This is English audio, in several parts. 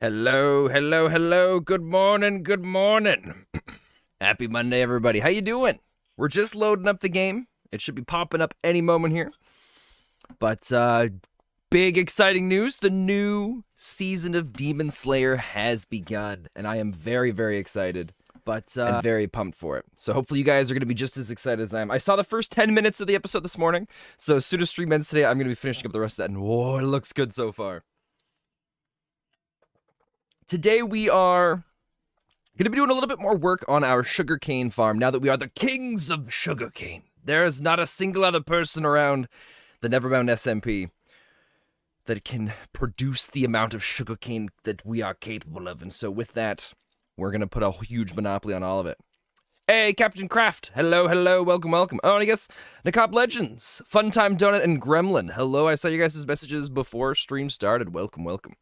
Hello, hello, hello. Good morning, good morning. Happy Monday, everybody. How you doing? We're just loading up the game. It should be popping up any moment here. But big exciting news. The new season of Demon Slayer has begun. And I am very, very excited. But I'm very pumped for it. So hopefully you guys are going to be just as excited as I am. I saw the first 10 minutes of the episode this morning. So as soon as stream ends today, I'm going to be finishing up the rest of that. And whoa, it looks good so far. Today we are going to be doing a little bit more work on our sugarcane farm now that we are the kings of sugarcane. There is not a single other person around the NeverBound SMP that can produce the amount of sugarcane that we are capable of. And so with that, we're going to put a huge monopoly on all of it. Hey, Captain Craft. Hello, hello. Welcome, welcome. Oh, and I guess Nakop Legends, Funtime Donut, and Gremlin. Hello, I saw you guys' messages before stream started. Welcome, welcome.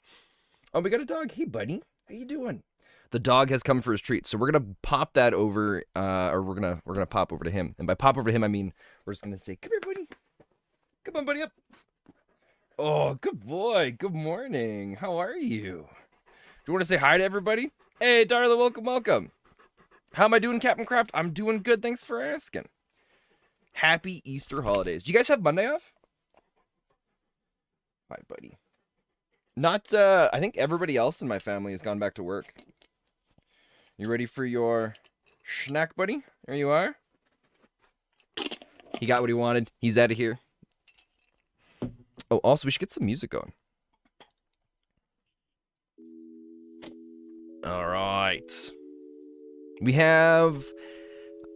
Oh, we got a dog. Hey, buddy. How you doing? The dog has come for his treat, so we're gonna pop that over, or we're gonna pop over to him. And by pop over to him, I mean we're just gonna say, "Come here, buddy. Come on, buddy, up." Oh, good boy. Good morning. How are you? Do you want to say hi to everybody? Hey, Darla. Welcome, welcome. How am I doing, Captain Craft? I'm doing good. Thanks for asking. Happy Easter holidays. Do you guys have Monday off? Hi, buddy. Not, I think everybody else in my family has gone back to work. You ready for your snack, buddy? There you are. He got what he wanted. He's out of here. Oh, also, we should get some music going. All right. We have...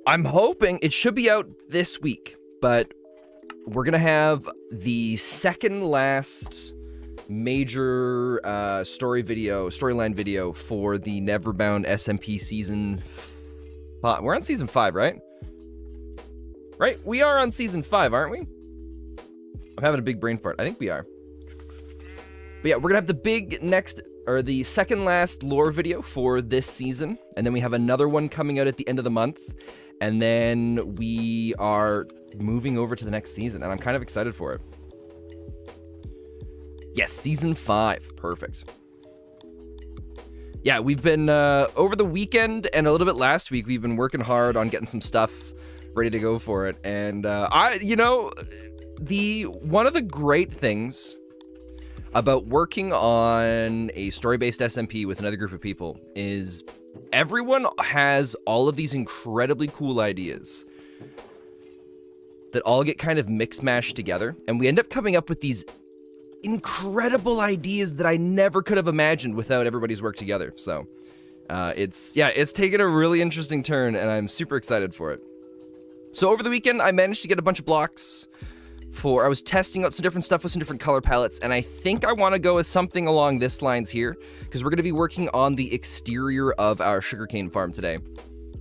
I'm hoping it should be out this week, but we're going to have the second last major storyline video for the NeverBound SMP season 5. We're on season 5, right? Right? We are on season 5, aren't we? I'm having a big brain fart. I think we are. But yeah, we're gonna have the big next, or the second last lore video for this season, and then we have another one coming out at the end of the month, and then we are moving over to the next season, and I'm kind of excited for it. Yes, season 5. Perfect. Yeah, we've been, over the weekend and a little bit last week, we've been working hard on getting some stuff ready to go for it. And, one of the great things about working on a story-based SMP with another group of people is everyone has all of these incredibly cool ideas that all get kind of mix-mashed together. And we end up coming up with these incredible ideas that I never could have imagined without everybody's work together. So it's taken a really interesting turn, and I'm super excited for it. So over the weekend, I managed to get a bunch of blocks I was testing out some different stuff with some different color palettes, and I think I want to go with something along this lines here, because we're going to be working on the exterior of our sugarcane farm today.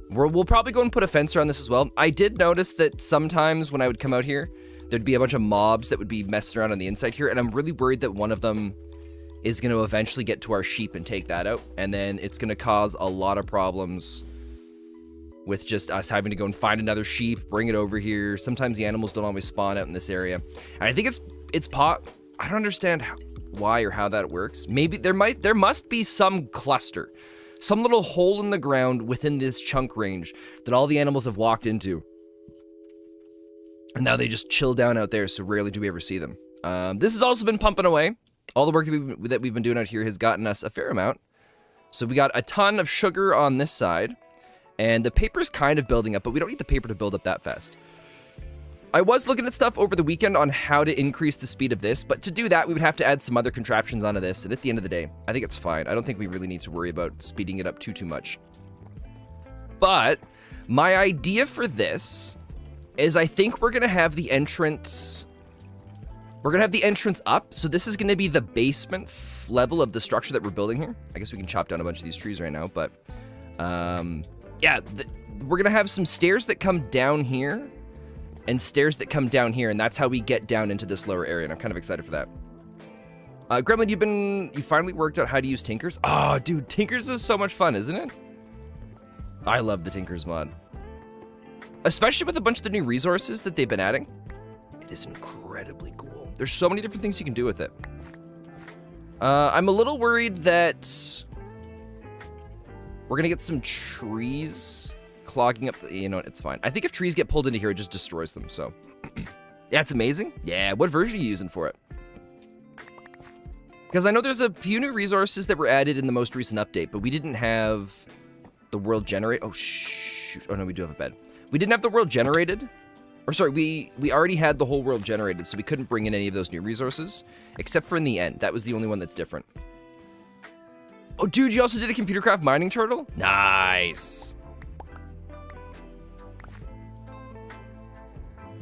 We'll probably go and put a fence around this as well. I did notice that sometimes when I would come out here, there'd be a bunch of mobs that would be messing around on the inside here, and I'm really worried that one of them is going to eventually get to our sheep and take that out, and then it's going to cause a lot of problems with just us having to go and find another sheep, bring it over here. Sometimes the animals don't always spawn out in this area. And I think it's pot. I don't understand why or how that works. Maybe there must be some cluster, some little hole in the ground within this chunk range that all the animals have walked into. And now they just chill down out there, so rarely do we ever see them. This has also been pumping away. All the work that we've been doing out here has gotten us a fair amount. So we got a ton of sugar on this side. And the paper's kind of building up, but we don't need the paper to build up that fast. I was looking at stuff over the weekend on how to increase the speed of this, but to do that, we would have to add some other contraptions onto this, and at the end of the day, I think it's fine. I don't think we really need to worry about speeding it up too much. But my idea for this is I think we're going to have the entrance... We're going to have the entrance up, so this is going to be the basement level of the structure that we're building here. I guess we can chop down a bunch of these trees right now, but... yeah, we're going to have some stairs that come down here and stairs that come down here, and that's how we get down into this lower area, and I'm kind of excited for that. Gremlin, you finally worked out how to use Tinkers? Oh, dude, Tinkers is so much fun, isn't it? I love the Tinkers mod. Especially with a bunch of the new resources that they've been adding. It is incredibly cool. There's so many different things you can do with it. I'm a little worried that we're gonna get some trees clogging up. You know what? It's fine. I think if trees get pulled into here, it just destroys them. So, yeah, it's amazing. Yeah, what version are you using for it? Because I know there's a few new resources that were added in the most recent update, but we didn't have the world generate. Oh, shoot. Oh, no, we do have a bed. We didn't have the world generated. Or sorry, we already had the whole world generated, so we couldn't bring in any of those new resources, except for in the end. That was the only one that's different. Oh, dude, you also did a computer craft mining turtle? Nice.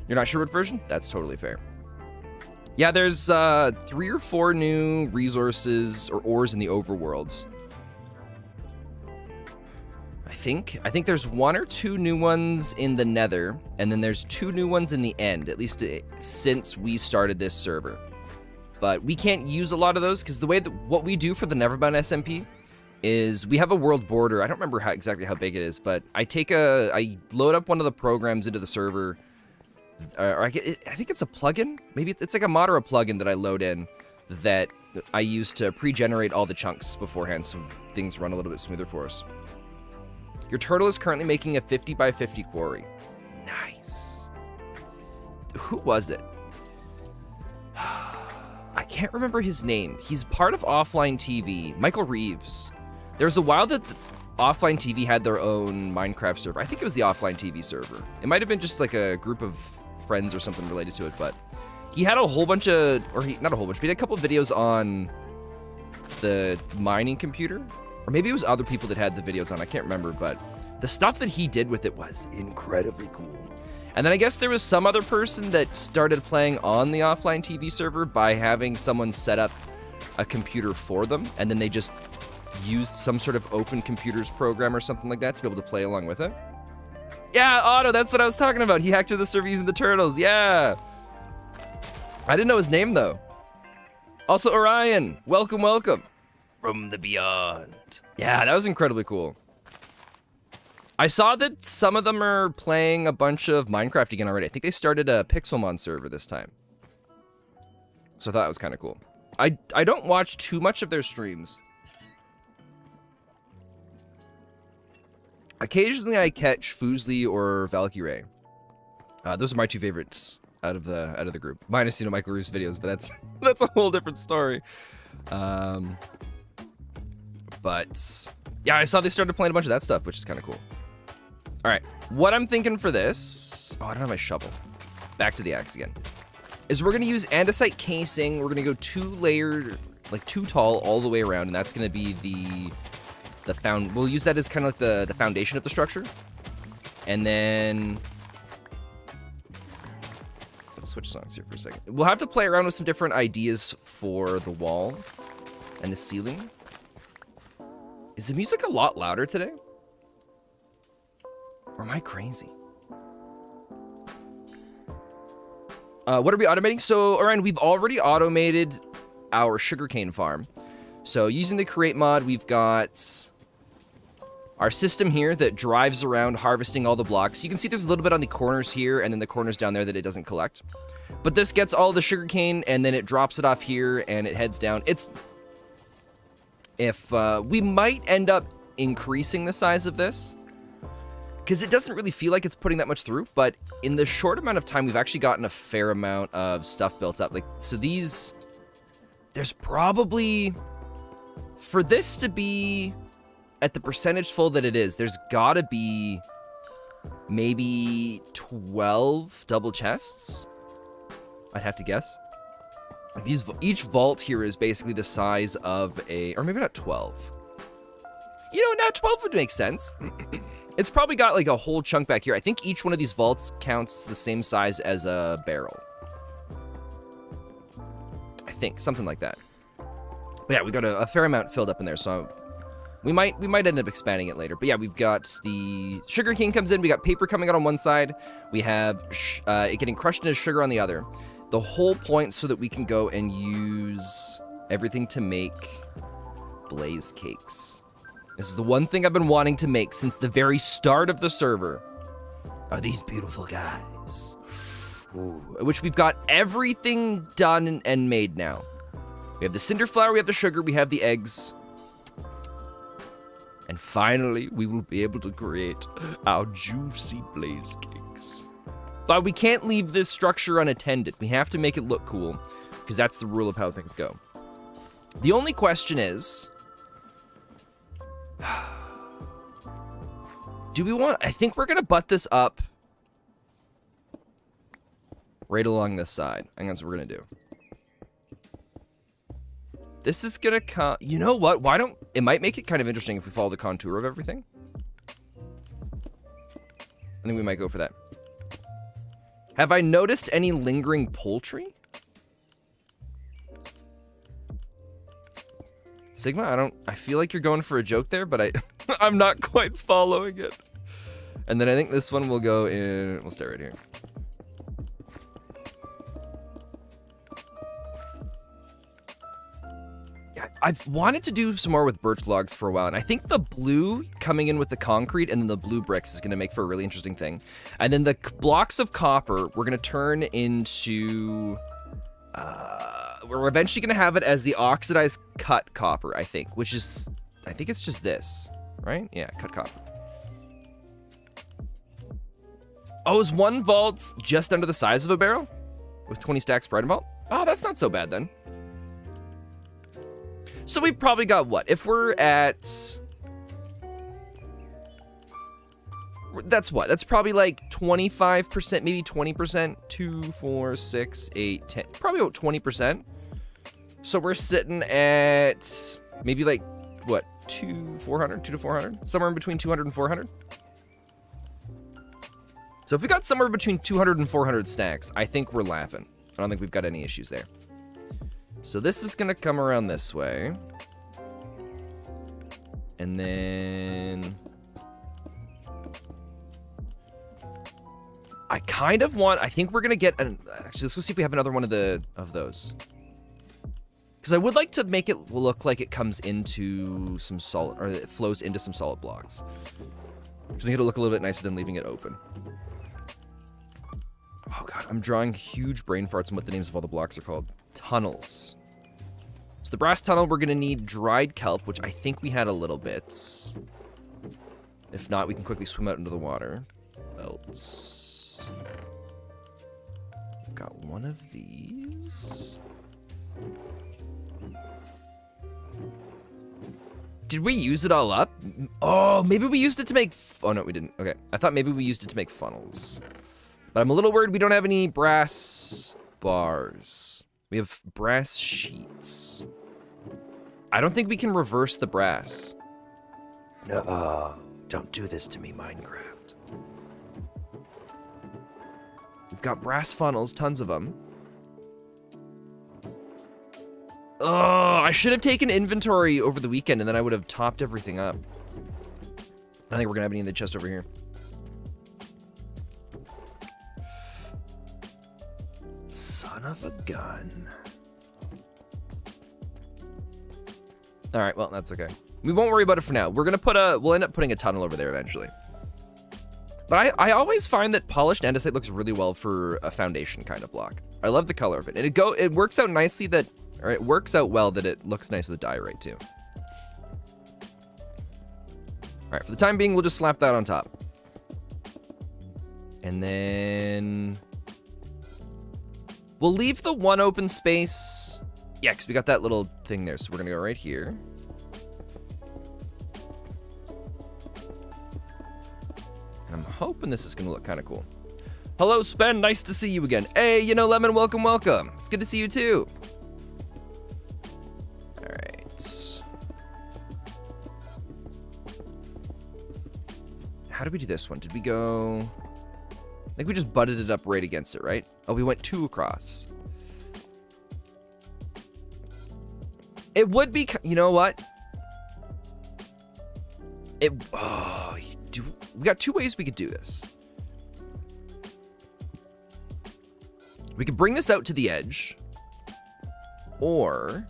You're not sure what version? That's totally fair. Yeah, there's 3 or 4 new resources or ores in the overworlds. I think there's 1 or 2 new ones in the nether, and then there's 2 new ones in the end, at least since we started this server. But we can't use a lot of those because the way that what we do for the NeverBound SMP is we have a world border. I don't remember exactly how big it is, but I load up one of the programs into the server. I think it's a plugin. Maybe it's like a mod or a plugin that I load in that I use to pre-generate all the chunks beforehand so things run a little bit smoother for us. Your turtle is currently making a 50 by 50 quarry. Nice. Who was it? I can't remember his name. He's part of Offline TV. Michael Reeves. There was a while that Offline TV had their own Minecraft server. I think it was the Offline TV server. It might have been just like a group of friends or something related to it, but he had a whole bunch of, not a whole bunch, but he had a couple of videos on the mining computer. Or maybe it was other people that had the videos on, I can't remember, but the stuff that he did with it was incredibly cool. And then I guess there was some other person that started playing on the Offline TV server by having someone set up a computer for them, and then they just used some sort of open computers program or something like that to be able to play along with it. Yeah, Otto, that's what I was talking about. He hacked into the server using the turtles, yeah. I didn't know his name, though. Also, Orion, welcome, welcome. From the beyond. Yeah, that was incredibly cool. I saw that some of them are playing a bunch of Minecraft again already. I think they started a Pixelmon server this time. So I thought it was kind of cool. I don't watch too much of their streams. Occasionally I catch Fuslie or Valkyrie. Those are my 2 favorites out of the group. Minus, you know, Michael Roos videos, but that's a whole different story. But yeah, I saw they started playing a bunch of that stuff, which is kind of cool. All right, what I'm thinking for this, oh, I don't have my shovel. Back to the axe again. Is we're gonna use andesite casing. We're gonna go 2 layered, like 2 tall all the way around, and that's gonna be we'll use that as kind of like the foundation of the structure. And then let's switch songs here for a second. We'll have to play around with some different ideas for the wall and the ceiling. Is the music a lot louder today? Or am I crazy? What are we automating? So, Orion, we've already automated our sugarcane farm. So, using the create mod, we've got our system here that drives around harvesting all the blocks. You can see there's a little bit on the corners here and then the corners down there that it doesn't collect. But this gets all the sugarcane and then it drops it off here and it heads down. We might end up increasing the size of this because it doesn't really feel like it's putting that much through, but in the short amount of time, we've actually gotten a fair amount of stuff built up. Like, so there's probably, for this to be at the percentage full that it is, there's gotta be maybe 12 double chests, I'd have to guess. Each vault here is basically the size of or maybe not 12. You know, now 12 would make sense. It's probably got like a whole chunk back here. I think each one of these vaults counts the same size as a barrel. I think, something like that. But yeah, we got a fair amount filled up in there, so we might end up expanding it later. But yeah, we've got the sugarcane comes in, we got paper coming out on one side, we have it getting crushed into sugar on the other. The whole point so that we can go and use everything to make blaze cakes. This is the one thing I've been wanting to make since the very start of the server. Are these beautiful guys. Ooh, which we've got everything done and made now. We have the cinder flour, we have the sugar, we have the eggs. And finally, we will be able to create our juicy blaze cakes. But we can't leave this structure unattended. We have to make it look cool, because that's the rule of how things go. The only question is, do we want, I think we're gonna butt this up right along this side. I think that's what we're gonna do. This is gonna come, you know what, why don't, it might make it kind of interesting if we follow the contour of everything. I think we might go for that. Have I noticed any lingering poultry? Sigma, I feel like you're going for a joke there, but I'm not quite following it. And then I think this one will go in, we'll stay right here. Yeah, I've wanted to do some more with birch logs for a while, and I think the blue coming in with the concrete and then the blue bricks is gonna make for a really interesting thing. And then the blocks of copper, we're gonna turn into, we're eventually gonna have it as the oxidized cut copper, I think, which is, I think it's just this, right? Yeah, cut copper. Oh, is one vault just under the size of a barrel? With 20 stacks per item vault? Oh, that's not so bad then. So we've probably got what? If we're at... That's what? That's probably like 25%, maybe 20%. 2, 4, 6, 8, 10. Probably about 20%. So we're sitting at maybe like, what? 2 to 400? Somewhere in between 200 and 400? So if we got somewhere between 200 and 400 stacks, I think we're laughing. I don't think we've got any issues there. So this is gonna come around this way. And then... I kind of want, I think we're gonna get an, actually let's go see if we have another one of those. Because I would like to make it look like it comes into some solid, or it flows into some solid blocks. Because I think it'll look a little bit nicer than leaving it open. Oh god, I'm drawing huge brain farts on what the names of all the blocks are called. Tunnels. So the brass tunnel, we're gonna need dried kelp, which I think we had a little bit. If not, we can quickly swim out into the water. Else. Got one of these. Did we use it all up? Oh, maybe we used it to make... Oh, no, we didn't. Okay. I thought maybe we used it to make funnels. But I'm a little worried we don't have any brass bars. We have brass sheets. I don't think we can reverse the brass. No, don't do this to me, Minecraft. We've got brass funnels, tons of them. Oh, I should have taken inventory over the weekend and then I would have topped everything up. I think we're gonna have any in the chest over here. Son of a gun. All right, well, that's okay. We won't worry about it for now. We're gonna put we'll end up putting a tunnel over there eventually. But I always find that polished andesite looks really well for a foundation kind of block. I love the color of it. And it works out nicely that, or it works out well that it looks nice with a diorite too. All right, for the time being, we'll just slap that on top. And then we'll leave the one open space. Yeah, because we got that little thing there. So we're gonna go right here. And I'm hoping this is gonna look kind of cool. Hello, Spen, nice to see you again. Hey, you know, Lemon, welcome, welcome. It's good to see you too. All right. How did we do this one? Did we go... I think we just butted it up right against it, right? Oh, we went 2 across. It would be... You know what? Oh, we got 2 ways we could do this. We could bring this out to the edge. Or...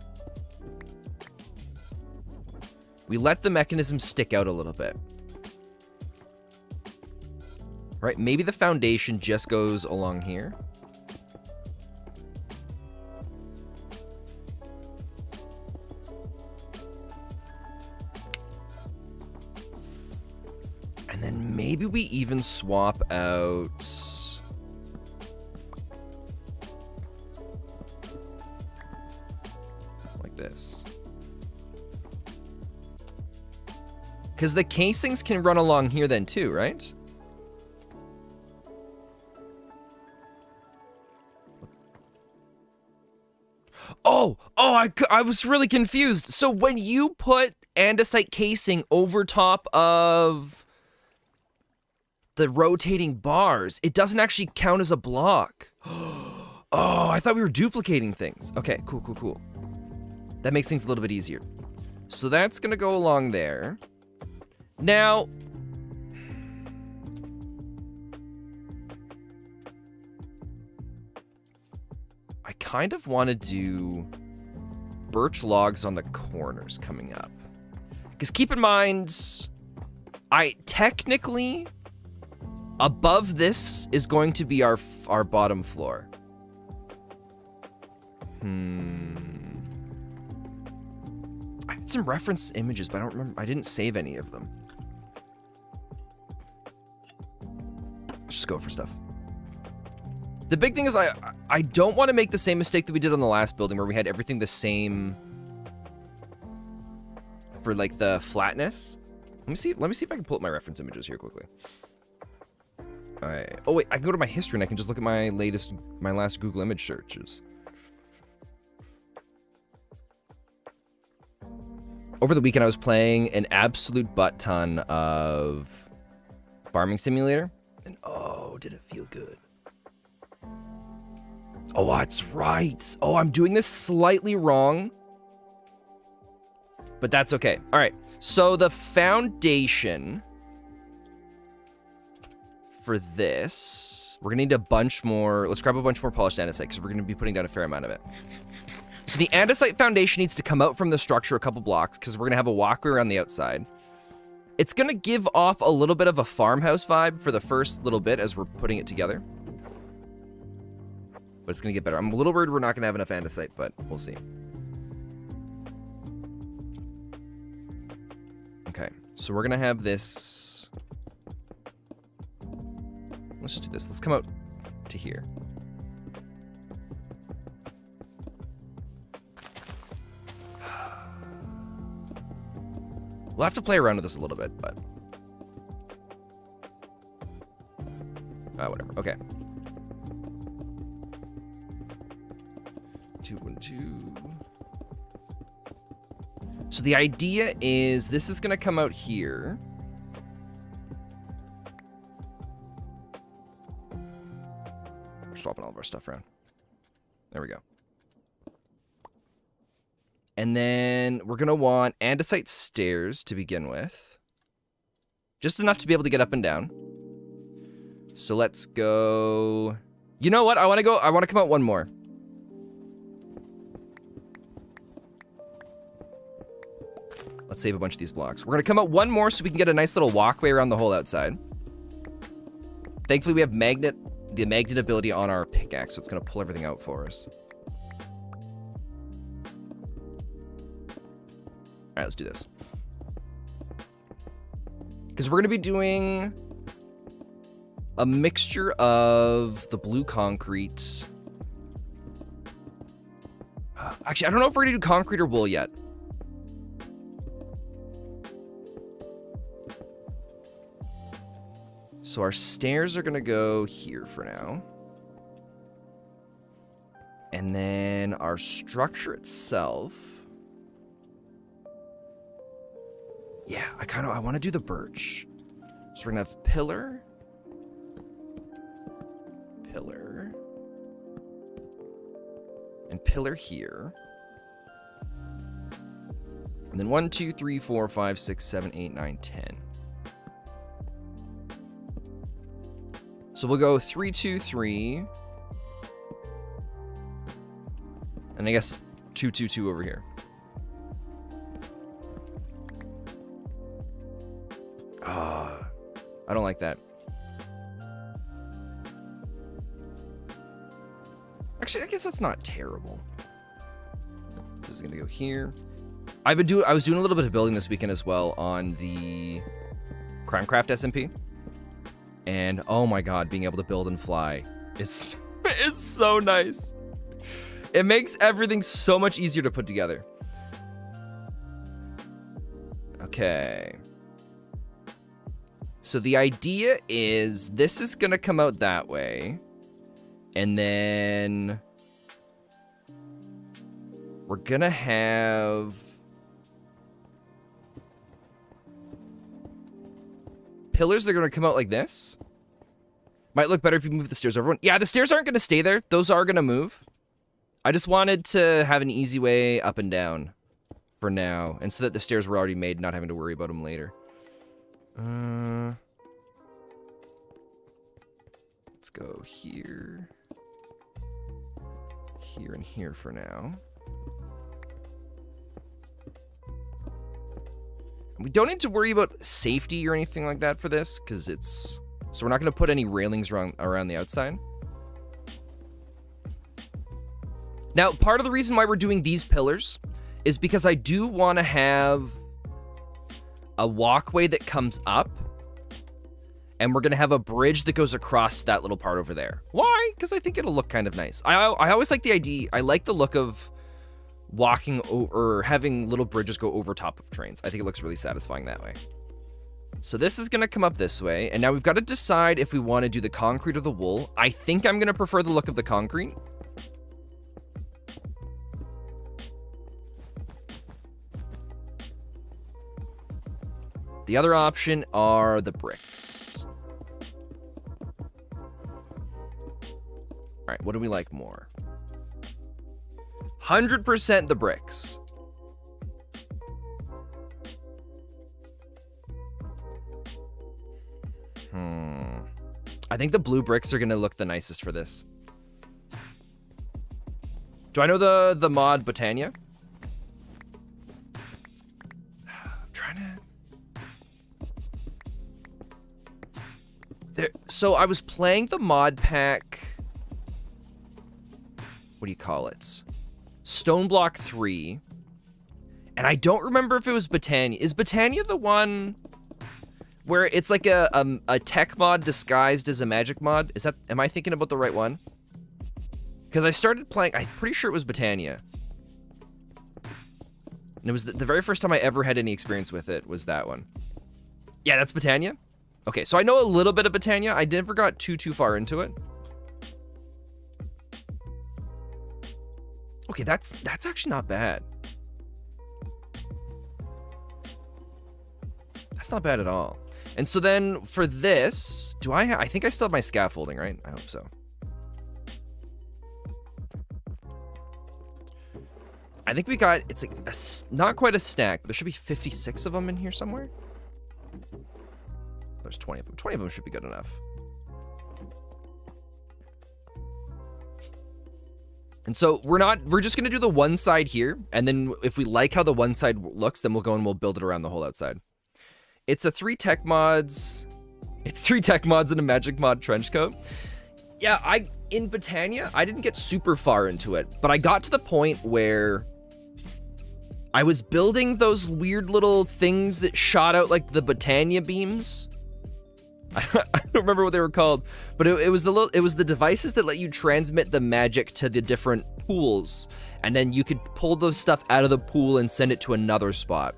we let the mechanism stick out a little bit. Right, maybe the foundation just goes along here. And then maybe we even swap out... like this. Because the casings can run along here then too, right? Oh, I was really confused. So when you put andesite casing over top of the rotating bars, it doesn't actually count as a block. Oh, I thought we were duplicating things. Okay, cool. That makes things a little bit easier. So that's gonna go along there. Now, I kind of want to do birch logs on the corners coming up. Because keep in mind, I technically, above this is going to be our bottom floor. I had some reference images, but I don't remember. I didn't save any of them. Just go for stuff. The big thing is I don't want to make the same mistake that we did on the last building where we had everything the same for like the flatness. Let me see if I can pull up my reference images here quickly. All right. Oh wait, I can go to my history and I can just look at my last Google image searches. Over the weekend I was playing an absolute butt ton of Farming Simulator, and oh, did it feel good. Oh, that's right. Oh, I'm doing this slightly wrong. But that's okay. All right. So the foundation for this, we're going to need a bunch more. Let's grab a bunch more polished andesite because we're going to be putting down a fair amount of it. So the andesite foundation needs to come out from the structure a couple blocks because we're going to have a walkway around the outside. It's going to give off a little bit of a farmhouse vibe for the first little bit as we're putting it together. But it's going to get better. I'm a little worried we're not going to have enough andesite, but we'll see. Okay, so we're going to have this. Let's just do this. Let's come out to here. We'll have to play around with this a little bit, but... whatever. Okay. 2, 1, 2. So the idea is this is going to come out here. We're swapping all of our stuff around. There we go. And then we're going to want andesite stairs to begin with. Just enough to be able to get up and down. So let's go... You know what? I want to come out one more. Let's save a bunch of these blocks. We're going to come out one more so we can get a nice little walkway around the whole outside. Thankfully, we have the magnet ability on our pickaxe, so it's going to pull everything out for us. All right, let's do this. Because we're going to be doing a mixture of the blue concrete. Actually, I don't know if we're going to do concrete or wool yet. So our stairs are going to go here for now. And then our structure itself. Yeah, I want to do the birch. So we're going to have pillar. And pillar here. And then 1, 2, 3, 4, 5, 6, 7, 8, 9, 10. So we'll go 3, 2, 3. And I guess 2, 2, 2 over here. I don't like that. Actually, I guess that's not terrible. This is gonna go here. I was doing a little bit of building this weekend as well on the Craft SMP. And oh my god, being able to build and fly is so nice. It makes everything so much easier to put together. Okay. So the idea is this is going to come out that way. And then we're going to have pillars that are going to come out like this. Might look better if you move the stairs over. Yeah, the stairs aren't going to stay there. Those are going to move. I just wanted to have an easy way up and down for now. And so that the stairs were already made, not having to worry about them later. Let's go here. Here and here for now. We don't need to worry about safety or anything like that for this, because it's... So we're not going to put any railings around the outside. Now, part of the reason why we're doing these pillars is because I do want to have a walkway that comes up, and we're going to have a bridge that goes across that little part over there. Why? Because I think it'll look kind of nice. I always like the idea. I like the look of walking over, or having little bridges go over top of trains. I think it looks really satisfying that way. So this is going to come up this way, and now we've got to decide if we want to do the concrete or the wool. I think I'm going to prefer the look of the concrete. The other option are the bricks. All right, what do we like more? 100% the bricks. I think the blue bricks are going to look the nicest for this. Do I know the mod Botania? I'm trying to... So I was playing the mod pack... What do you call it? Stone Block 3. And I don't remember if it was Botania. Is Botania the one... where it's like a tech mod disguised as a magic mod? Is that, am I thinking about the right one? Because I started playing, I'm pretty sure it was Botania. And it was the very first time I ever had any experience with it was that one. Yeah, that's Botania? Okay, so I know a little bit of Botania. I never got too far into it. Okay, that's actually not bad. That's not bad at all. And so then for this, do I think I still have my scaffolding, right? I hope so. I think we got, it's like not quite a stack, but there should be 56 of them in here somewhere. There's 20 of them. 20 of them should be good enough. And so we're just going to do the one side here. And then if we like how the one side looks, then we'll go and we'll build it around the whole outside. It's 3 tech mods. It's 3 tech mods and a magic mod trench coat. Yeah, in Botania, I didn't get super far into it, but I got to the point where I was building those weird little things that shot out like the Botania beams. I don't remember what they were called, but it was the devices that let you transmit the magic to the different pools, and then you could pull the stuff out of the pool and send it to another spot.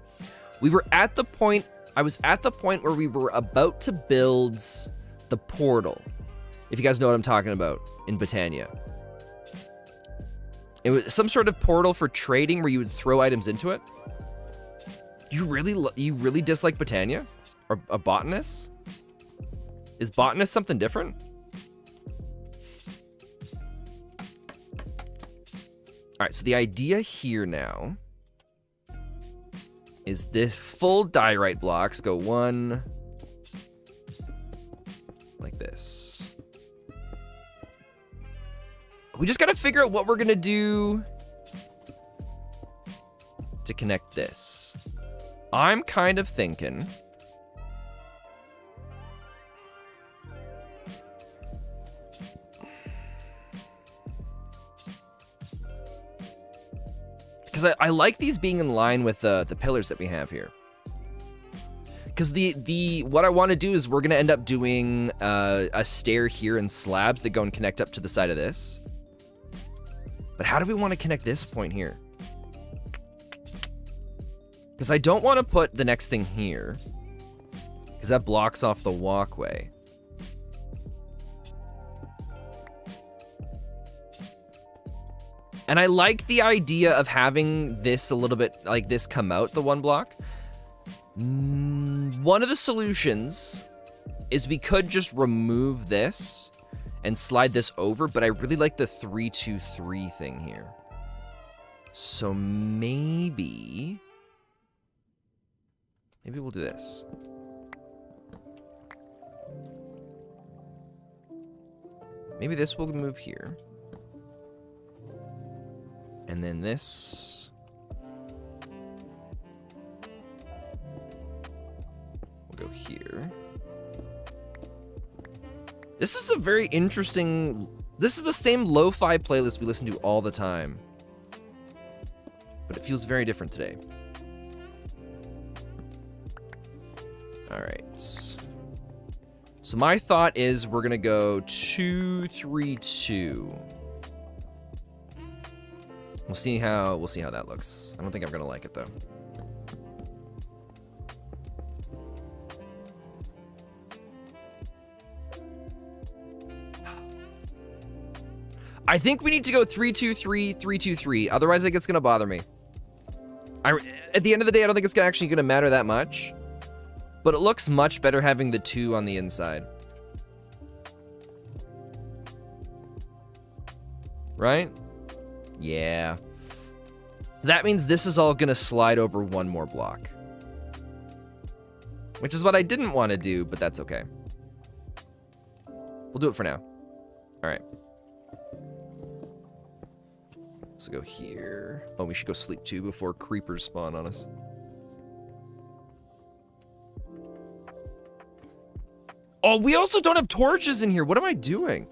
I was at the point where we were about to build the portal. If you guys know what I'm talking about in Botania. It was some sort of portal for trading where you would throw items into it. You really dislike Botania? Or a botanist? Is botanist something different? All right, so the idea here now is this full diorite blocks go one like this. We just gotta figure out what we're gonna do to connect this. I'm kind of thinking because I like these being in line with the pillars that we have here. Because what I want to do is we're going to end up doing a stair here and slabs that go and connect up to the side of this. But how do we want to connect this point here? Because I don't want to put the next thing here, because that blocks off the walkway. And I like the idea of having this a little bit like this come out the one block. One of the solutions is we could just remove this and slide this over, but I really like the 3-2-3 thing here. So maybe we'll do this. Maybe this will move here. And then this will go here. This is a very interesting... This is the same lo-fi playlist we listen to all the time. But it feels very different today. Alright. So my thought is we're gonna go 2-3-2. We'll see how that looks. I don't think I'm gonna like it though. I think we need to go 3-2-3, 3-2-3. Otherwise, I think it's gonna bother me. At the end of the day, I don't think it's actually gonna matter that much. But it looks much better having the 2 on the inside. Right? Yeah. That means this is all gonna slide over one more block. Which is what I didn't want to do, but that's okay. We'll do it for now. Alright. Let's go here. Oh, we should go sleep too before creepers spawn on us. Oh, we also don't have torches in here. What am I doing?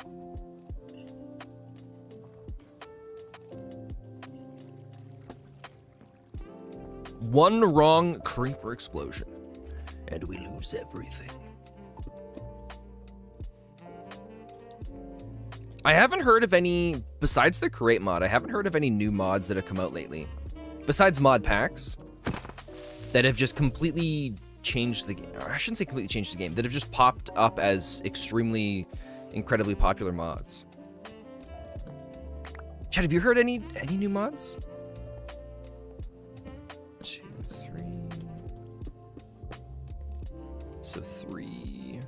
One wrong creeper explosion, and we lose everything. I haven't heard of any, besides the create mod, I haven't heard of any new mods that have come out lately. Besides mod packs, that have just completely changed the game. Or I shouldn't say completely changed the game, that have just popped up as extremely, incredibly popular mods. Chad, have you heard any new mods? 2, 3. So 3.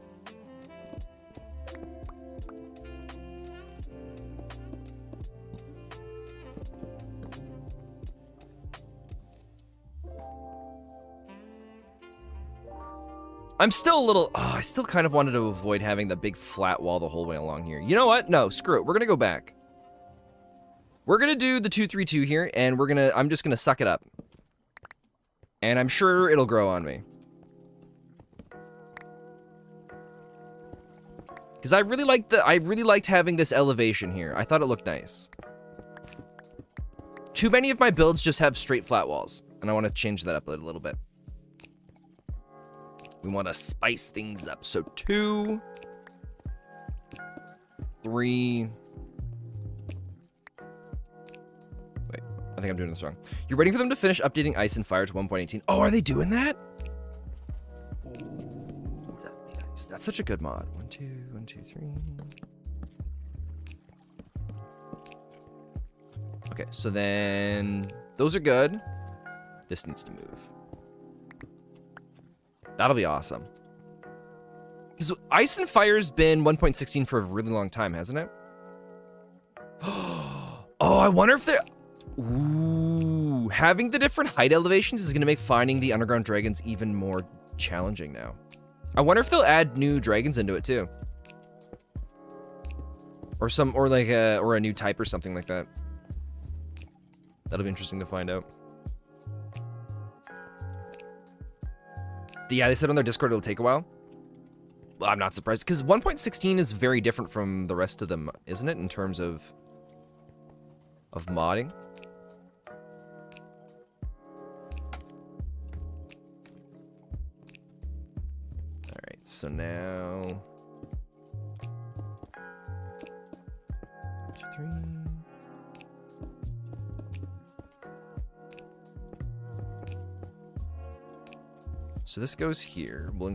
I'm still a little... Oh, I still kind of wanted to avoid having the big flat wall the whole way along here. You know what? No, screw it. We're going to go back. We're going to do the 2-3-2 here, and I'm just going to suck it up. And I'm sure it'll grow on me. Because I really liked having this elevation here. I thought it looked nice. Too many of my builds just have straight flat walls, and I want to change that up a little bit. We want to spice things up. So 2, 3. Wait, I think I'm doing this wrong. You're waiting for them to finish updating Ice and Fire to 1.18. Oh, are they doing that? Ooh, that'd be nice. That's such a good mod. 1, 2, 1, 2, 3. Okay, so then those are good. This needs to move. That'll be awesome. Because Ice and Fire's been 1.16 for a really long time, hasn't it? Oh, I wonder if they're... Ooh, having the different height elevations is going to make finding the underground dragons even more challenging now. I wonder if they'll add new dragons into it too. Or a new type or something like that. That'll be interesting to find out. Yeah, they said on their Discord it'll take a while. Well, I'm not surprised, because 1.16 is very different from the rest of them, isn't it, in terms of modding? So now... 3. So this goes here. We'll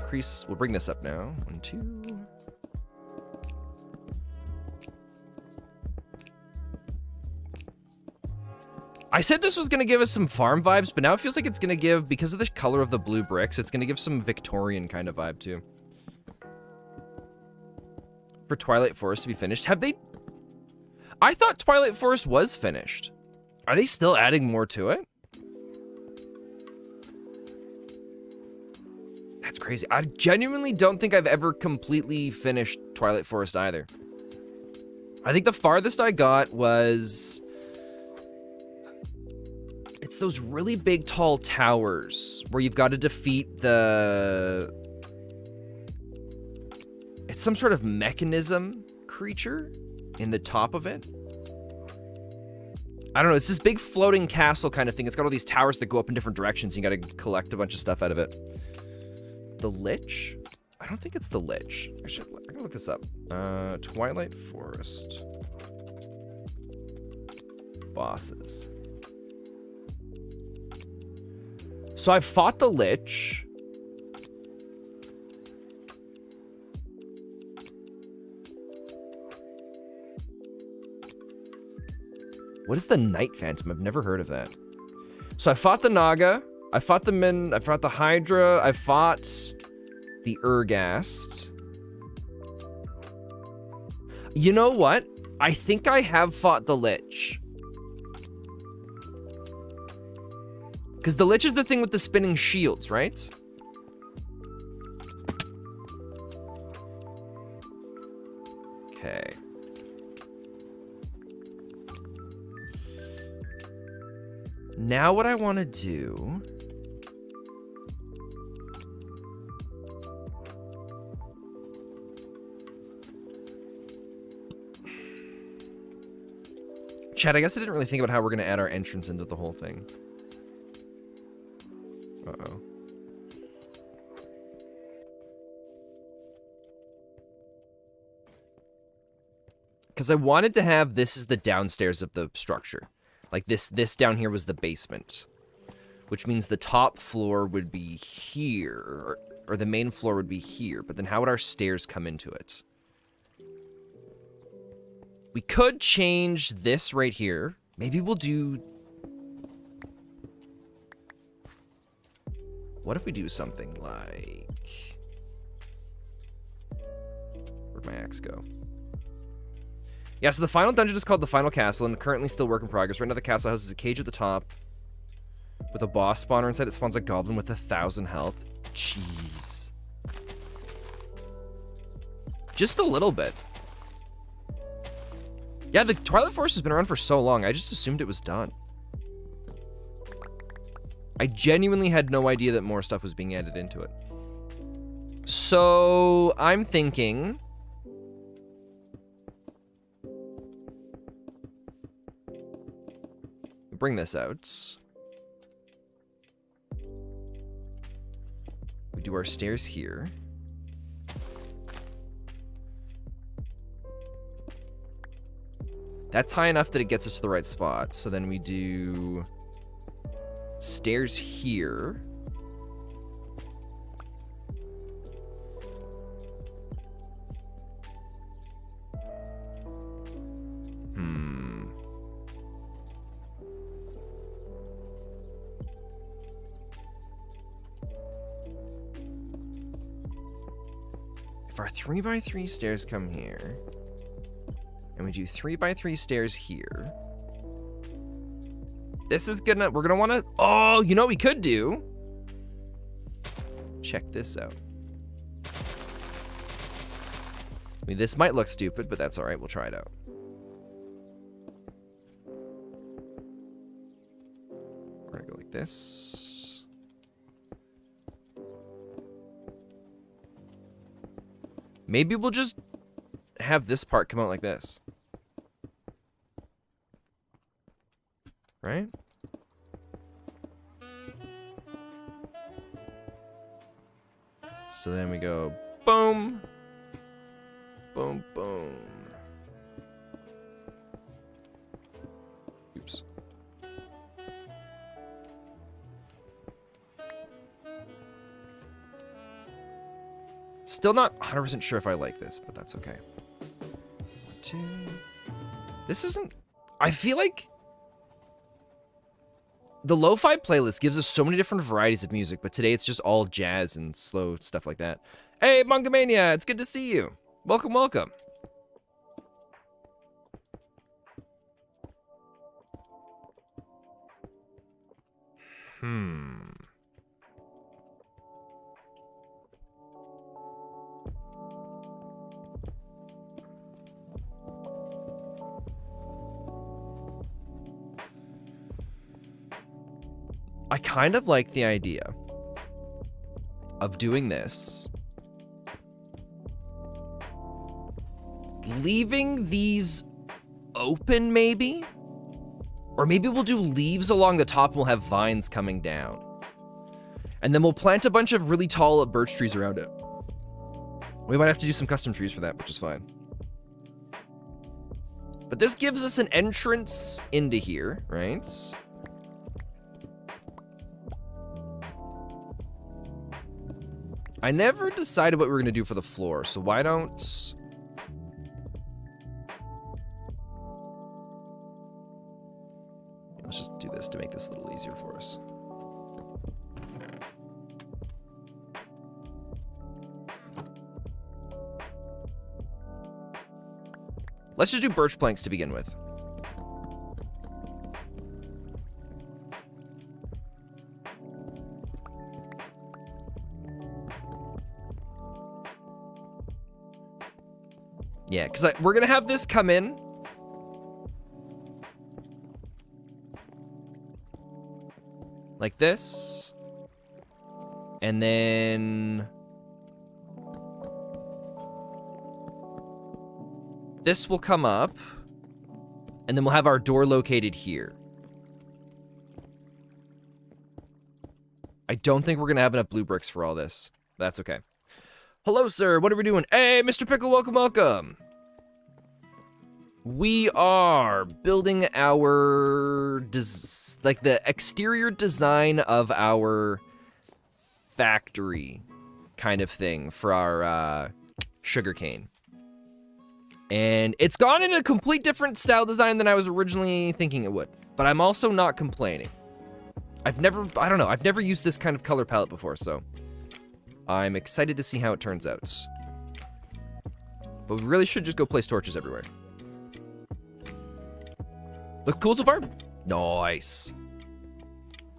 bring this up now. 1, 2. I said this was going to give us some farm vibes, but now it feels like it's going to give, because of the color of the blue bricks, it's going to give some Victorian kind of vibe too. For Twilight Forest to be finished. Have they... I thought Twilight Forest was finished. Are they still adding more to it? That's crazy. I genuinely don't think I've ever completely finished Twilight Forest either. I think the farthest I got was... It's those really big, tall towers where you've got to defeat the... It's some sort of mechanism creature in the top of it. I don't know. It's this big floating castle kind of thing. It's got all these towers that go up in different directions. You got to collect a bunch of stuff out of it. The Lich? I don't think it's the Lich. I can look this up. Twilight Forest. Bosses. So I've fought the Lich. What is the Night Phantom? I've never heard of that. So I fought the Naga. I fought the Min. I fought the Hydra. I fought the Urghast. You know what? I think I have fought the Lich. Because the Lich is the thing with the spinning shields, right? Okay. Now what I want to do... Chad, I guess I didn't really think about how we're going to add our entrance into the whole thing. Uh-oh. Because I wanted to have this as the downstairs of the structure. Like this down here was the basement. Which means the top floor would be here. Or the main floor would be here. But then how would our stairs come into it? We could change this right here. Maybe we'll do... What if we do something like... Where'd my axe go? Yeah, so the final dungeon is called the Final Castle and currently still work in progress. Right now the castle houses a cage at the top with a boss spawner inside. It spawns a goblin with 1,000 health. Jeez. Just a little bit. Yeah, the Twilight Forest has been around for so long. I just assumed it was done. I genuinely had no idea that more stuff was being added into it. So, I'm thinking... Bring this out. We do our stairs here. That's high enough that it gets us to the right spot. So then we do stairs here. If our 3x3 stairs come here, and we do 3x3 stairs here, this is gonna, we're gonna wanna, oh, you know what we could do? Check this out. I mean, this might look stupid, but that's all right. We'll try it out. We're gonna go like this. Maybe we'll just have this part come out like this. Right? So then we go boom. Boom, boom. Oops. Still not 100% sure if I like this, but that's okay. 2. This isn't... I feel like the lo-fi playlist gives us so many different varieties of music, but today it's just all jazz and slow stuff like that. Hey, Mongamania, it's good to see you. Welcome, welcome. I kind of like the idea of doing this. Leaving these open, maybe? Or maybe we'll do leaves along the top and we'll have vines coming down. And then we'll plant a bunch of really tall birch trees around it. We might have to do some custom trees for that, which is fine. But this gives us an entrance into here, right? I never decided what we were going to do for the floor, so why don't... Let's just do this to make this a little easier for us. Let's just do birch planks to begin with. Yeah, because we're going to have this come in. Like this. And then... this will come up. And then we'll have our door located here. I don't think we're going to have enough blue bricks for all this. That's okay. Hello, sir. What are we doing? Hey, Mr. Pickle, welcome, welcome. We are building our, like the exterior design of our factory kind of thing for our sugarcane. And it's gone in a complete different style design than I was originally thinking it would. But I'm also not complaining. I don't know, I've never used this kind of color palette before, so... I'm excited to see how it turns out. But we really should just go place torches everywhere. Look cool so far? Nice.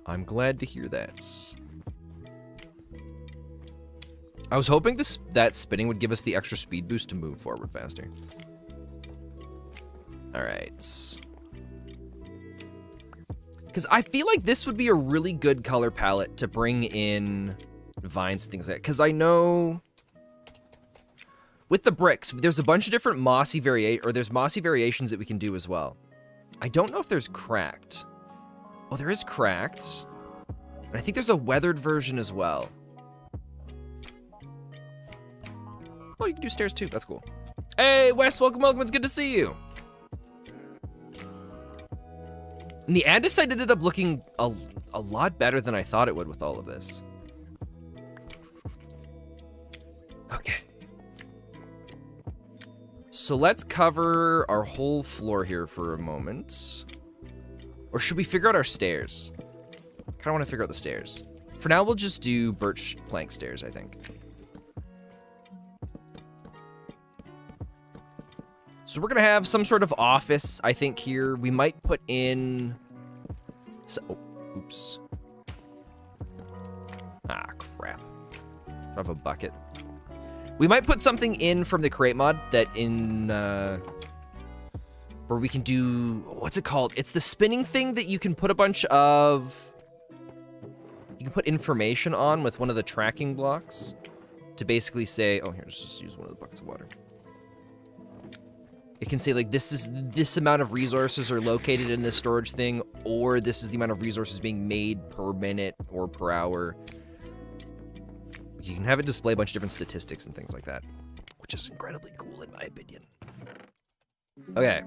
I'm glad to hear that. I was hoping that spinning would give us the extra speed boost to move forward faster. Alright. Because I feel like this would be a really good color palette to bring in... vines, things like that. Because I know with the bricks, there's a bunch of different mossy variations that we can do as well. I don't know if there's cracked. Oh, there is cracked. And I think there's a weathered version as well. Oh, you can do stairs too. That's cool. Hey, Wes, welcome, welcome. It's good to see you. And the andesite ended up looking a lot better than I thought it would with all of this. Okay. So let's cover our whole floor here for a moment. Or should we figure out our stairs? I kind of want to figure out the stairs. For now, we'll just do birch plank stairs, I think. So we're going to have some sort of office, I think, here. We might put in... oh, oops. Ah, crap. I have a bucket. We might put something in from the crate mod that in, where we can do, what's it called? It's the spinning thing that you can put a bunch of, you can put information on with one of the tracking blocks to basically say, oh, here, let's just use one of the buckets of water. It can say, like, this amount of resources are located in this storage thing, or this is the amount of resources being made per minute or per hour. We you can have it display a bunch of different statistics and things like that, which is incredibly cool in my opinion. Okay.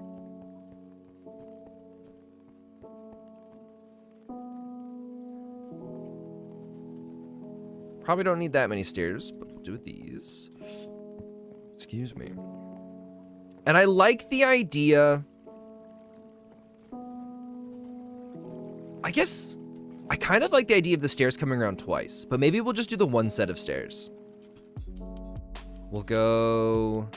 Probably don't need that many stairs, but we'll do these. Excuse me. And I like the idea. I guess I kind of like the idea of the stairs coming around twice, but maybe we'll just do the one set of stairs. We'll go.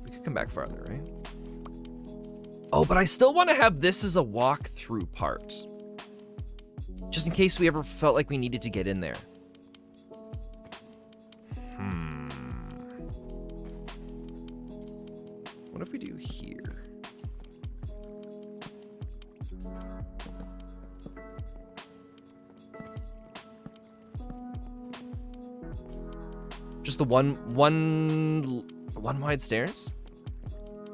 We could come back farther, right? Oh, but I still want to have this as a walk-through part. Just in case we ever felt like we needed to get in there. What if we do here? Just the one wide stairs?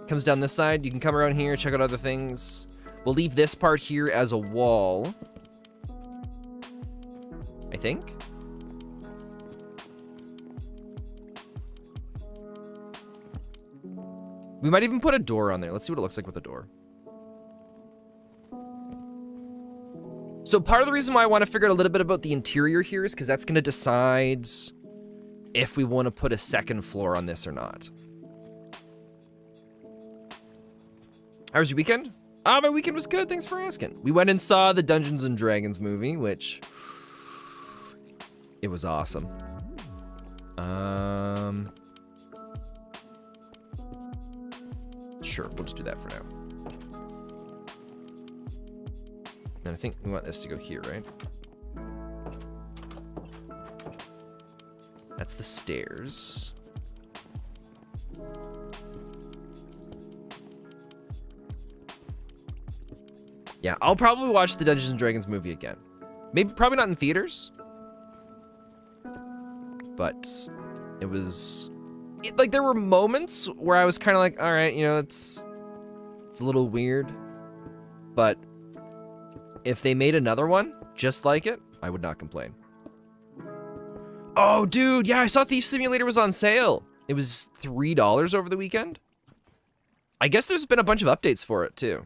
Comes down this side. You can come around here, check out other things. We'll leave this part here as a wall. I think. We might even put a door on there. Let's see what it looks like with a door. So part of the reason why I want to figure out a little bit about the interior here is because that's going to decide if we want to put a second floor on this or not. How was your weekend? My weekend was good. Thanks for asking. We went and saw the Dungeons and Dragons movie, which it was awesome. Sure, we'll just do that for now. And I think we want this to go here, right? That's the stairs. Yeah, I'll probably watch the Dungeons and Dragons movie again. Maybe, probably not in theaters. But it was... like, there were moments where I was kind of like, all right, you know, it's a little weird. But if they made another one just like it, I would not complain. Oh, dude, yeah, I saw Thief Simulator was on sale. It was $3 over the weekend. I guess there's been a bunch of updates for it, too.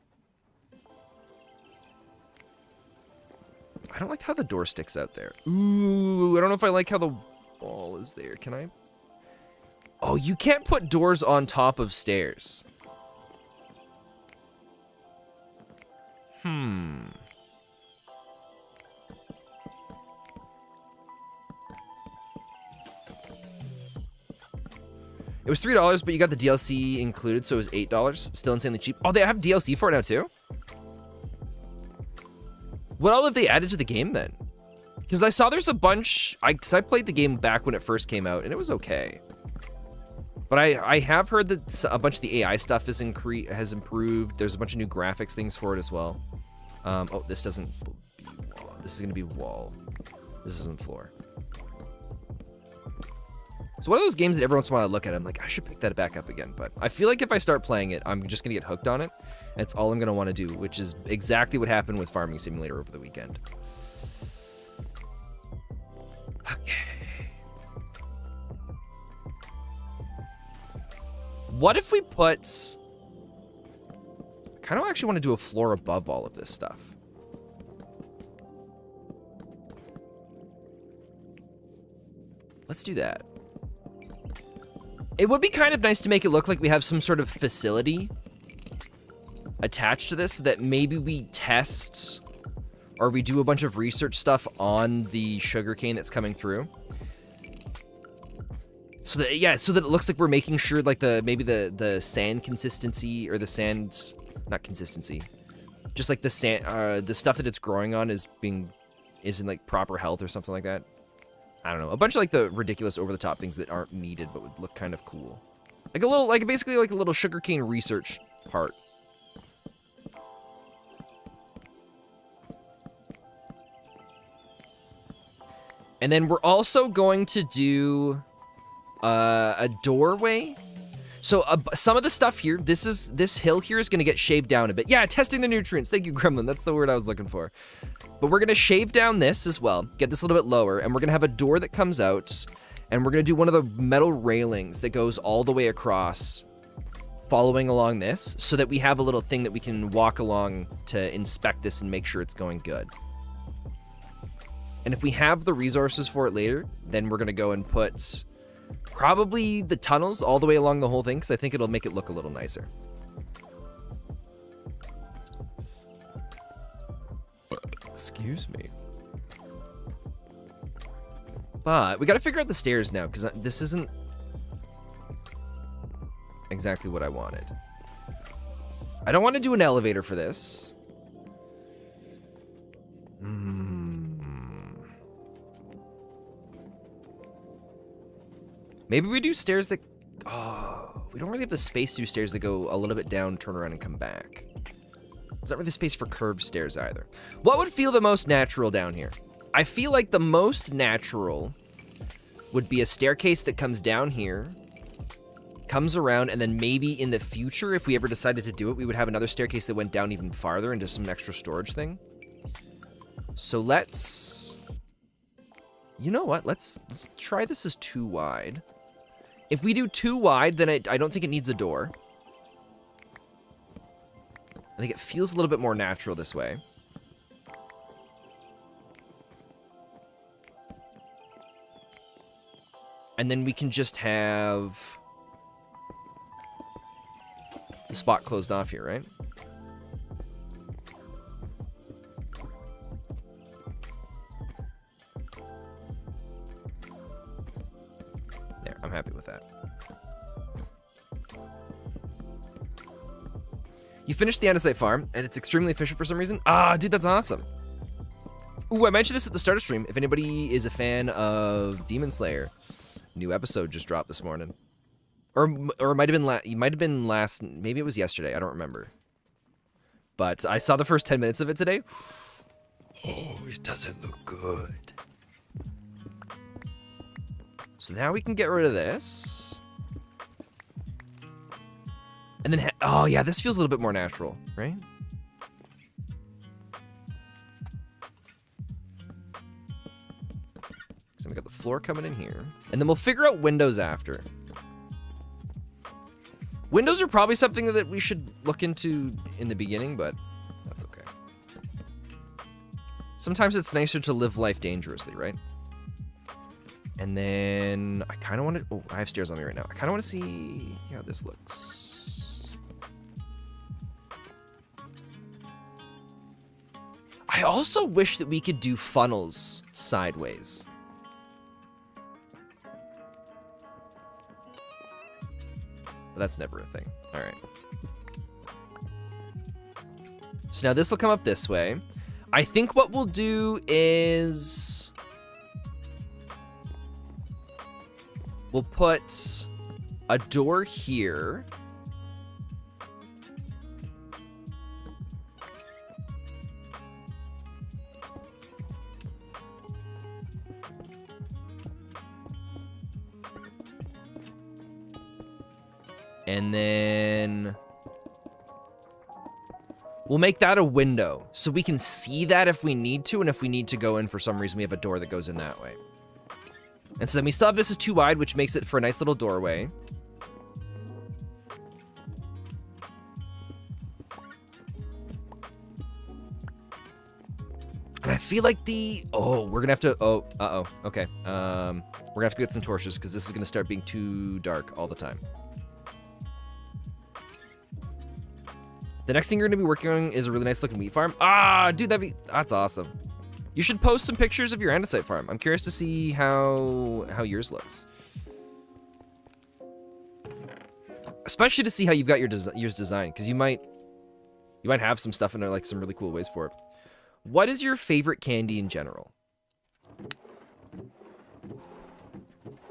I don't like how the door sticks out there. Ooh, I don't know if I like how the wall is there. Can I? Oh, you can't put doors on top of stairs. It was $3, but you got the DLC included, so it was $8. Still insanely cheap. Oh, they have DLC for it now, too? What all have they added to the game, then? Because I saw there's a bunch... Because I played the game back when it first came out, and it was okay. But I have heard that a bunch of the AI stuff has improved. There's a bunch of new graphics things for it as well. Oh, this doesn't be wall. This is going to be wall. This isn't floor. It's one of those games that every once in a while I look at it, I'm like, I should pick that back up again. But I feel like if I start playing it, I'm just going to get hooked on it. And it's all I'm going to want to do, which is exactly what happened with Farming Simulator over the weekend. Okay. What if we put... I kind of actually want to do a floor above all of this stuff. Let's do that. It would be kind of nice to make it look like we have some sort of facility attached to this so that maybe we test or we do a bunch of research stuff on the sugarcane that's coming through. So that, yeah, so that it looks like we're making sure like maybe the sand consistency or the sand, not consistency, just like the sand, the stuff that it's growing on is in like proper health or something like that. I don't know. A bunch of like the ridiculous over-the-top things that aren't needed but would look kind of cool. Like a little, like basically like a little sugarcane research part. And then we're also going to do a doorway. So some of the stuff here, this hill here is going to get shaved down a bit. Yeah, testing the nutrients. Thank you, Gremlin. That's the word I was looking for. But we're going to shave down this as well, get this a little bit lower, and we're going to have a door that comes out, and we're going to do one of the metal railings that goes all the way across, following along this, so that we have a little thing that we can walk along to inspect this and make sure it's going good. And if we have the resources for it later, then we're going to go and put probably the tunnels all the way along the whole thing, because I think it'll make it look a little nicer. Excuse me. But we got to figure out the stairs now, because this isn't exactly what I wanted. I don't want to do an elevator for this. Maybe we do stairs that... Oh, we don't really have the space to do stairs that go a little bit down, turn around, and come back. There's not really space for curved stairs either. What would feel the most natural down here? I feel like the most natural would be a staircase that comes down here, comes around, and then maybe in the future, if we ever decided to do it, we would have another staircase that went down even farther into some extra storage thing. So let's... You know what? Let's try this as too wide. If we do too wide, then I don't think it needs a door. I think it feels a little bit more natural this way. And then we can just have the spot closed off here, right? There, I'm happy with that. You finished the andesite farm, and it's extremely efficient for some reason. Ah, dude, that's awesome. Ooh, I mentioned this at the start of stream. If anybody is a fan of Demon Slayer, new episode just dropped this morning. Or it might have been last, maybe it was yesterday, I don't remember. But I saw the first 10 minutes of it today. Oh, it doesn't look good. So now we can get rid of this. And then, oh yeah, this feels a little bit more natural, right? So we got the floor coming in here. And then we'll figure out windows after. Windows are probably something that we should look into in the beginning, but that's okay. Sometimes it's nicer to live life dangerously, right? And then I kind of want to... Oh, I have stairs on me right now. I kind of want to see how this looks. I also wish that we could do funnels sideways. But that's never a thing. All right. So now this will come up this way. I think what we'll do is... We'll put a door here. And then we'll make that a window so we can see that if we need to, and if we need to go in for some reason, we have a door that goes in that way. And so then we still have this as too wide, which makes it for a nice little doorway. And I feel like we're gonna have to, okay. We're gonna have to get some torches because this is gonna start being too dark all the time. The next thing you're gonna be working on is a really nice looking wheat farm. Ah, dude, that's awesome. You should post some pictures of your andesite farm. I'm curious to see how yours looks. Especially to see how you've got yours designed, because you might have some stuff in there, like some really cool ways for it. What is your favorite candy in general?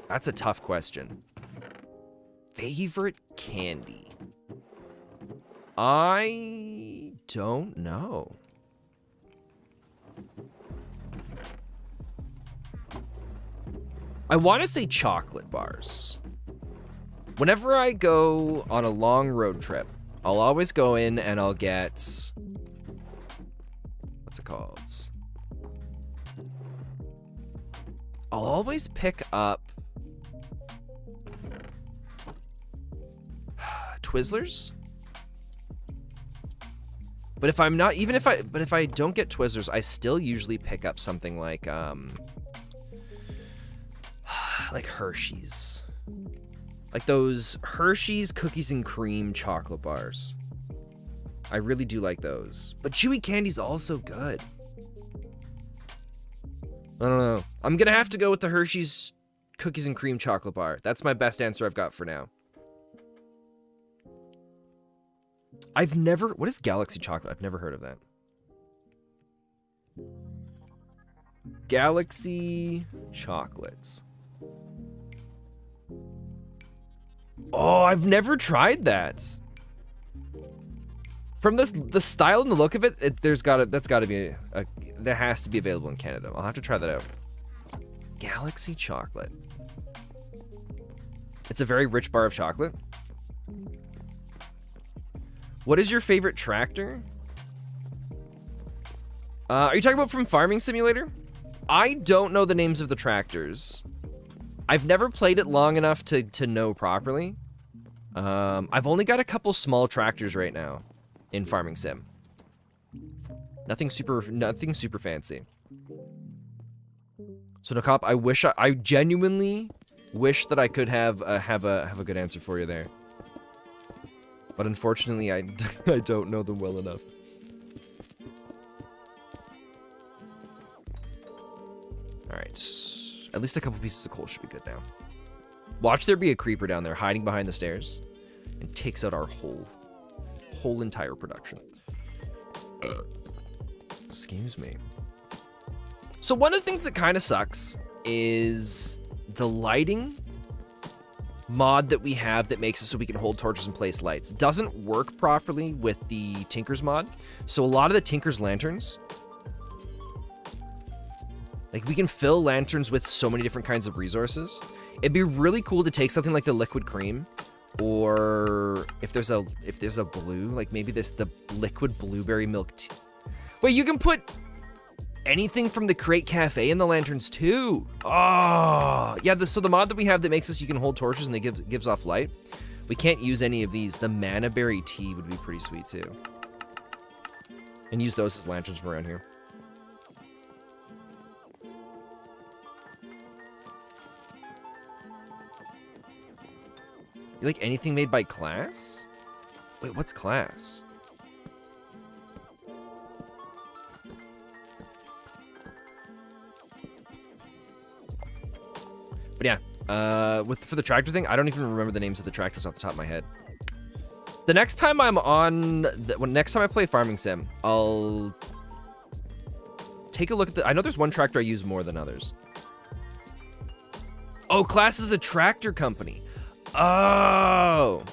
That's a tough question. Favorite candy? I don't know. I want to say chocolate bars. Whenever I go on a long road trip, I'll always go in and I'll get, what's it called? I'll always pick up Twizzlers. But if I'm not, but if I don't get Twizzlers, I still usually pick up something like Hershey's. Like those Hershey's cookies and cream chocolate bars. I really do like those. But chewy candy's also good. I don't know. I'm gonna have to go with the Hershey's cookies and cream chocolate bar. That's my best answer I've got for now. What is Galaxy chocolate? I've never heard of that. Galaxy chocolates. Oh, I've never tried that. From the style and the look of it, that has to be available in Canada. I'll have to try that out. Galaxy chocolate. It's a very rich bar of chocolate. What is your favorite tractor? Are you talking about from Farming Simulator? I don't know the names of the tractors. I've never played it long enough to know properly. I've only got a couple small tractors right now in Farming Sim. Nothing super fancy. So Nokop, I genuinely wish that I could have a good answer for you there. But unfortunately, I don't know them well enough. Alright. At least a couple pieces of coal should be good now. Watch there be a creeper down there hiding behind the stairs and takes out our whole entire production. Excuse me. So one of the things that kind of sucks is the lighting mod that we have that makes it so we can hold torches and place lights doesn't work properly with the Tinker's mod. So a lot of the Tinker's lanterns, like we can fill lanterns with so many different kinds of resources. It'd be really cool to take something like the liquid cream, or if there's a blue, like maybe the liquid blueberry milk tea. Wait, you can put anything from the Crate Cafe in the lanterns too. Oh, yeah. So the mod that we have that makes us you can hold torches and they gives off light. We can't use any of these. The mana berry tea would be pretty sweet too. And use those as lanterns from around here. You like anything made by class? Wait, what's class? But yeah, for the tractor thing, I don't even remember the names of the tractors off the top of my head. The next time I'm on, next time I play Farming Sim, I'll take a look at I know there's one tractor I use more than others. Oh, Class is a tractor company. Oh.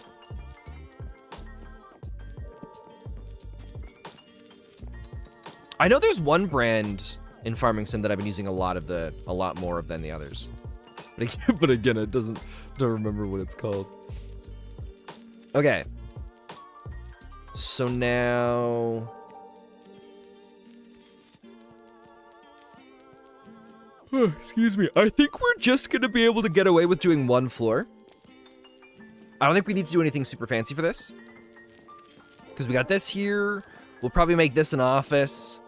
I know there's one brand in Farming Sim that I've been using a lot more of than the others. But again, don't remember what it's called. Okay. So now... Oh, excuse me. I think we're just going to be able to get away with doing one floor. I don't think we need to do anything super fancy for this. Because we got this here. We'll probably make this an office.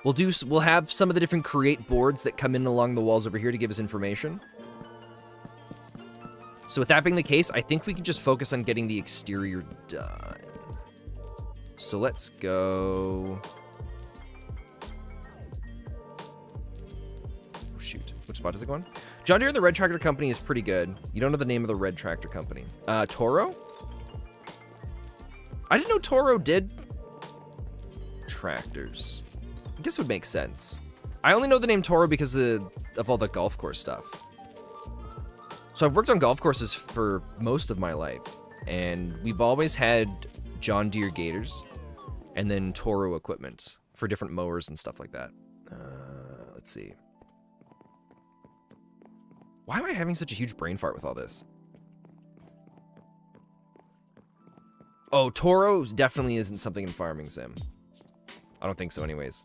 We'll have some of the different create boards that come in along the walls over here to give us information. So with that being the case, I think we can just focus on getting the exterior done. So let's go... Oh, shoot. Which spot is it going? John Deere and the Red Tractor Company is pretty good. You don't know the name of the Red Tractor Company. Toro? I didn't know Toro did tractors. I guess it would make sense. I only know the name Toro because of all the golf course stuff. So I've worked on golf courses for most of my life, and we've always had John Deere Gators and then Toro equipment for different mowers and stuff like that. Let's see. Why am I having such a huge brain fart with all this? Oh, Toro definitely isn't something in Farming Sim. I don't think so anyways.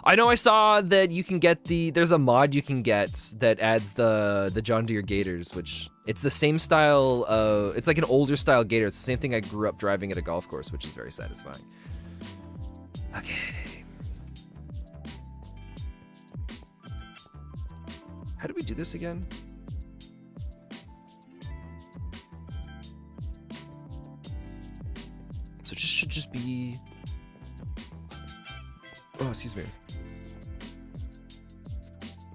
I know I saw that you can get there's a mod you can get that adds the John Deere Gators, which it's the same style of, it's like an older style Gator. It's the same thing I grew up driving at a golf course, which is very satisfying. Okay. How do we do this again? So it should just be, oh, excuse me.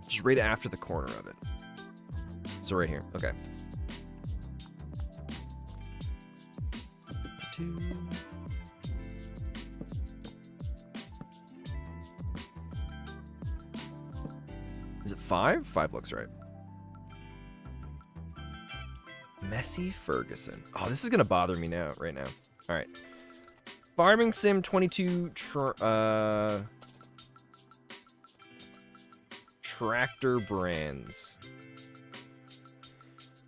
Just right after the corner of it. So right here, okay. 2. Is it 5? 5 looks right. Messy Ferguson. Oh, this is gonna bother me now, right now. All right. Farming Sim 22 tractor brands.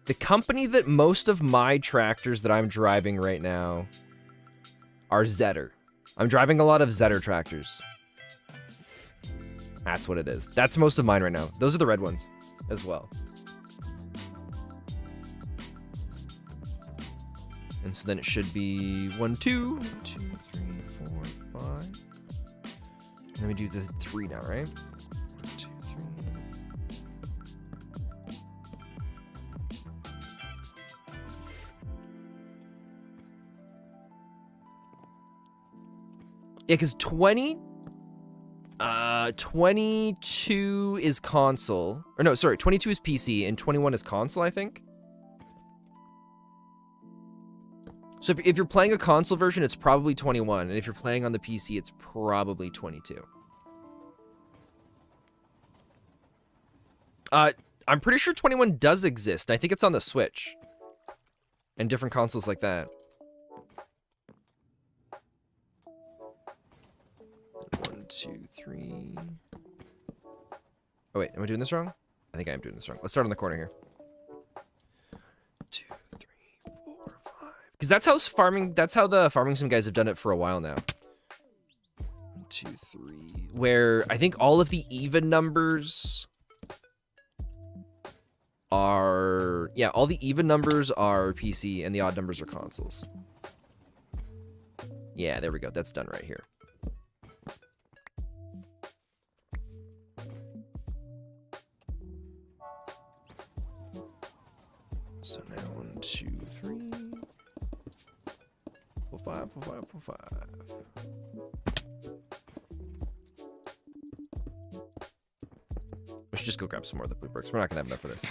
The company that most of my tractors that I'm driving right now are Zetter. I'm driving a lot of Zetter tractors. That's what it is. That's most of mine right now. Those are the red ones as well. And so then it should be 1, 2, 2, 3, 4, 5. And then we do the 3 now, right? 1, 2, 3. Yeah, because 22 is console. Or no, sorry, 22 is PC and 21 is console, I think. So if you're playing a console version, it's probably 21. And if you're playing on the PC, it's probably 22. I'm pretty sure 21 does exist. I think it's on the Switch. And different consoles like that. 1, 2, 3. Oh wait, am I doing this wrong? I think I am doing this wrong. Let's start on the corner here. 2, 3, 4, 5. Because that's how the Farming Sim guys have done it for a while now. 1, 2, 3. Where I think all of the even numbers are, yeah, all the even numbers are PC and the odd numbers are consoles. Yeah, there we go. That's done right here. So now 1, 2, 3, 4, 5, 4, 5, 4, 5. We should just go grab some more of the blue bricks. We're not gonna have enough for this.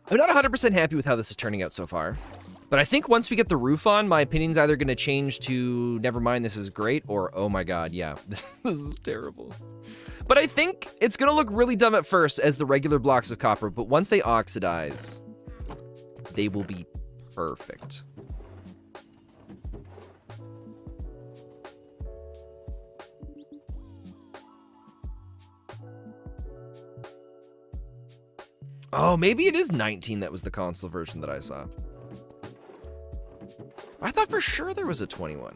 I'm not 100% happy with how this is turning out so far. But I think once we get the roof on, my opinion's either gonna change to never mind, this is great, or oh my god, yeah, this is terrible. But I think it's gonna look really dumb at first as the regular blocks of copper, but once they oxidize, they will be perfect. Oh, maybe it is 19 that was the console version that I saw. I thought for sure there was a 21.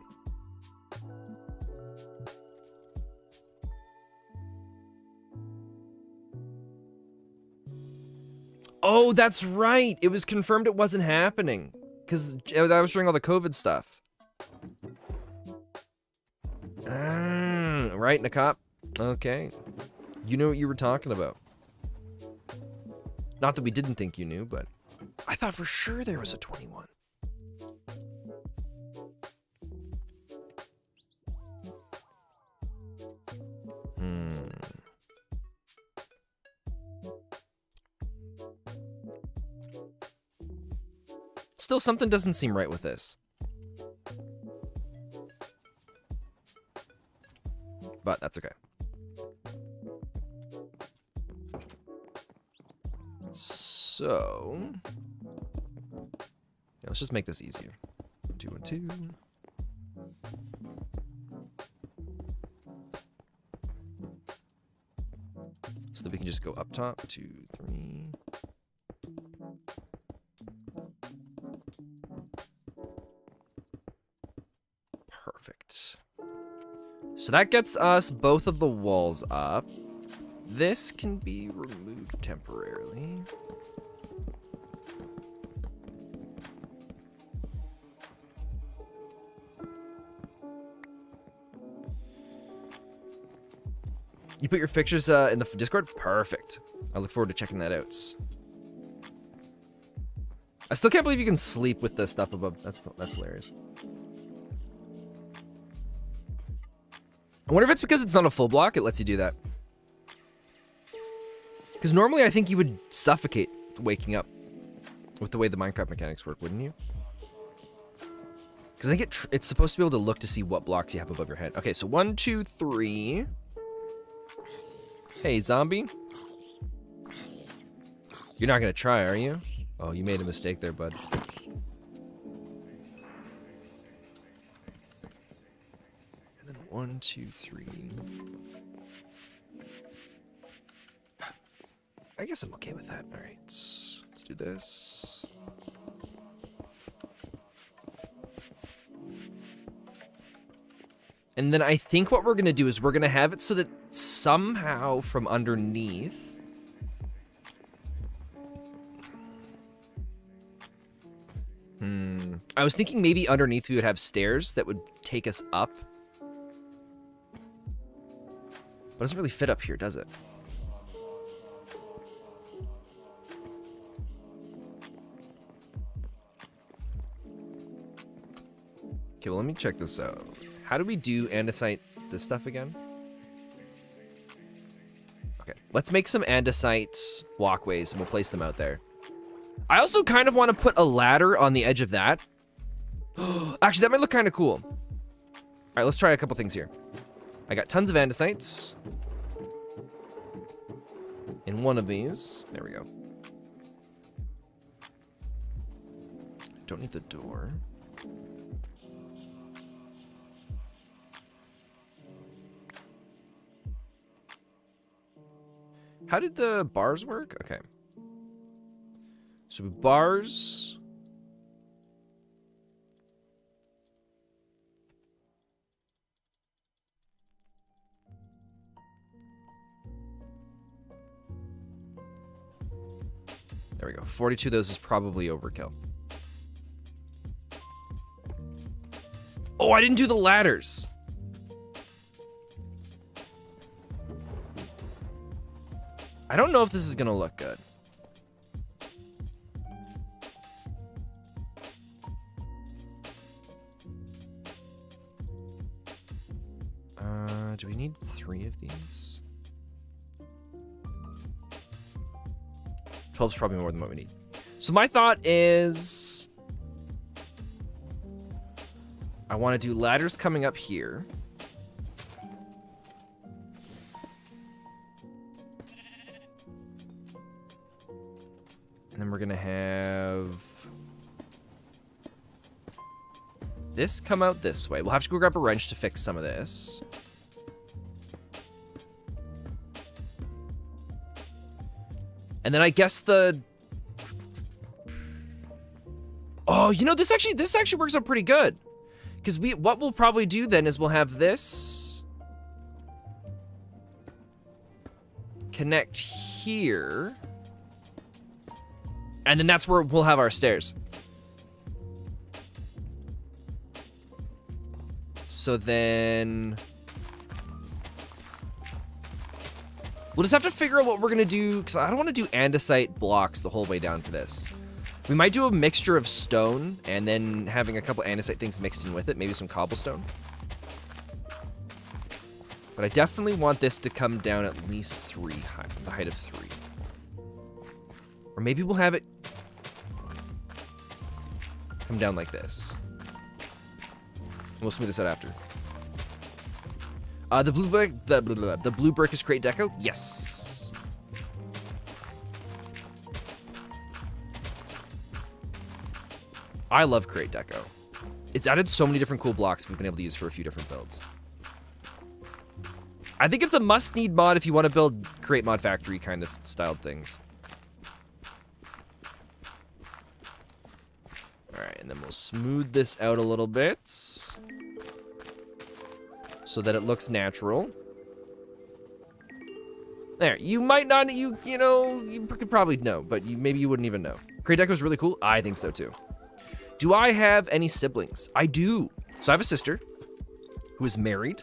Oh, that's right. It was confirmed it wasn't happening. Because that was during all the COVID stuff. Right, Nakop? Okay. You know what you were talking about. Not that we didn't think you knew, but I thought for sure there was a 21. Still, something doesn't seem right with this. But that's okay. So, yeah, let's just make this easier. 2 and 2. So that we can just go up top. 2, 3. So that gets us both of the walls up. This can be removed temporarily. You put your pictures in the Discord? Perfect. I look forward to checking that out. I still can't believe you can sleep with the stuff above. That's hilarious. I wonder if it's because it's not a full block, it lets you do that. Because normally I think you would suffocate waking up with the way the Minecraft mechanics work, wouldn't you? Because I think it's supposed to be able to look to see what blocks you have above your head. Okay, so 1, 2, 3. Hey, zombie. You're not going to try, are you? Oh, you made a mistake there, bud. And then 1, 2, 3. I guess I'm okay with that. All right, let's do this. And then I think what we're going to do is we're going to have it so that somehow from underneath... I was thinking maybe underneath we would have stairs that would take us up. But it doesn't really fit up here, does it? Okay, well, let me check this out. How do we do andesite this stuff again? Okay, let's make some andesite walkways and we'll place them out there. I also kind of want to put a ladder on the edge of that. Actually, that might look kind of cool. All right, let's try a couple things here. I got tons of andesites. In one of these. There we go. Don't need the door. How did the bars work? Okay. So bars. There we go. 42 of those is probably overkill. Oh, I didn't do the ladders. I don't know if this is gonna look good. Do we need 3 of these? 12 is probably more than what we need. So my thought is... I want to do ladders coming up here. And then we're going to have... this come out this way. We'll have to go grab a wrench to fix some of this. And then I guess the... oh, you know, this actually works out pretty good. Because what we'll probably do then is we'll have this connect here. And then that's where we'll have our stairs. So then... we'll just have to figure out what we're going to do, because I don't want to do andesite blocks the whole way down for this. We might do a mixture of stone, and then having a couple andesite things mixed in with it, maybe some cobblestone. But I definitely want this to come down at least 3, the height of 3. Or maybe we'll have it come down like this. We'll smooth this out after. The blue brick, the blue brick is great deco. Yes. I love Create Deco. It's added so many different cool blocks we've been able to use for a few different builds. I think it's a must-need mod if you want to build Create Mod Factory kind of styled things. All right, and then we'll smooth this out a little bit. so that it looks natural. There, you might not, you know, you could probably know, but maybe you wouldn't even know. Crate Deco is really cool. I think so too. Do I have any siblings? I do. So I have a sister who is married,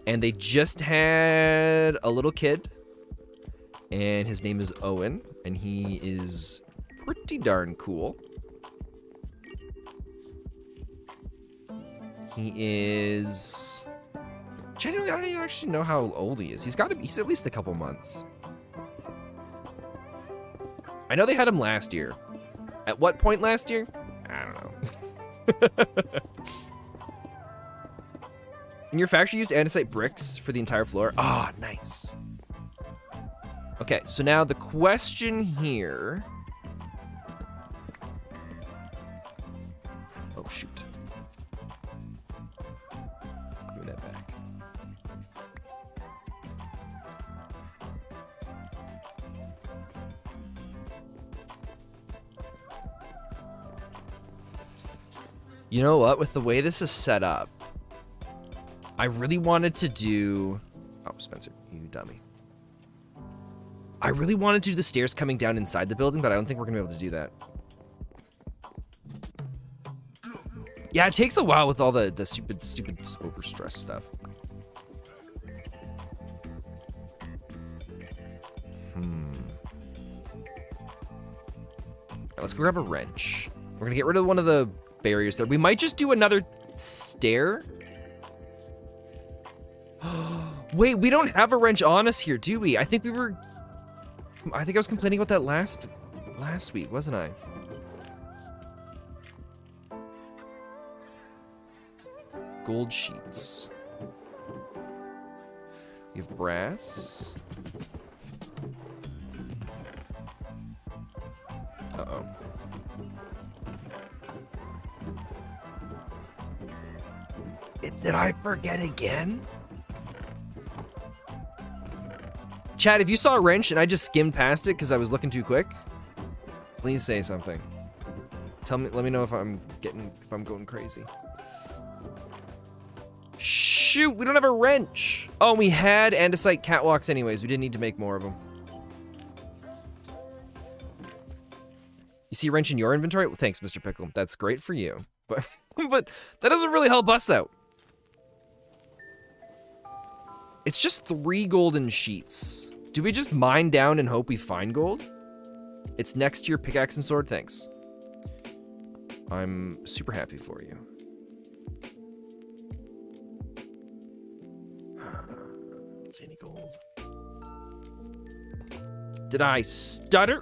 and they just had a little kid, and his name is Owen, and he is pretty darn cool. He is... Genuinely, I don't even actually know how old he is. He's at least a couple months. I know they had him last year. At what point last year? I don't know. In your factory, use andesite bricks for the entire floor. Ah, nice. Okay, so now the question here... Oh, shoot. Give me that back. You know what? With the way this is set up, I really wanted to do... Oh, Spencer, you dummy. I really wanted to do the stairs coming down inside the building, but I don't think we're going to be able to do that. Yeah, it takes a while with all the stupid overstress stuff. Let's go grab a wrench. We're going to get rid of one of the barriers there. We might just do another stair. Wait, we don't have a wrench on us here, do we? I think I was complaining about that last week, wasn't I? Gold sheets. We have brass. Uh-oh. Did I forget again? Chad, if you saw a wrench and I just skimmed past it because I was looking too quick, please say something. Let me know if I'm going crazy. Shoot, we don't have a wrench. Oh, we had andesite catwalks anyways. We didn't need to make more of them. You see a wrench in your inventory? Well, thanks, Mr. Pickle. That's great for you. But that doesn't really help us out. It's just 3 golden sheets. Do we just mine down and hope we find gold? It's next to your pickaxe and sword. Thanks. I'm super happy for you. Don't see any gold. Did I stutter?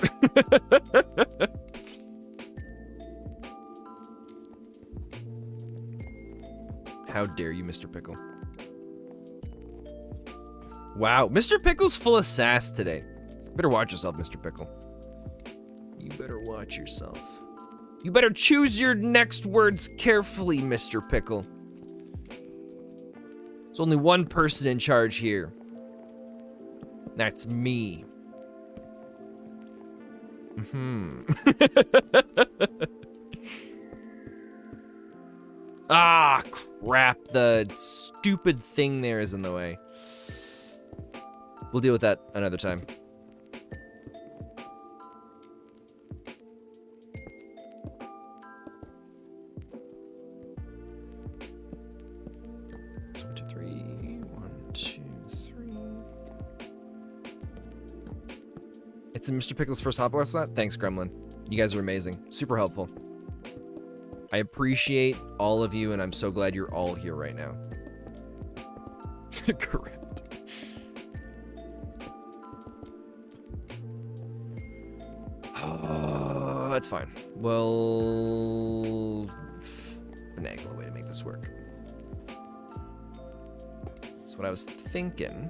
How dare you, Mr. Pickle? Wow, Mr. Pickle's full of sass today. Better watch yourself, Mr. Pickle. You better watch yourself. You better choose your next words carefully, Mr. Pickle. There's only one person in charge here. That's me. Ah, crap. The stupid thing there is in the way. We'll deal with that another time. One, two, three. 1, 2, 3. It's in Mr. Pickle's first hot slot. Thanks, Gremlin. You guys are amazing. Super helpful. I appreciate all of you, and I'm so glad you're all here right now. Correct. Oh, that's fine. We'll finagle a way to make this work. That's what I was thinking.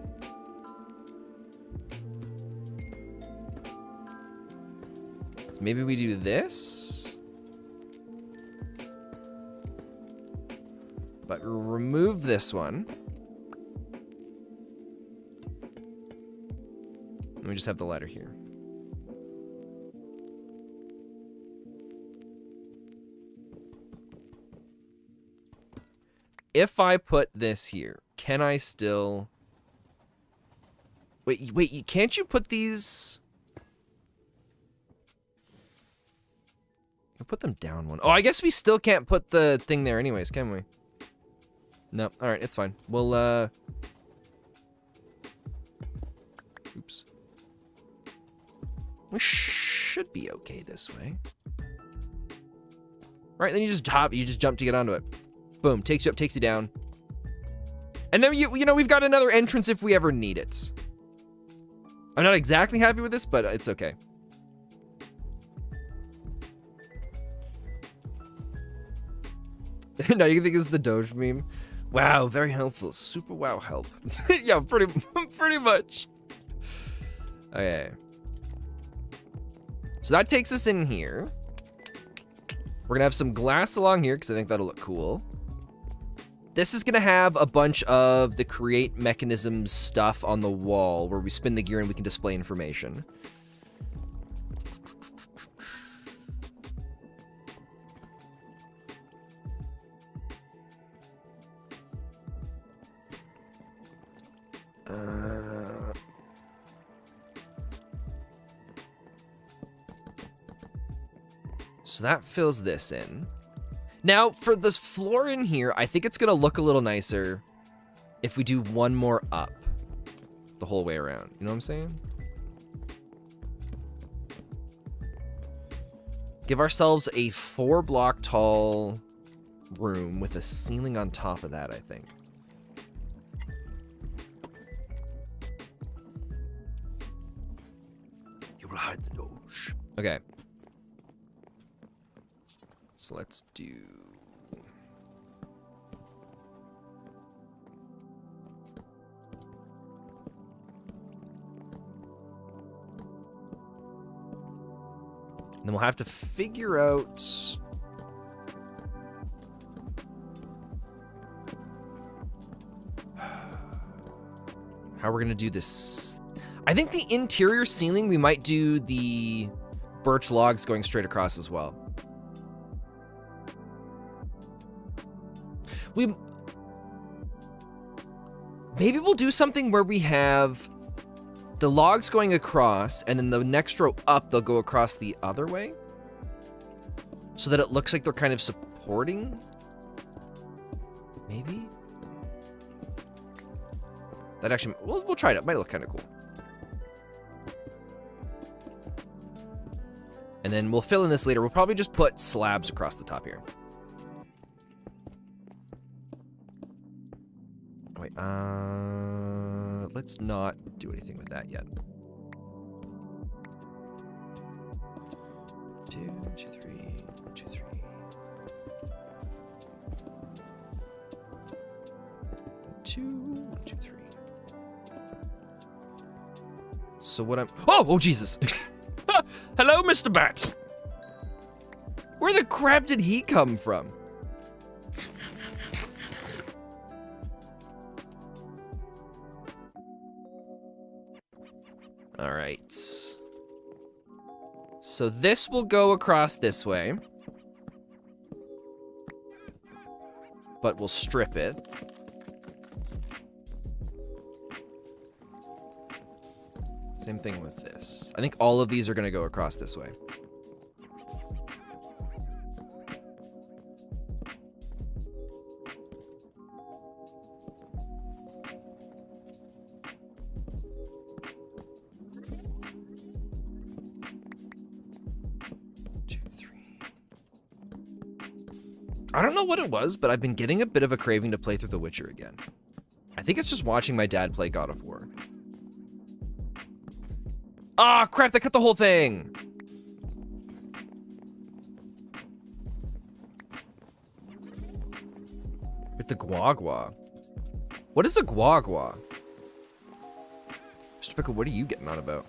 So maybe we do this. But remove this one. And we just have the ladder here. If I put this here, can I still... Wait, can't you put these... I'll put them down one. Oh, I guess we still can't put the thing there anyways, can we? No. All right, it's fine. We'll, oops. We should be okay this way. Right, then you just jump to get onto it. Boom, takes you up, takes you down. And then, you know, we've got another entrance if we ever need it. I'm not exactly happy with this, but it's okay. No, you think it's the Doge meme? Wow, very helpful. Super wow help. Yeah, pretty much. Okay. So that takes us in here. We're gonna have some glass along here because I think that'll look cool. This is gonna have a bunch of the create mechanisms stuff on the wall where we spin the gear and we can display information. So that fills this in. Now, for this floor in here, I think it's going to look a little nicer if we do one more up the whole way around. You know what I'm saying? Give ourselves a 4-block tall room with a ceiling on top of that, I think. You will hide the Doge. Okay. So let's do... And then we'll have to figure out... how we're going to do this. I think the interior ceiling, we might do the birch logs going straight across as well. Maybe we'll do something where we have the logs going across, and then the next row up, they'll go across the other way, so that it looks like they're kind of supporting. Maybe that actually, we'll try it. It might look kind of cool. And then we'll fill in this later. We'll probably just put slabs across the top here. Wait, let's not do anything with that yet. 2, 2, 3, 2, 3. 2, 2, 3. So what I'm... Oh, Jesus! Hello, Mr. Bat! Where the crap did he come from? All right. So this will go across this way. But we'll strip it. Same thing with this. I think all of these are going to go across this way. I don't know what it was, but I've been getting a bit of a craving to play through The Witcher again. I think it's just watching my dad play God of War. Ah, crap, they cut the whole thing! With the guagua. What is a guagua? Mr. Pickle, what are you getting on about?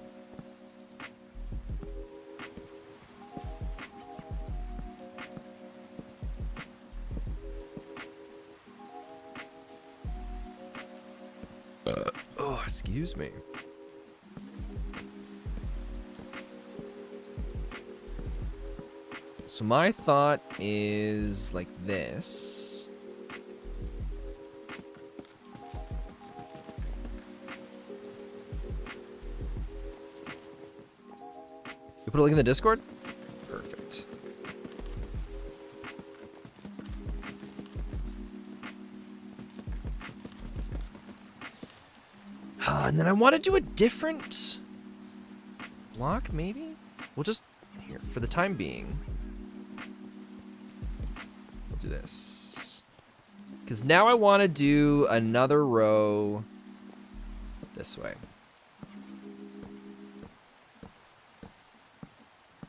Oh, excuse me. So my thought is like this. put a link in the Discord? Perfect. And then I want to do a different block, maybe? We'll just, here, for the time being, we'll do this. Because now I want to do another row this way.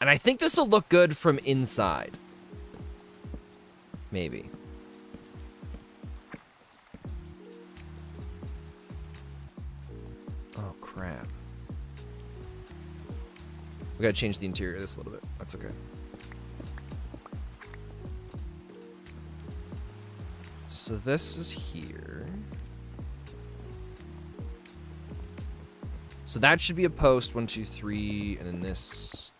And I think this will look good from inside. Maybe. Oh, crap. We gotta change the interior of this a little bit. That's okay. So this is here. So that should be a post, 1, 2, 3, and then this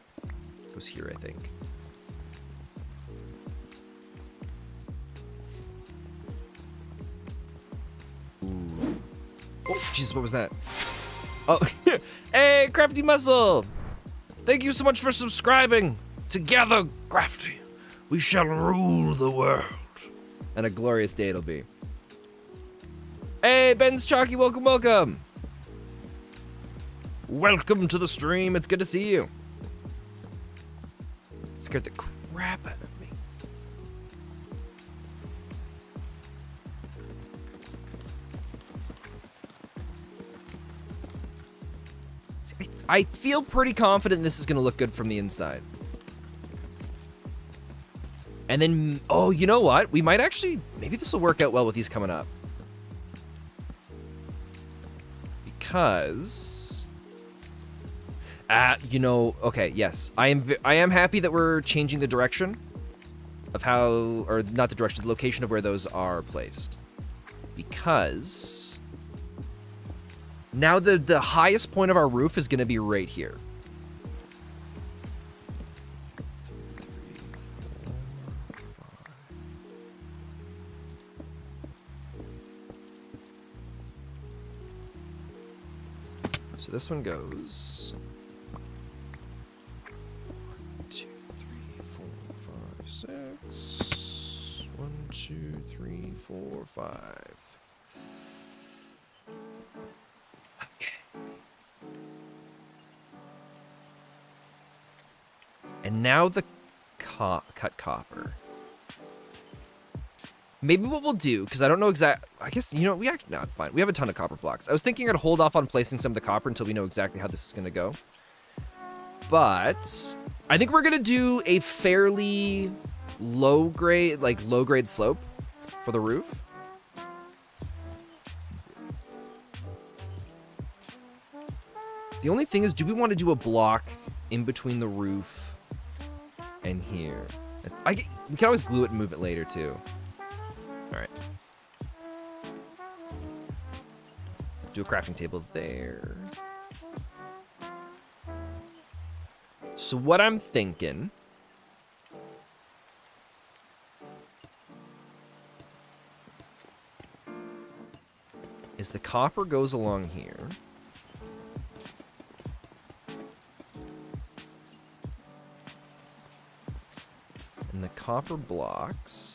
goes here, I think. Ooh. Oh, Jesus, what was that? Oh, hey, Crafty Muscle! Thank you so much for subscribing. Together, Crafty, we shall rule the world. And a glorious day it'll be. Hey, Ben's Chalky, welcome, welcome. Welcome to the stream. It's good to see you. Scared the crap out of me. I feel pretty confident this is going to look good from the inside. And then, oh, you know what? We might actually, maybe this will work out well with these coming up. Because, you know, okay, yes. I am happy that we're changing the direction of how, or not the direction, the location of where those are placed. Because now the highest point of our roof is going to be right here. So this one goes 1, 2, 3, 4, 5, 6. 1, 2, 3, 4, 5. Okay. And now the cut copper. Maybe what we'll do, because I don't know exactly, I guess, you know, no, it's fine. We have a ton of copper blocks. I was thinking I'd hold off on placing some of the copper until we know exactly how this is going to go. But I think we're going to do a fairly low grade slope for the roof. The only thing is, do we want to do a block in between the roof and here? We can always glue it and move it later too. All right. Do a crafting table there. So what I'm thinking is the copper goes along here. And the copper blocks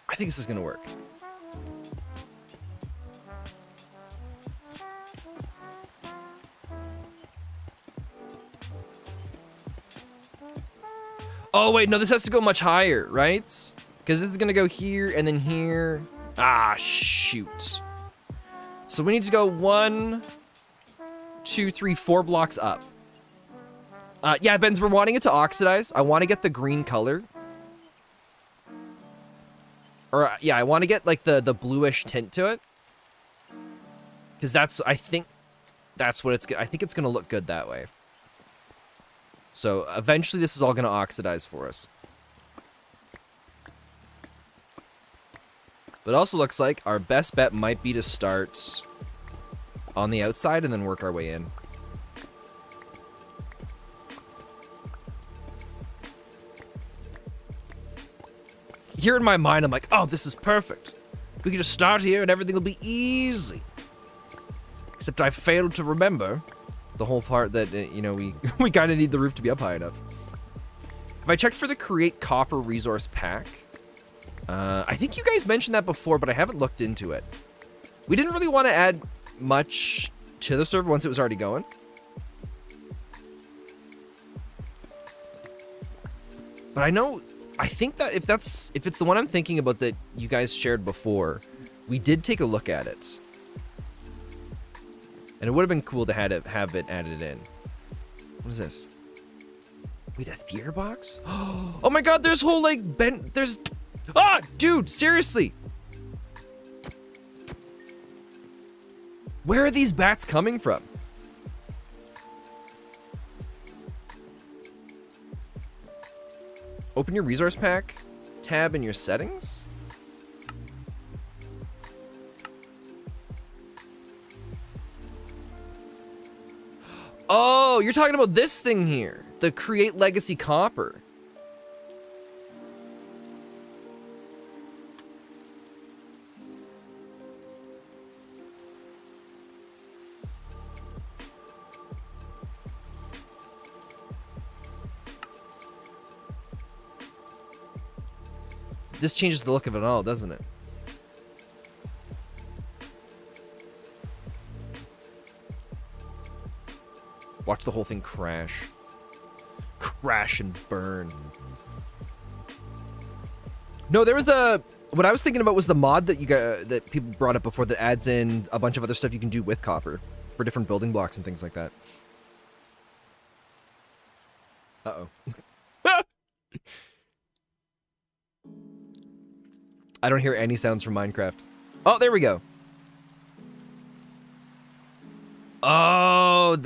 I think this is gonna work. Oh wait, no, this has to go much higher, right? Because this is gonna go here and then here. Ah, shoot. So we need to go 1, 2, 3, 4 blocks up. Yeah, Benz, we're wanting it to oxidize. I want to get the green color. Or, yeah, I want to get, like, the bluish tint to it. Because that's, I think it's going to look good that way. So, eventually this is all going to oxidize for us. But it also looks like our best bet might be to start on the outside and then work our way in. here in my mind, I'm like, oh, this is perfect. We can just start here and everything will be easy. Except I failed to remember the whole part that, you know, we kind of need the roof to be up high enough. If I checked for the create copper resource pack, I think you guys mentioned that before, but I haven't looked into it. We didn't really want to add much to the server once it was already going. But I think that if it's the one I'm thinking about that you guys shared before, we did take a look at it. And it would have been cool to have it added in. What is this? Wait, a theater box? Oh my god, there's whole like there's dude, seriously. Where are these bats coming from? Open your resource pack, tab in your settings. Oh, you're talking about this thing here, the create legacy copper. This changes the look of it all, doesn't it? Watch the whole thing crash. Crash and burn. No, there was what I was thinking about was the mod that that people brought up before that adds in a bunch of other stuff you can do with copper for different building blocks and things like that. Uh-oh. I don't hear any sounds from Minecraft. Oh, there we go. Oh,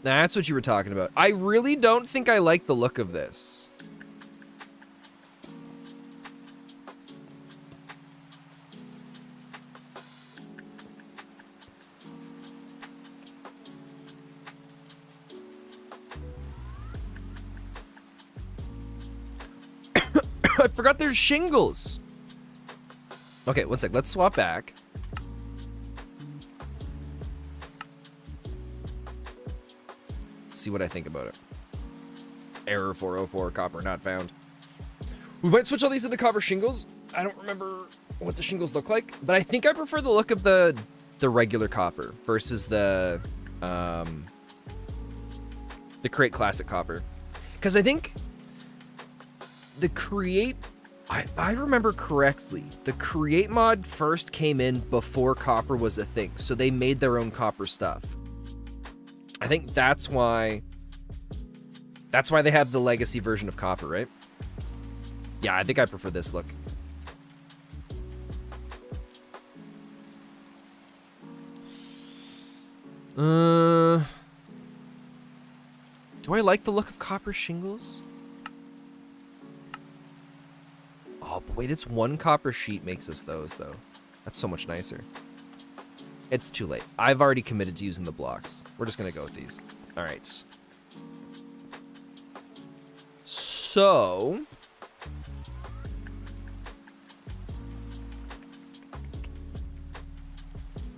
that's what you were talking about. I really don't think I like the look of this. I forgot there's shingles. Okay, one sec. Let's swap back. See what I think about it. Error 404, copper not found. We might switch all these into copper shingles. I don't remember what the shingles look like, but I think I prefer the look of the regular copper versus the create classic copper. Because I think the create, if I remember correctly, the create mod first came in before copper was a thing, so they made their own copper stuff. I think that's why they have the legacy version of copper, right? Yeah, I think I prefer this look. Do I like the look of copper shingles? Oh, but wait, it's one copper sheet makes us those, though. That's so much nicer. It's too late. I've already committed to using the blocks. We're just going to go with these. All right. So...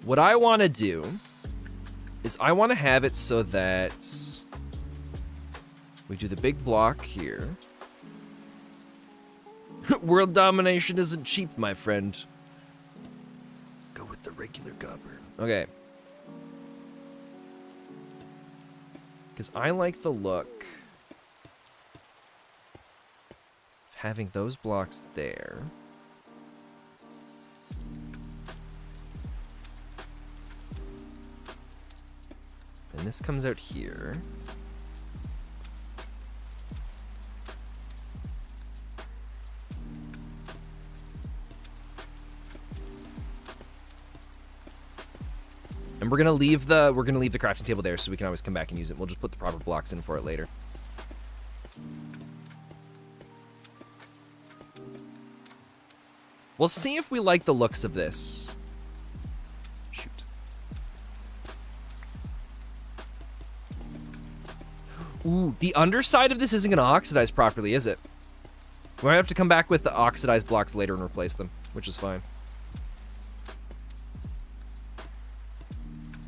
what I want to do is I want to have it so that we do the big block here. World domination isn't cheap, my friend. Go with the regular copper. Okay. Because I like the look of having those blocks there. And this comes out here. And we're gonna leave the crafting table there so we can always come back and use it. We'll just put the proper blocks in for it later. We'll see if we like the looks of this. Shoot. Ooh, the underside of this isn't gonna oxidize properly, is it? We might have to come back with the oxidized blocks later and replace them, which is fine.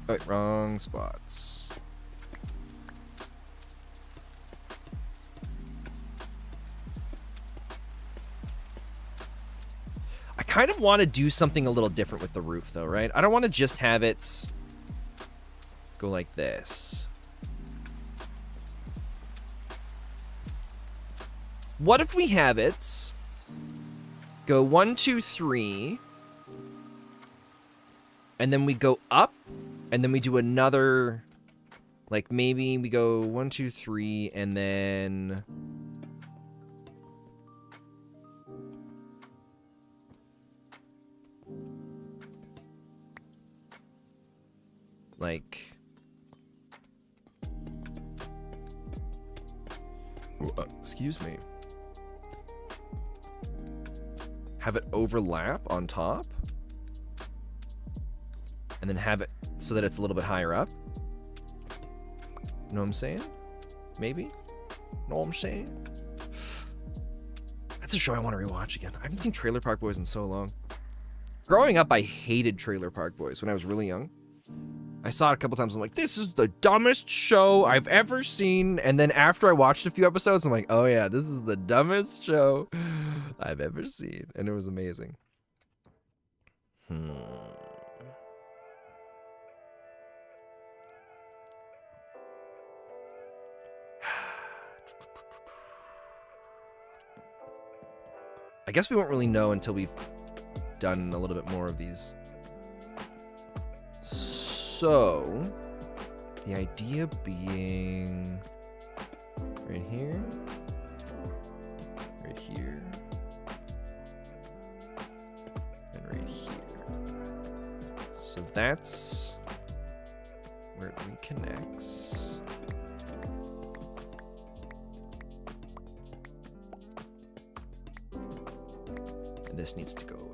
Oh, wait, wrong spots. I kind of want to do something a little different with the roof, though, right? I don't want to just have it go like this. What if we have it go 1, 2, 3, and then we go up, and then we do another, like maybe we go 1, 2, 3, and then like excuse me. Have it overlap on top. And then have it so that it's a little bit higher up. You know what I'm saying? Maybe? Know what I'm saying? That's a show I want to rewatch again. I haven't seen Trailer Park Boys in so long. Growing up, I hated Trailer Park Boys when I was really young. I saw it a couple times. I'm like, this is the dumbest show I've ever seen. And then after I watched a few episodes, I'm like, oh yeah, this is the dumbest show I've ever seen. And it was amazing. I guess we won't really know until we've done a little bit more of these. So, the idea being right here, and right here. So that's where it reconnects. And this needs to go away.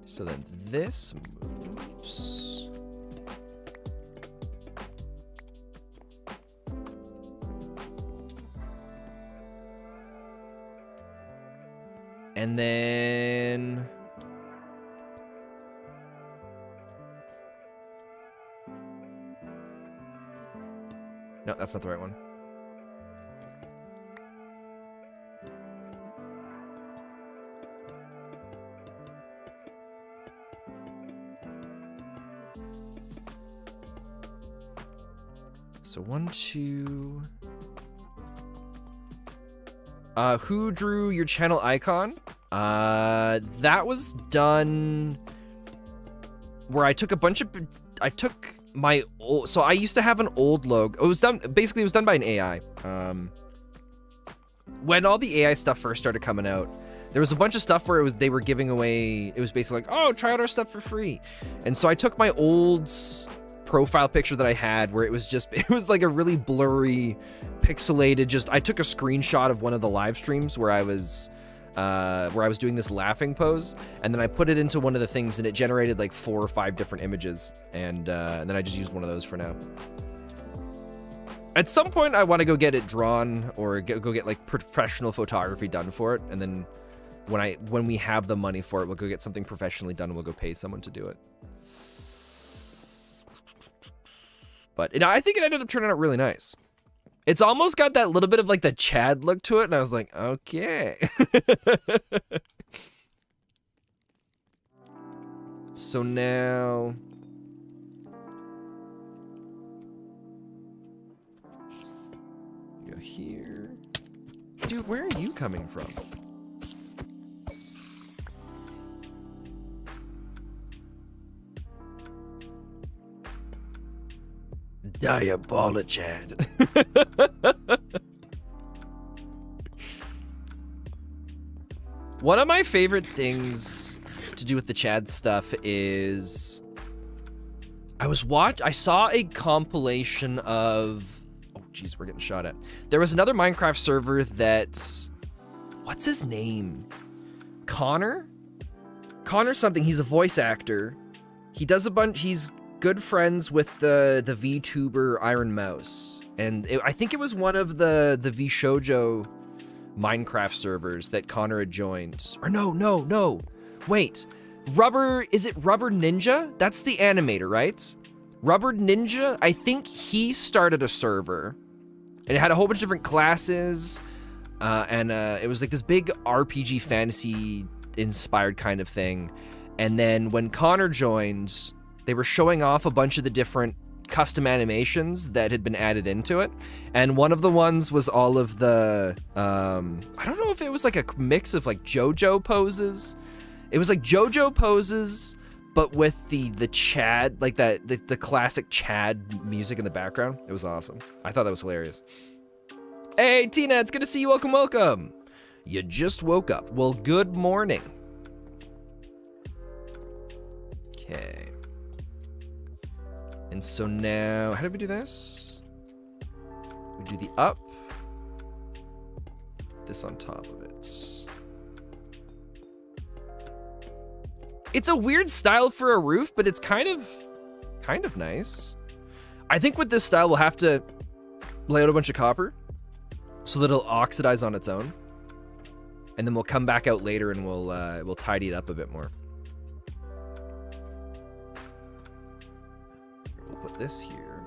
So then this moves. And then no, that's not the right one. So 1, 2. Who drew your channel icon? That was done where I took a bunch of, I took my old, so I used to have an old logo. It was done, basically it was done by an AI. When all the AI stuff first started coming out, there was a bunch of stuff where they were giving away, it was basically like, oh, try out our stuff for free. And so I took my old profile picture that I had where it was like a really blurry, pixelated, I took a screenshot of one of the live streams where I was doing this laughing pose, and then I put it into one of the things and it generated like 4 or 5 different images, and then I just used one of those for now. At some point I want to go get it drawn or go get like professional photography done for it, and then when we have the money for it, we'll go get something professionally done and we'll go pay someone to do it. But I think it ended up turning out really nice. It's almost got that little bit of like the Chad look to it, and I was like, okay. So now go here. Dude, where are you coming from? Diabolic Chad. One of my favorite things to do with the Chad stuff is I saw a compilation of, oh geez, we're getting shot at. There was another Minecraft server that's, what's his name? Connor something. He's a voice actor. He does a bunch, he's good friends with the VTuber Iron Mouse, and I think it was one of the VShojo Minecraft servers that Connor had joined. Or no. Wait. Is it Rubber Ninja? That's the animator, right? Rubber Ninja, I think he started a server. And it had a whole bunch of different classes. And it was like this big RPG fantasy inspired kind of thing. And then when Connor joined, they were showing off a bunch of the different custom animations that had been added into it. And one of the ones was all of the, I don't know if it was like a mix of like JoJo poses. It was like JoJo poses, but with the Chad, like the classic Chad music in the background. It was awesome. I thought that was hilarious. Hey, Tina, it's good to see you. Welcome. You just woke up. Well, good morning. Okay. And so now, how do we do this? We do the up. This on top of it. It's a weird style for a roof, but it's kind of nice. I think with this style, we'll have to lay out a bunch of copper so that it'll oxidize on its own. And then we'll come back out later and we'll tidy it up a bit more. We'll put this here.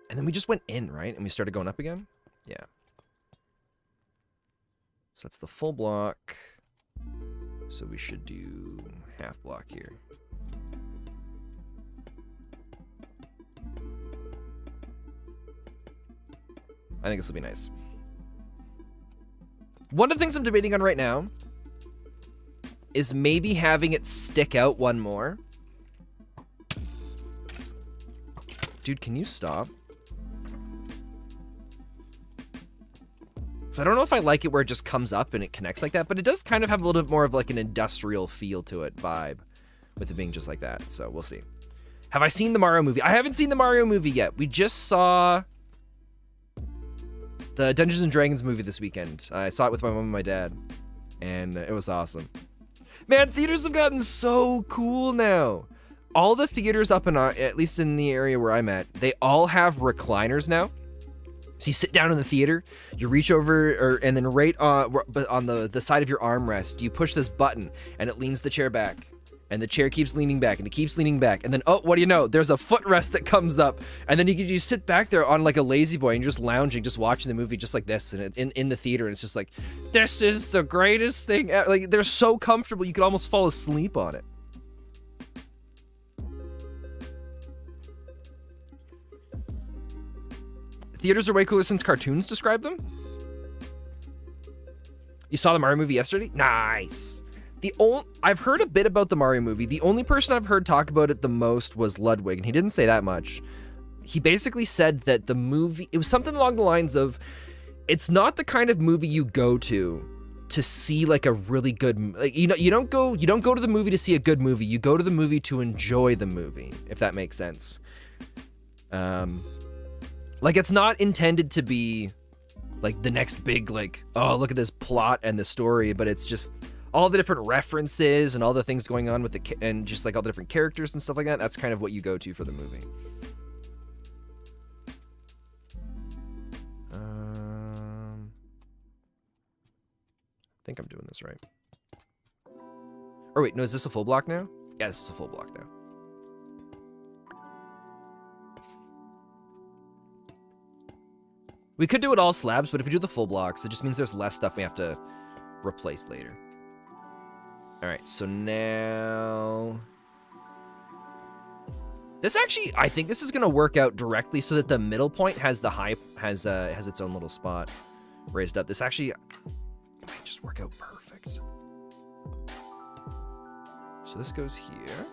And then we just went in, right? And we started going up again? Yeah. So that's the full block. So we should do half block here. I think this will be nice. One of the things I'm debating on right now is maybe having it stick out one more. Dude, can you stop? So I don't know if I like it where it just comes up and it connects like that, but it does kind of have a little bit more of like an industrial feel to it, vibe, with it being just like that. So we'll see. Have I seen the Mario movie? I haven't seen the Mario movie yet. We just saw the Dungeons and Dragons movie this weekend. I saw it with my mom and my dad, and it was awesome. Man, theaters have gotten so cool now. All the theaters up in, at least in the area where I'm at, they all have recliners now. So you sit down in the theater, you reach over, and then right on the side of your armrest, you push this button, and it leans the chair back. And the chair keeps leaning back, and it keeps leaning back. And then, oh, what do you know? There's a footrest that comes up. And then you sit back there on like a lazy boy, and you're just lounging, just watching the movie just like this, and in the theater, and it's just like, this is the greatest thing ever. Like, they're so comfortable, you could almost fall asleep on it. Theaters are way cooler since cartoons describe them. You saw the Mario movie yesterday? Nice. I've heard a bit about the Mario movie. The only person I've heard talk about it the most was Ludwig, and he didn't say that much. He basically said that the movie, it was something along the lines of, it's not the kind of movie you go to see like a really good, like, you don't go to the movie to see a good movie. You go to the movie to enjoy the movie, if that makes sense. Like, it's not intended to be like the next big, like, oh, look at this plot and the story, but it's just all the different references and all the things going on with and just like all the different characters and stuff like that. That's kind of what you go to for the movie. I think I'm doing this right. Or wait, no, is this a full block now? Yeah, this is a full block now. We could do it all slabs, but if we do the full blocks, it just means there's less stuff we have to replace later. All right, so now this actually, I think this is gonna work out directly so that the middle point has has its own little spot raised up. This actually might just work out perfect. So this goes here.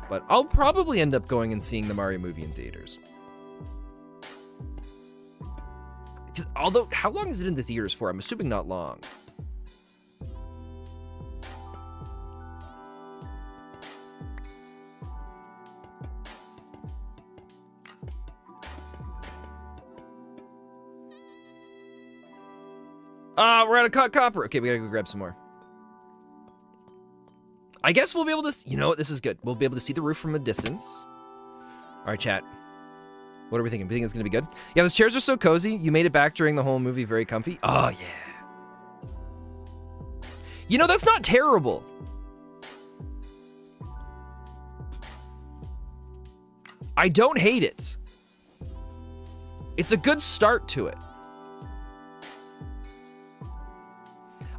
But I'll probably end up going and seeing the Mario movie in theaters. Although, how long is it in the theaters for? I'm assuming not long. We're out of copper. Okay, we gotta go grab some more. I guess we'll be able to, you know what, this is good. We'll be able to see the roof from a distance. All right, chat. What are we thinking? Do you think it's gonna be good? Yeah, those chairs are so cozy. You made it back during the whole movie very comfy. Oh, yeah. You know, that's not terrible. I don't hate it. It's a good start to it.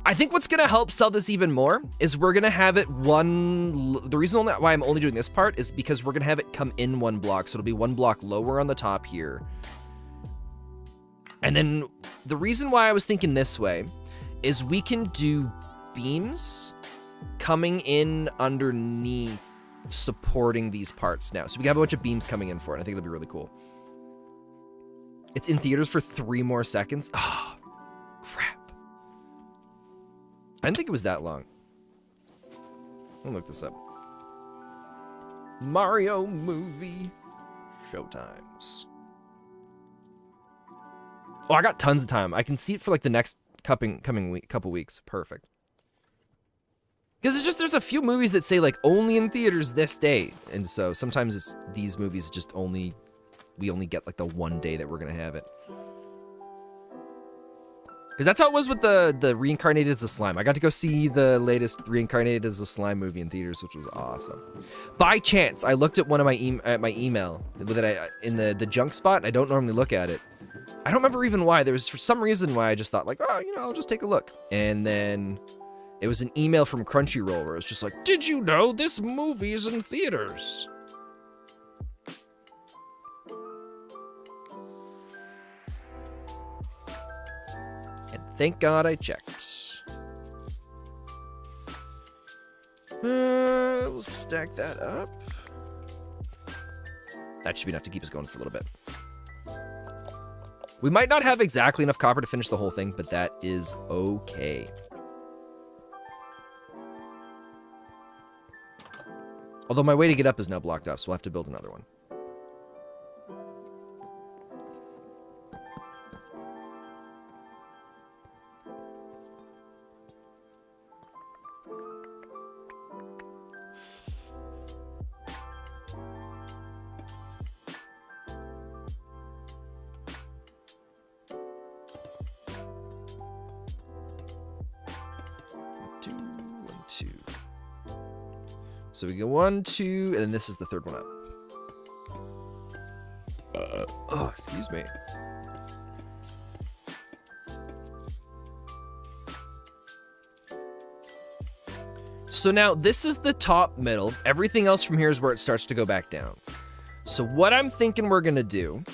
I think what's gonna help sell this even more is we're gonna have it the reason why I'm only doing this part is because we're gonna have it come in one block. So it'll be one block lower on the top here. And then the reason why I was thinking this way is we can do beams coming in underneath supporting these parts now. So we have a bunch of beams coming in for it. I think it'll be really cool. It's in theaters for 3 more seconds. Oh, crap. I didn't think it was that long. I'll look this up. Mario movie showtimes. Oh, I got tons of time. I can see it for like the next couple weeks. Perfect. Because it's just, there's a few movies that say like only in theaters this day. And so sometimes it's these movies just we only get like the one day that we're going to have it. Because that's how it was with the Reincarnated as a Slime. I got to go see the latest Reincarnated as a Slime movie in theaters, which was awesome. By chance, I looked at one of my email that in the junk spot. I don't normally look at it. I don't remember even why. There was for some reason why I just thought like, oh, you know, I'll just take a look. And then it was an email from Crunchyroll where it was just like, did you know this movie is in theaters? Thank God I checked. We'll stack that up. That should be enough to keep us going for a little bit. We might not have exactly enough copper to finish the whole thing, but that is okay. Although my way to get up is now blocked off, so we'll have to build another one. So we go 1, 2, and then this is the third one up. Oh, excuse me. So now this is the top middle. Everything else from here is where it starts to go back down. So what I'm thinking we're gonna do,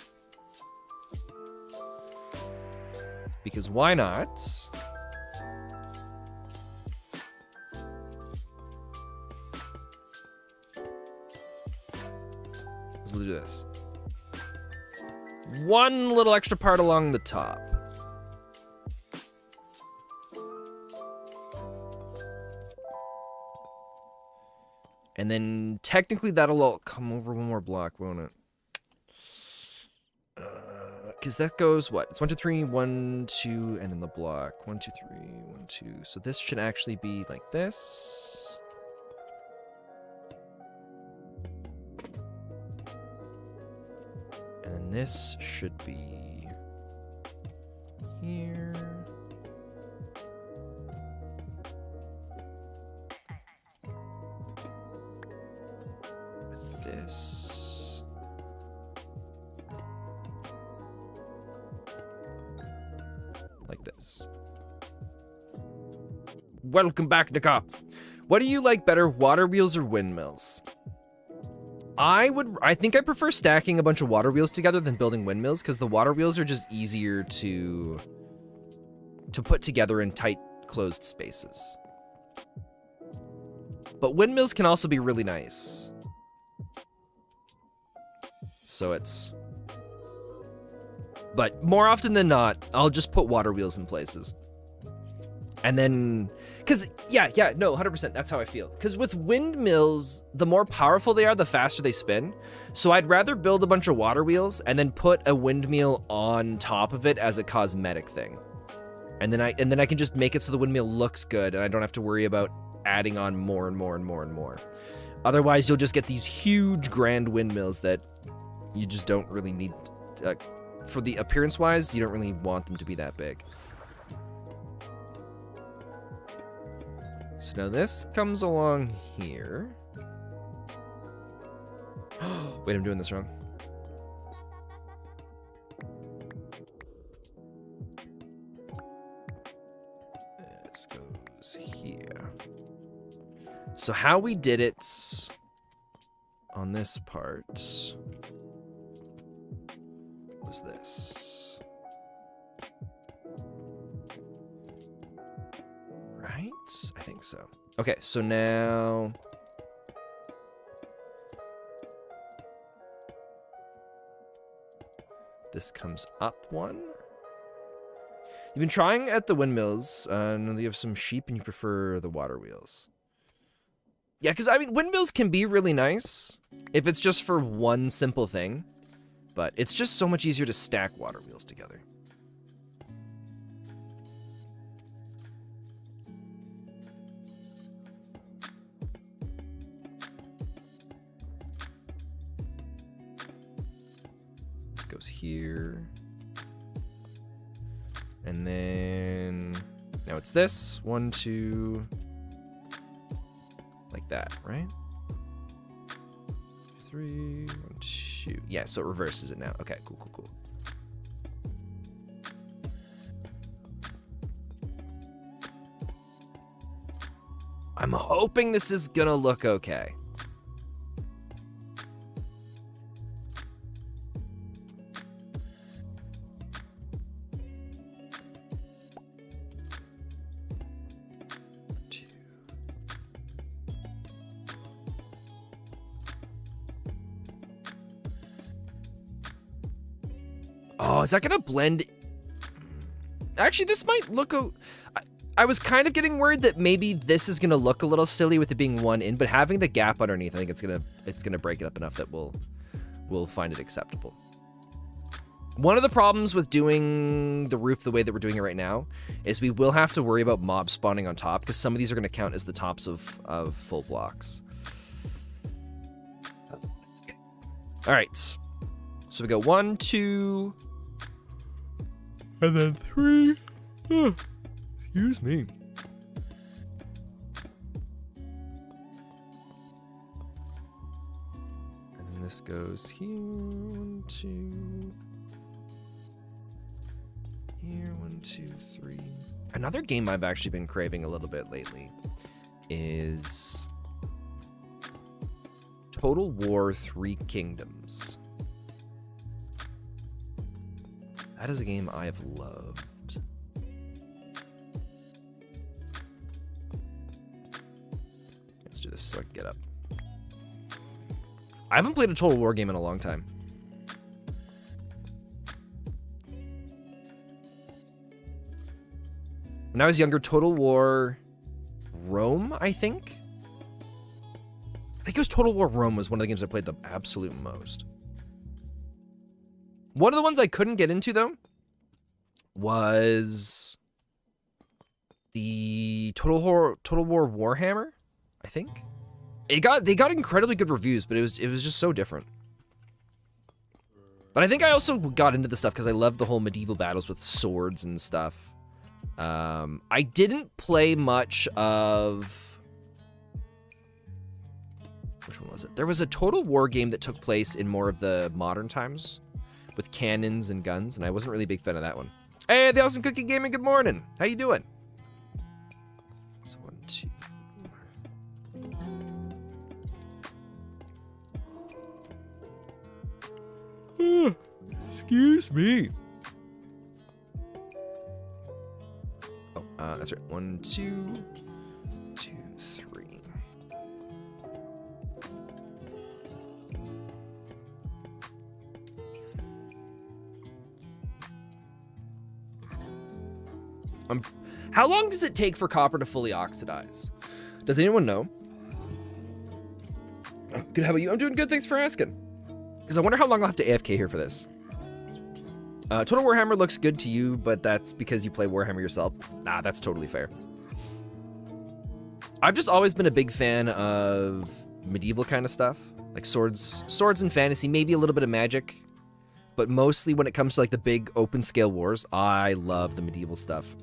because why not? Let's do this. One little extra part along the top. And then technically that'll all come over one more block, won't it? Because that goes what? It's 1, 2, 3, 1, 2, and then the block. 1, 2, 3, 1, 2. So this should actually be like this. And then this should be here. With this. Like this. Welcome back, Nika. What do you like better, water wheels or windmills? I think I prefer stacking a bunch of water wheels together than building windmills, because the water wheels are just easier to put together in tight, closed spaces. But windmills can also be really nice. So it's... But more often than not, I'll just put water wheels in places. And then... Because, yeah, no, 100%, that's how I feel. Because with windmills, the more powerful they are, the faster they spin. So I'd rather build a bunch of water wheels and then put a windmill on top of it as a cosmetic thing. And then I can just make it so the windmill looks good, and I don't have to worry about adding on more and more and more and more. Otherwise, you'll just get these huge grand windmills that you just don't really need. For the appearance-wise, you don't really want them to be that big. So now this comes along here. Wait, I'm doing this wrong. This goes here. So how we did it on this part was this. Right? I think so. Okay, so now this comes up one. You've been trying at the windmills. I know that you have some sheep and you prefer the water wheels. Yeah, because, I mean, windmills can be really nice if it's just for one simple thing. But it's just so much easier to stack water wheels together. This goes here. And then now it's this. 1, 2. Like that, right? 3, 1, 2. Yeah, so it reverses it now. Okay, cool, cool, cool. I'm hoping this is gonna look okay. Oh, is that gonna blend? Actually, this might look. I was kind of getting worried that maybe this is gonna look a little silly with it being one in, but having the gap underneath, I think it's gonna break it up enough that we'll find it acceptable. One of the problems with doing the roof the way that we're doing it right now is we will have to worry about mob spawning on top because some of these are gonna count as the tops of full blocks. All right, so we go 1, 2. And then 3. Oh, excuse me. And then this goes here. 1, 2. Here, 1, 2, 3. Another game I've actually been craving a little bit lately is Total War 3 Kingdoms. That is a game I have loved. Let's do this so I can get up. I haven't played a Total War game in a long time. When I was younger, Total War Rome, I think it was Total War Rome was one of the games I played the absolute most. One of the ones I couldn't get into, though, was the Total War Warhammer, I think. They got incredibly good reviews, but it was just so different. But I think I also got into the stuff because I loved the whole medieval battles with swords and stuff. I didn't play much of... Which one was it? There was a Total War game that took place in more of the modern times, with cannons and guns, and I wasn't really a big fan of that one. Hey, the Awesome Cookie Gaming, good morning. How you doing? So 1, 2. Excuse me. Oh, that's right. 1, 2, 2, 3. How long does it take for copper to fully oxidize? Does anyone know? Oh, good, how about you? I'm doing good, thanks for asking. Because I wonder how long I'll have to AFK here for this. Total Warhammer looks good to you, but that's because you play Warhammer yourself. Nah, that's totally fair. I've just always been a big fan of medieval kind of stuff, like swords and fantasy, maybe a little bit of magic, but mostly when it comes to like the big open scale wars, I love the medieval stuff.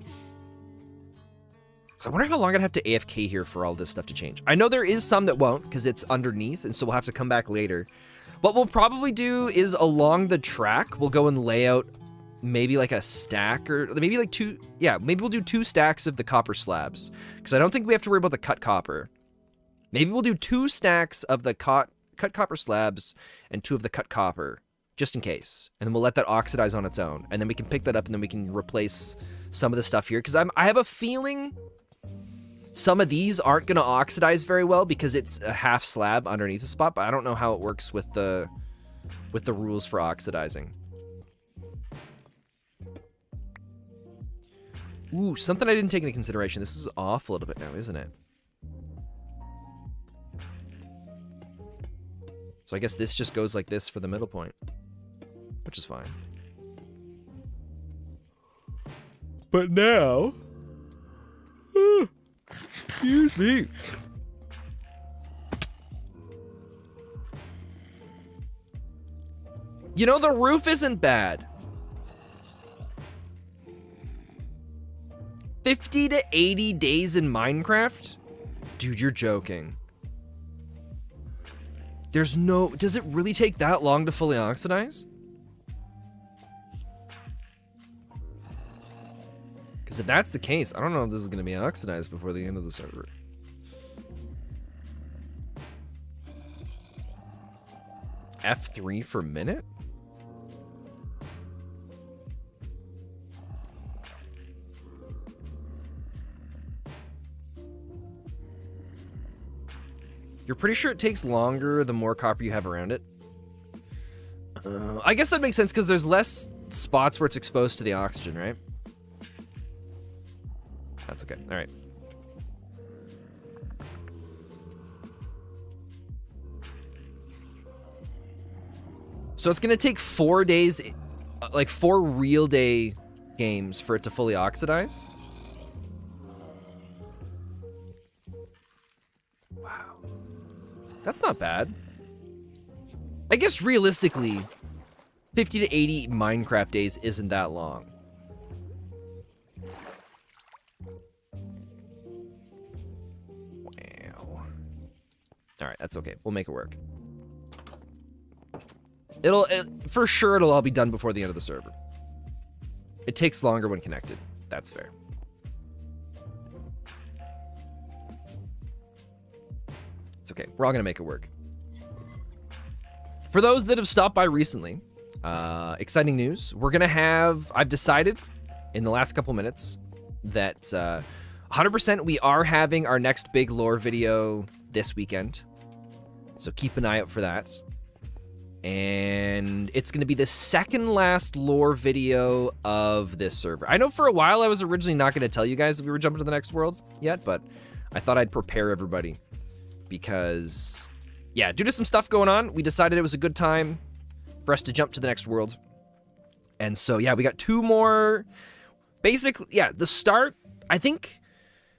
So I wonder how long I'd have to AFK here for all this stuff to change. I know there is some that won't because it's underneath, and so we'll have to come back later. What we'll probably do is along the track, we'll go and lay out maybe like a stack or maybe like two. Yeah, maybe we'll do 2 stacks of the copper slabs because I don't think we have to worry about the cut copper. Maybe we'll do 2 stacks of the cut copper slabs and 2 of the cut copper just in case. And then we'll let that oxidize on its own. And then we can pick that up and then we can replace some of the stuff here because I have a feeling some of these aren't going to oxidize very well because it's a half slab underneath the spot, but I don't know how it works with the rules for oxidizing. Ooh, something I didn't take into consideration. This is off a little bit now, isn't it? So I guess this just goes like this for the middle point, which is fine. But now... excuse me. You know, the roof isn't bad. 50 to 80 days in Minecraft? Dude, you're joking. There's no... Does it really take that long to fully oxidize? Because if that's the case, I don't know if this is going to be oxidized before the end of the server. F3 for minute? You're pretty sure it takes longer the more copper you have around it? I guess that makes sense because there's less spots where it's exposed to the oxygen, right? That's okay. All right. So it's going to take 4 days, like 4 real day games for it to fully oxidize? Wow. That's not bad. I guess realistically, 50 to 80 Minecraft days isn't that long. Wow. All right, that's okay. We'll make it work. For sure, it'll all be done before the end of the server. It takes longer when connected. That's fair. It's okay. We're all gonna make it work. For those that have stopped by recently, exciting news. We're gonna have, I've decided in the last couple minutes that 100% we are having our next big lore video this weekend. So keep an eye out for that. And it's going to be the second last lore video of this server. I know for a while I was originally not going to tell you guys that we were jumping to the next world yet, but I thought I'd prepare everybody because, yeah, due to some stuff going on, we decided it was a good time for us to jump to the next world. And so, yeah, we got 2 more. Basically, yeah, the start, I think...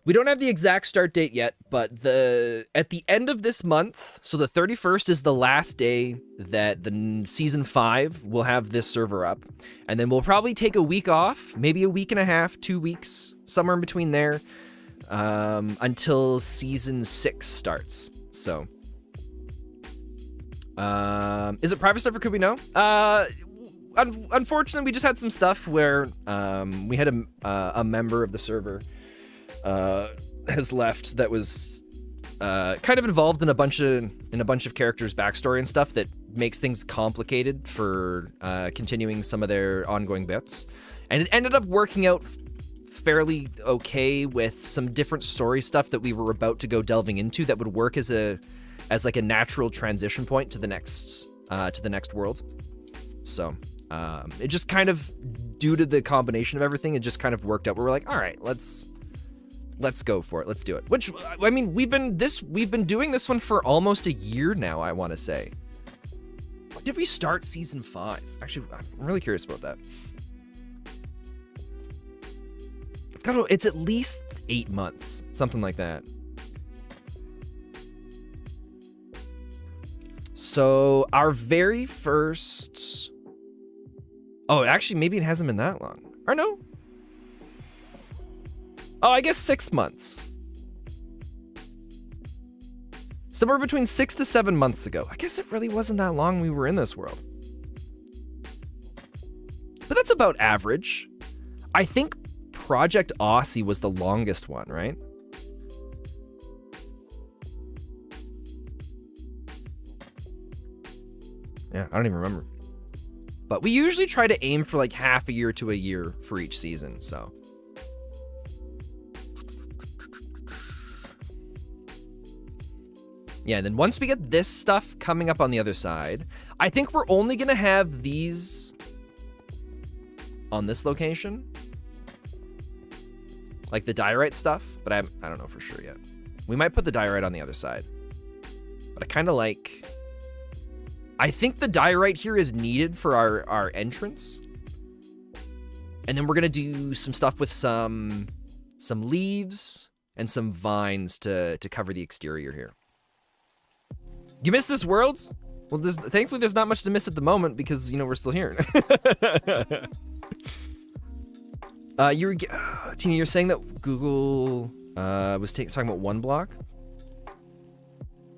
We don't have the exact start date yet, but at the end of this month, so the 31st is the last day that the Season 5 will have this server up. And then we'll probably take a week off, maybe a week and a half, 2 weeks, somewhere in between there, until Season 6 starts. So, is it private server? Could we know? Unfortunately, we just had some stuff where we had a member of the server has left that was kind of involved in a bunch of characters' backstory and stuff that makes things complicated for continuing some of their ongoing bits. And it ended up working out fairly okay with some different story stuff that we were about to go delving into that would work as like a natural transition point to the next world. So it just kind of, due to the combination of everything, it just kind of worked out. We were like, all right, let's go for it. Let's do it. Which, I mean, we've been doing this one for almost a year now, I want to say. When did we start Season 5? Actually, I'm really curious about that. God, it's at least 8 months, something like that. So our very first... Oh, actually, maybe it hasn't been that long. Or no? Oh, I guess 6 months. Somewhere between 6 to 7 months ago. I guess it really wasn't that long we were in this world. But that's about average. I think Project Aussie was the longest one, right? Yeah, I don't even remember. But we usually try to aim for like half a year to a year for each season, so. Yeah, and then once we get this stuff coming up on the other side, I think we're only gonna have these on this location. Like the diorite stuff, but I don't know for sure yet. We might put the diorite on the other side. But I kind of like... I think the diorite here is needed for our entrance. And then we're gonna do some stuff with some leaves and some vines to cover the exterior here. You missed this world? Well, thankfully there's not much to miss at the moment because, you know, we're still here. Tina, you're saying that Google was talking about one block?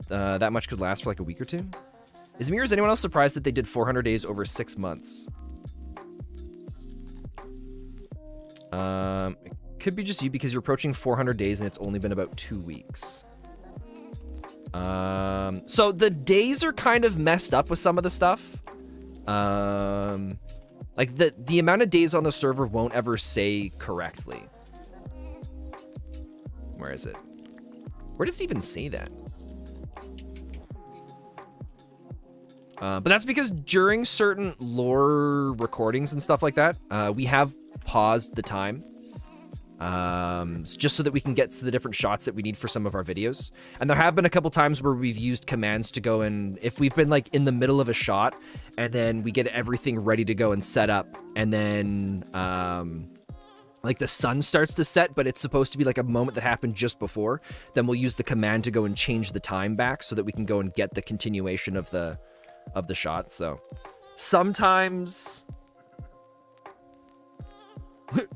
That much could last for like a week or two? Is anyone else surprised that they did 400 days over 6 months? It could be just you because you're approaching 400 days and it's only been about 2 weeks. So the days are kind of messed up with some of the stuff. Like the amount of days on the server won't ever say correctly. Where is it? Where does it even say that? But that's because during certain lore recordings and stuff like that, we have paused the time. Just so that we can get to the different shots that we need for some of our videos. And there have been a couple times where we've used commands to go and if we've been like in the middle of a shot and then we get everything ready to go and set up and then like the sun starts to set, but it's supposed to be like a moment that happened just before, then we'll use the command to go and change the time back so that we can go and get the continuation of the shot. So sometimes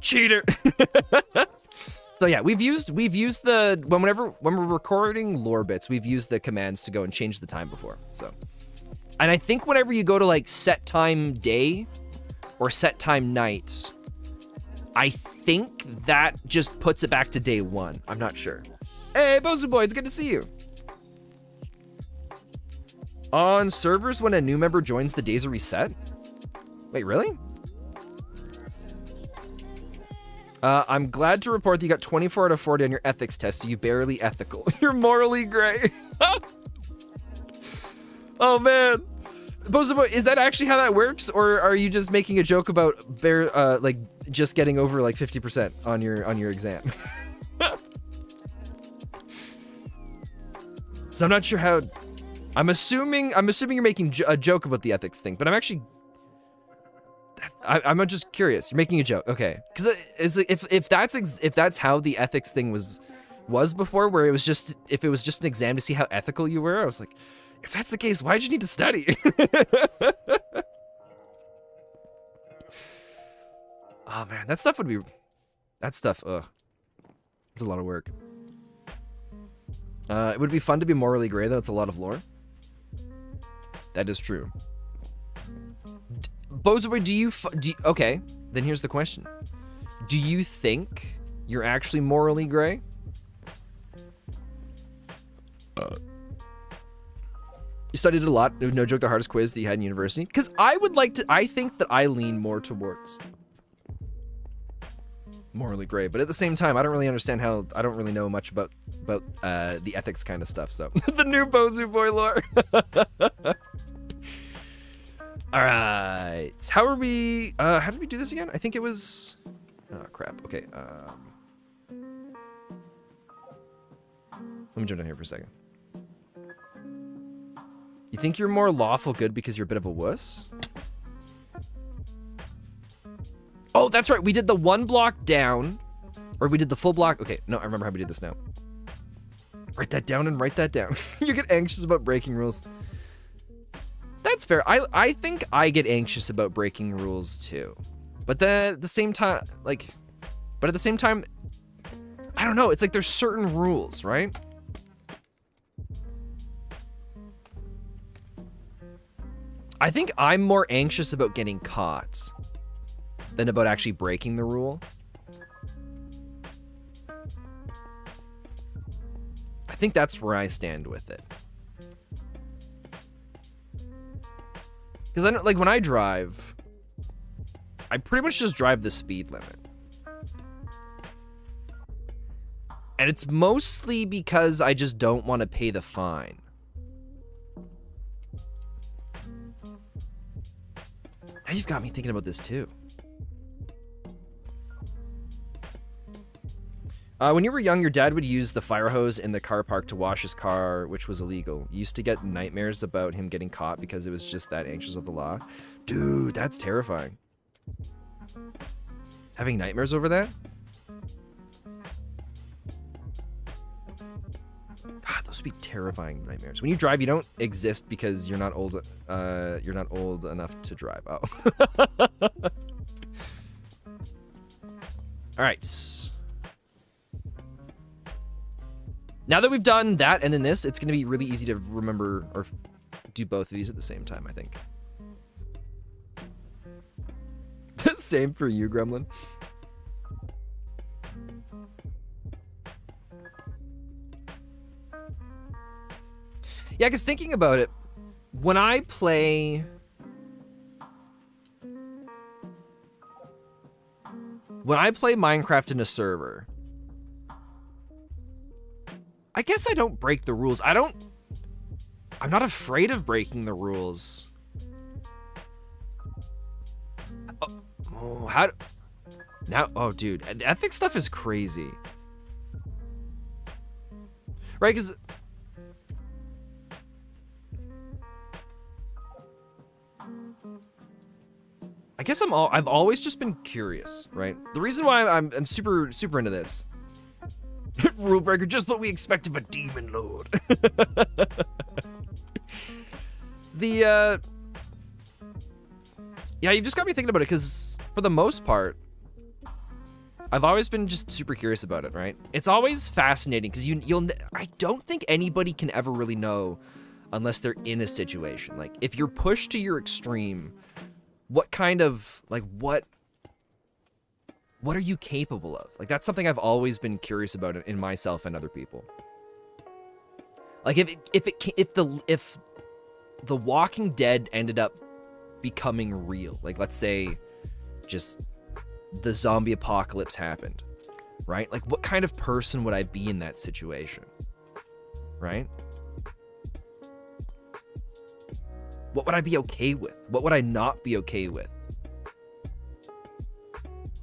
cheater. So yeah, we've used the when we're recording lore bits, we've used the commands to go and change the time before. So, and I think whenever you go to like set time day or set time night, I think that just puts it back to day 1. I'm not sure. Hey, Bozu Boy, it's good to see you. On servers, when a new member joins, the days are reset. Wait, really? I'm glad to report that you got 24 out of 40 on your ethics test, so you barely ethical. You're morally gray. Oh, man. Bozo, is that actually how that works, or are you just making a joke about like just getting over like 50% on your exam? So I'm not sure how. I'm assuming you're making a joke about the ethics thing, but I'm just curious. You're making a joke, okay? Because if that's how the ethics thing was before, where it was just an exam to see how ethical you were, I was like, if that's the case, why'd you need to study? Oh man, that stuff. Ugh, it's a lot of work. It would be fun to be morally gray, though. It's a lot of lore. That is true. Bozoboy, okay, then here's the question. Do you think you're actually morally gray? You studied a lot. No joke, the hardest quiz that you had in university. Because I think that I lean more towards morally gray, but at the same time, I don't really understand how. I don't really know much about the ethics kind of stuff. So the new Bozu Boy lore. All right, how are we? How did we do this again? I think it was. Oh crap. Okay. Let me jump down here for a second. You think you're more lawful good because you're a bit of a wuss? Oh, that's right. We did the 1 block down, Or we did the full block. Okay, no, I remember how we did this now. Write that down and write that down. You get anxious about breaking rules. That's fair. I think I get anxious about breaking rules too. But at the same time, I don't know. It's like there's certain rules, right? I think I'm more anxious about getting caught than about actually breaking the rule. I think that's where I stand with it. Because I don't, like, when I drive, I pretty much just drive the speed limit. And it's mostly because I just don't want to pay the fine. Now you've got me thinking about this too. When you were young, your dad would use the fire hose in the car park to wash his car, which was illegal. You used to get nightmares about him getting caught because it was just that anxious of the law. Dude, that's terrifying. Having nightmares over that? God, those would be terrifying nightmares. When you drive, you don't exist because you're not old enough to drive. Oh. All right. Now that we've done that and then this, it's going to be really easy to remember or do both of these at the same time, I think. Same for you, Gremlin. Yeah, because thinking about it, when I play Minecraft in a server, I guess I don't break the rules. I'm not afraid of breaking the rules. Oh, dude, ethics stuff is crazy. Right, because I guess I've always just been curious, right? The reason why I'm super into this. Rule breaker, just what we expect of a demon lord. Yeah, you've just got me thinking about it, because for the most part, I've always been just super curious about it, right? It's always fascinating, because I don't think anybody can ever really know unless they're in a situation. Like, if you're pushed to your extreme, what kind of, like, what are you capable of? Like, that's something I've always been curious about in myself and other people. Like, if the Walking Dead ended up becoming real, like, let's say just the zombie apocalypse happened, right? Like, what kind of person would I be in that situation, right? What would I be okay with? What would I not be okay with?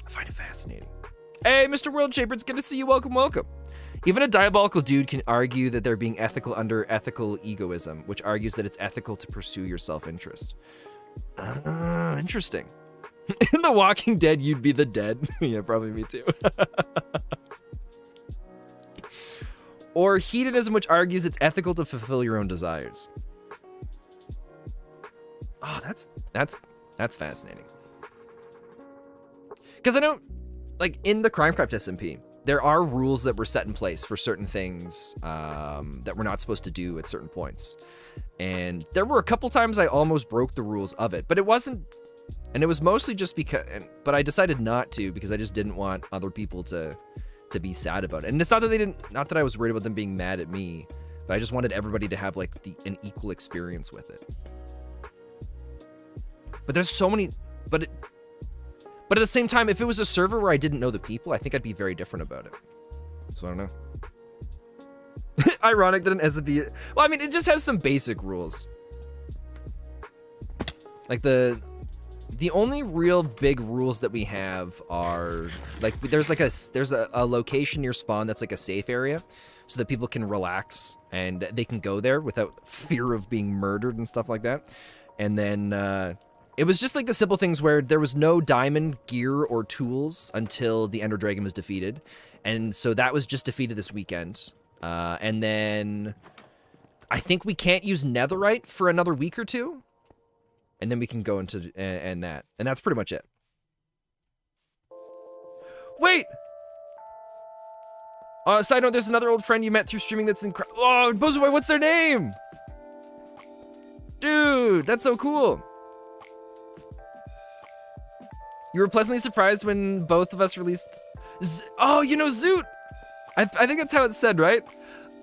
I find it fascinating. Hey, Mr. World Shaper, it's good to see you. Welcome, welcome. Even a diabolical dude can argue that they're being ethical under ethical egoism, which argues that it's ethical to pursue your self-interest. Interesting. In The Walking Dead, you'd be the dead. Yeah, probably me too. Or hedonism, which argues it's ethical to fulfill your own desires. Oh, that's fascinating. Because I know, like, in the Minecraft SMP, there are rules that were set in place for certain things that we're not supposed to do at certain points. And there were a couple times I almost broke the rules of it, but it wasn't, and it was mostly just because, but I decided not to because I just didn't want other people to be sad about it. And it's not that I was worried about them being mad at me, but I just wanted everybody to have, like, an equal experience with it. But there's so many, but at the same time, if it was a server where I didn't know the people, I think I'd be very different about it. So I don't know. Ironic that an SMP... Well, I mean, it just has some basic rules. Like, the only real big rules that we have are... Like, there's a location near spawn that's like a safe area, so that people can relax, and they can go there without fear of being murdered and stuff like that. And then... It was just like the simple things where there was no diamond gear or tools until the Ender Dragon was defeated. And so that was just defeated this weekend. And then I think we can't use netherite for another week or two. And then we can go into and that. And that's pretty much it. Wait! Side note, there's another old friend you met through streaming that's incredible. Oh, Bozoboy, what's their name? Dude, that's so cool. You were pleasantly surprised when both of us released... Oh, you know Zoot! I think that's how it's said, right?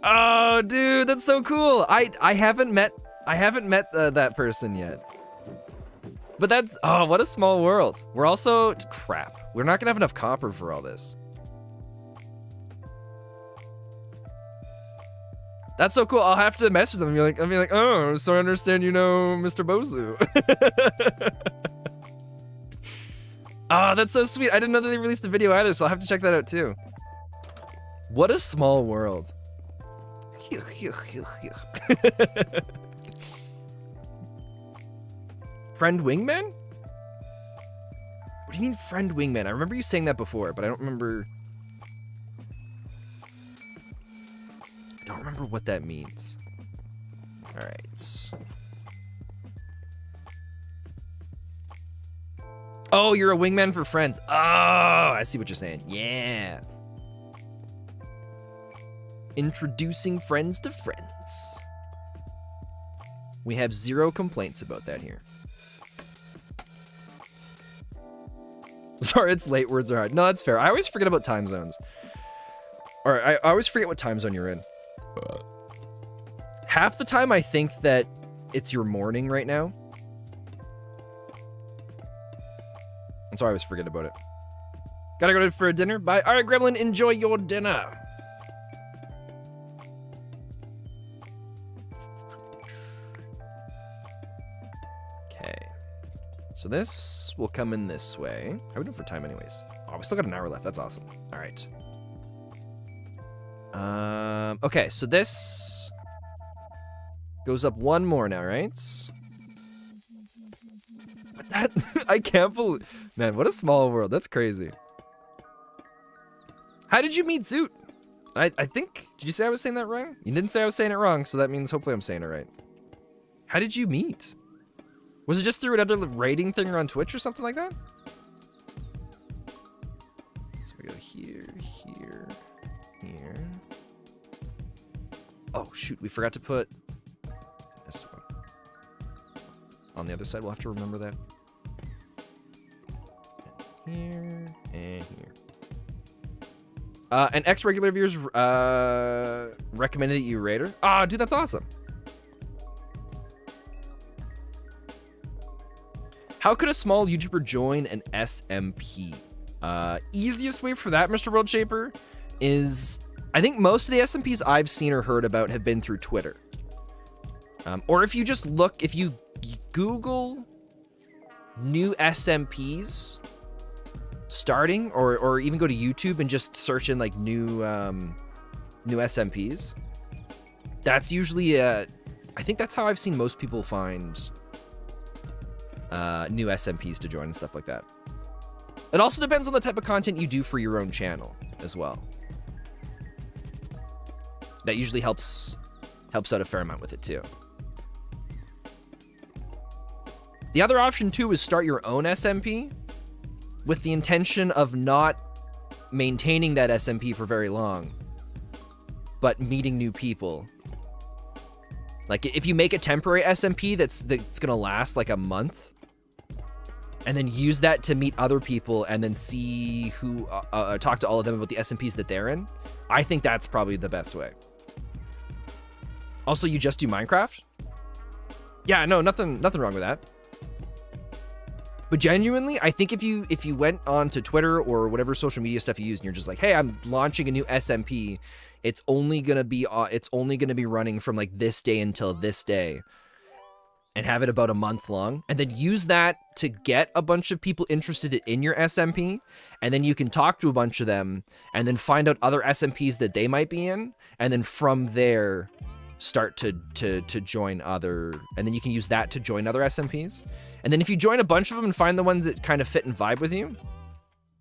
Oh, dude, that's so cool. I haven't met that person yet. But that's... Oh, what a small world. We're also... Crap. We're not gonna have enough copper for all this. That's so cool. I'll have to message them and be like, oh, so I understand you know Mr. Bozu. Oh, that's so sweet. I didn't know that they released a video either, so I'll have to check that out too. What a small world. Friend Wingman? What do you mean friend wingman? I remember you saying that before, but I don't remember what that means. All right. Oh, you're a wingman for friends. Oh, I see what you're saying. Yeah. Introducing friends to friends. We have 0 complaints about that here. Sorry, it's late. Words are hard. No, that's fair. I always forget about time zones. Or I always forget what time zone you're in. Half the time I think that it's your morning right now. And so I always forget about it. Gotta go for a dinner? Bye. All right, Gremlin, enjoy your dinner. Okay. So this will come in this way. How are we doing for time anyways? Oh, we still got an hour left. That's awesome. All right. Okay, so this goes up 1 more now, right? But that, I can't believe, man, what a small world. That's crazy. How did you meet Zoot? I think, did you say I was saying that wrong? You didn't say I was saying it wrong, so that means hopefully I'm saying it right. How did you meet? Was it just through another rating thing or on Twitch or something like that? So we go here, here, here. Oh, shoot, we forgot to put this one on the other side. We'll have to remember that. And here, and here. An ex-regular viewers recommended you Raider. Ah, dude, that's awesome. How could a small YouTuber join an SMP? Easiest way for that, Mr. World Shaper, is I think most of the SMPs I've seen or heard about have been through Twitter. Or if you just look, if you Google new SMPs starting, or even go to YouTube and just search in like new SMPs, that's usually I think that's how I've seen most people find new SMPs to join and stuff like that. It also depends on the type of content you do for your own channel as well. That usually helps out a fair amount with it too. The other option too is start your own SMP with the intention of not maintaining that SMP for very long, but meeting new people. Like if you make a temporary SMP that's gonna last like a month, and then use that to meet other people and then see who, talk to all of them about the SMPs that they're in, I think that's probably the best way. Also, you just do Minecraft? Yeah, no, nothing wrong with that. But genuinely, I think if you went on to Twitter or whatever social media stuff you use and you're just like, hey, I'm launching a new SMP, it's only gonna be running from like this day until this day, and have it about a month long, and then use that to get a bunch of people interested in your SMP, and then you can talk to a bunch of them, and then find out other SMPs that they might be in, and then from there, start to join other, and then you can use that to join other SMPs. And then if you join a bunch of them and find the ones that kind of fit and vibe with you,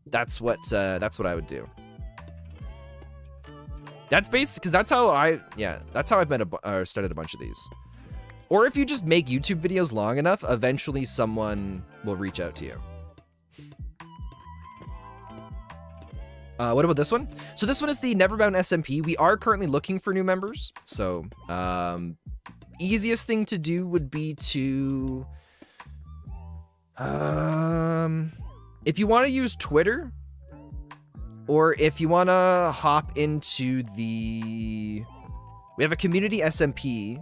that's what I would do. That's basic, because that's how I've started a bunch of these. Or if you just make YouTube videos long enough, eventually someone will reach out to you. What about this one? So this one is the NeverBound SMP. We are currently looking for new members. So easiest thing to do would be to... if you want to use Twitter, or if you want to hop into the... We have a community SMP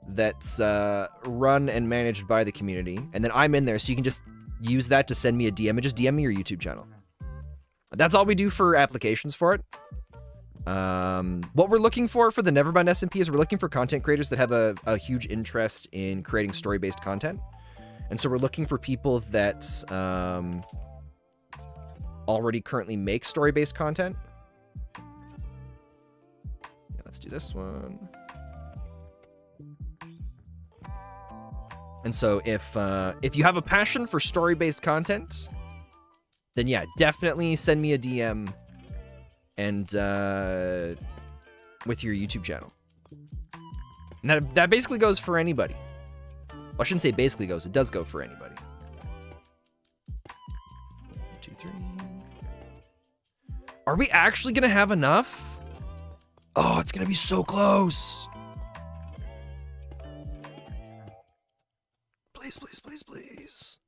that's run and managed by the community. And then I'm in there, so you can just use that to send me a DM and just DM me your YouTube channel. That's all we do for applications for it. What we're looking for the NeverBound SMP is we're looking for content creators that have a huge interest in creating story-based content. And so we're looking for people that already currently make story-based content. Yeah, let's do this one. And so if you have a passion for story-based content, then yeah, definitely send me a DM and with your YouTube channel. And that basically goes for anybody. Well, I shouldn't say basically goes, it does go for anybody. 1, 2, 3. Are we actually gonna have enough? Oh, it's gonna be so close. Please, please, please, please.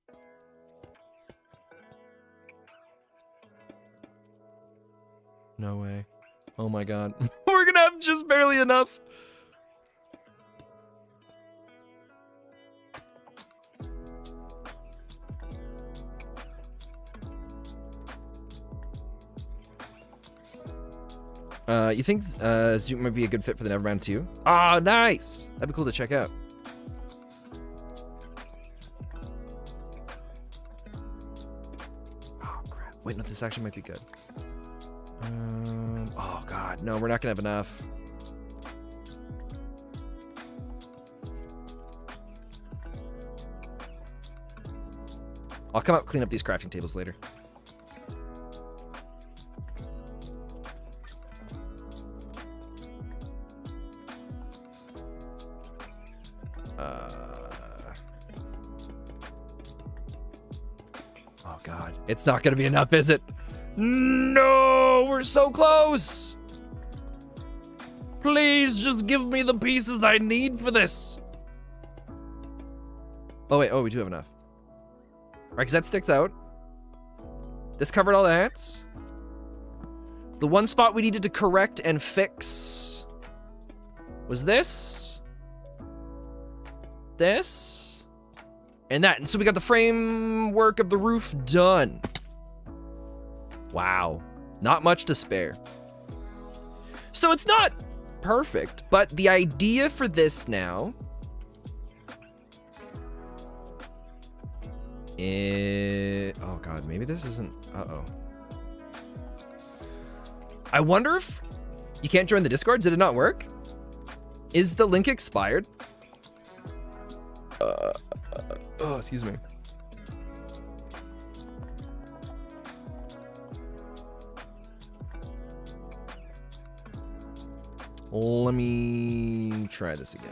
No way. Oh my god. We're gonna have just barely enough. You think Zoom might be a good fit for the NeverBound too? Oh, nice! That'd be cool to check out. Oh, crap. Wait, no, this actually might be good. Oh, God. No, we're not going to have enough. I'll come out clean up these crafting tables later. Oh, God. It's not going to be enough, is it? No, we're so close. Please just give me the pieces I need for this. Oh, wait. Oh, we do have enough. All right, because that sticks out. This covered all that. The one spot we needed to correct and fix was this, and that. And so we got the framework of the roof done. Wow. Not much to spare. So it's not perfect, but the idea for this now is... Oh, God. Maybe this isn't... Uh-oh. I wonder if... You can't join the Discord? Did it not work? Is the link expired? Oh, excuse me. Let me try this again.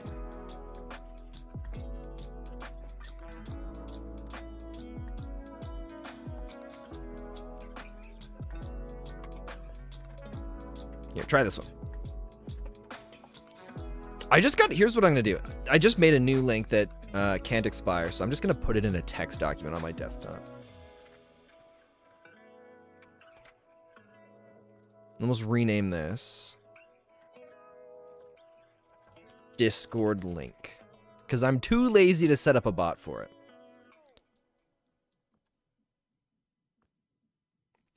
Here, try this one. Here's what I'm gonna do. I just made a new link that can't expire, so I'm just gonna put it in a text document on my desktop. Almost rename this Discord link, because I'm too lazy to set up a bot for it.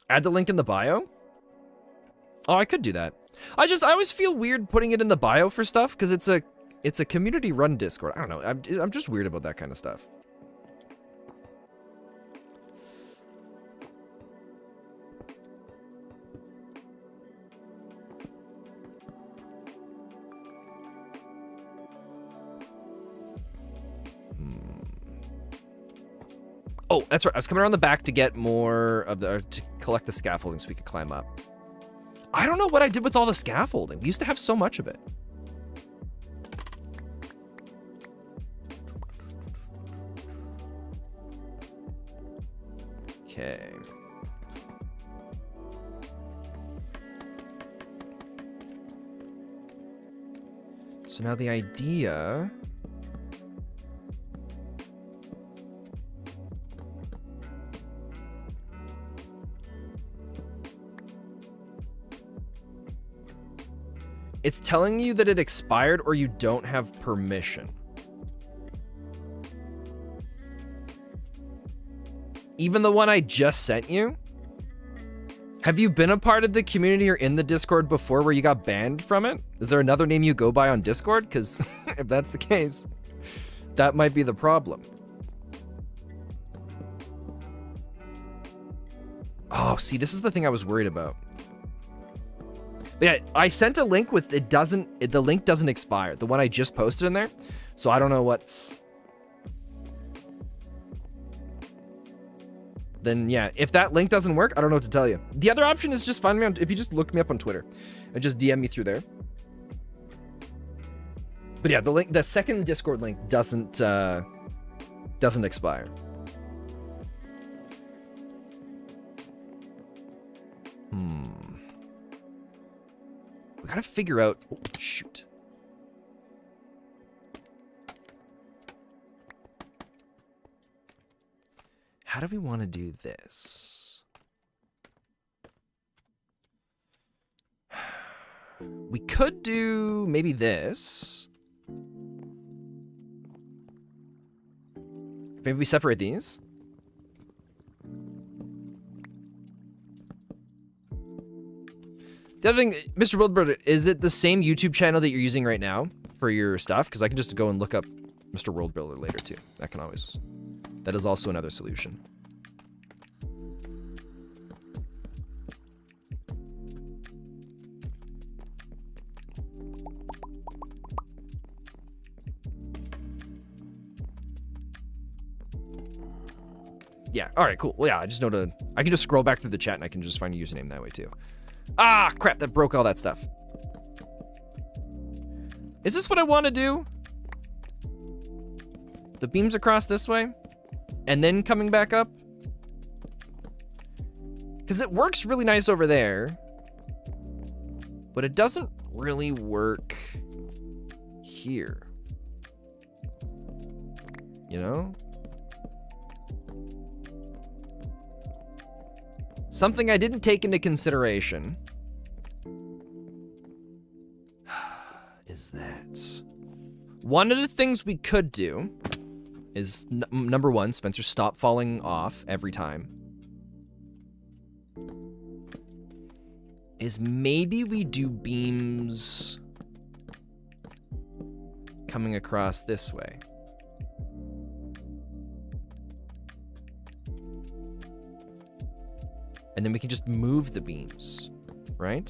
Add the link in the bio? Oh, I could do that. I always feel weird putting it in the bio for stuff, because it's a community run Discord. I don't know. I'm just weird about that kind of stuff. Oh, that's right. I was coming around the back to get more of the, to collect the scaffolding so we could climb up. I don't know what I did with all the scaffolding. We used to have so much of it. Okay. So now the idea... It's telling you that it expired or you don't have permission. Even the one I just sent you? Have you been a part of the community or in the Discord before where you got banned from it? Is there another name you go by on Discord? Because if that's the case, that might be the problem. Oh, see, this is the thing I was worried about. But yeah, I sent a link with, the link doesn't expire. The one I just posted in there. So I don't know what's... Then yeah, if that link doesn't work, I don't know what to tell you. The other option is just find me on, if you just look me up on Twitter and just DM me through there. But yeah, the link, the second Discord link doesn't expire. We gotta figure out, oh, shoot. How do we want to do this? We could do maybe this. Maybe we separate these. The other thing, Mr. Wildbird, is it the same YouTube channel that you're using right now for your stuff? Because I can just go and look up Mr. World Builder later too. That can always... That is also another solution. Yeah, alright, cool. Well, yeah, I just know to... I can just scroll back through the chat and I can just find a username that way too. Ah, crap, that broke all that stuff. Is this what I want to do? The beams across this way? And then coming back up? Because it works really nice over there. But it doesn't really work here. You know? Something I didn't take into consideration is that one of the things we could do is number one, Spencer, stop falling off every time. Is maybe we do beams coming across this way. And then we can just move the beams, right?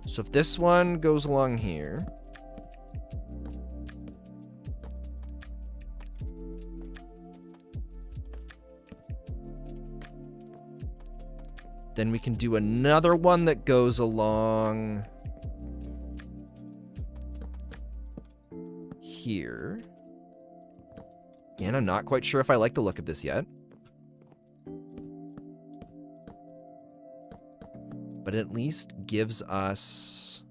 So if this one goes along here, then we can do another one that goes along here. Again, I'm not quite sure if I like the look of this yet. But it at least gives us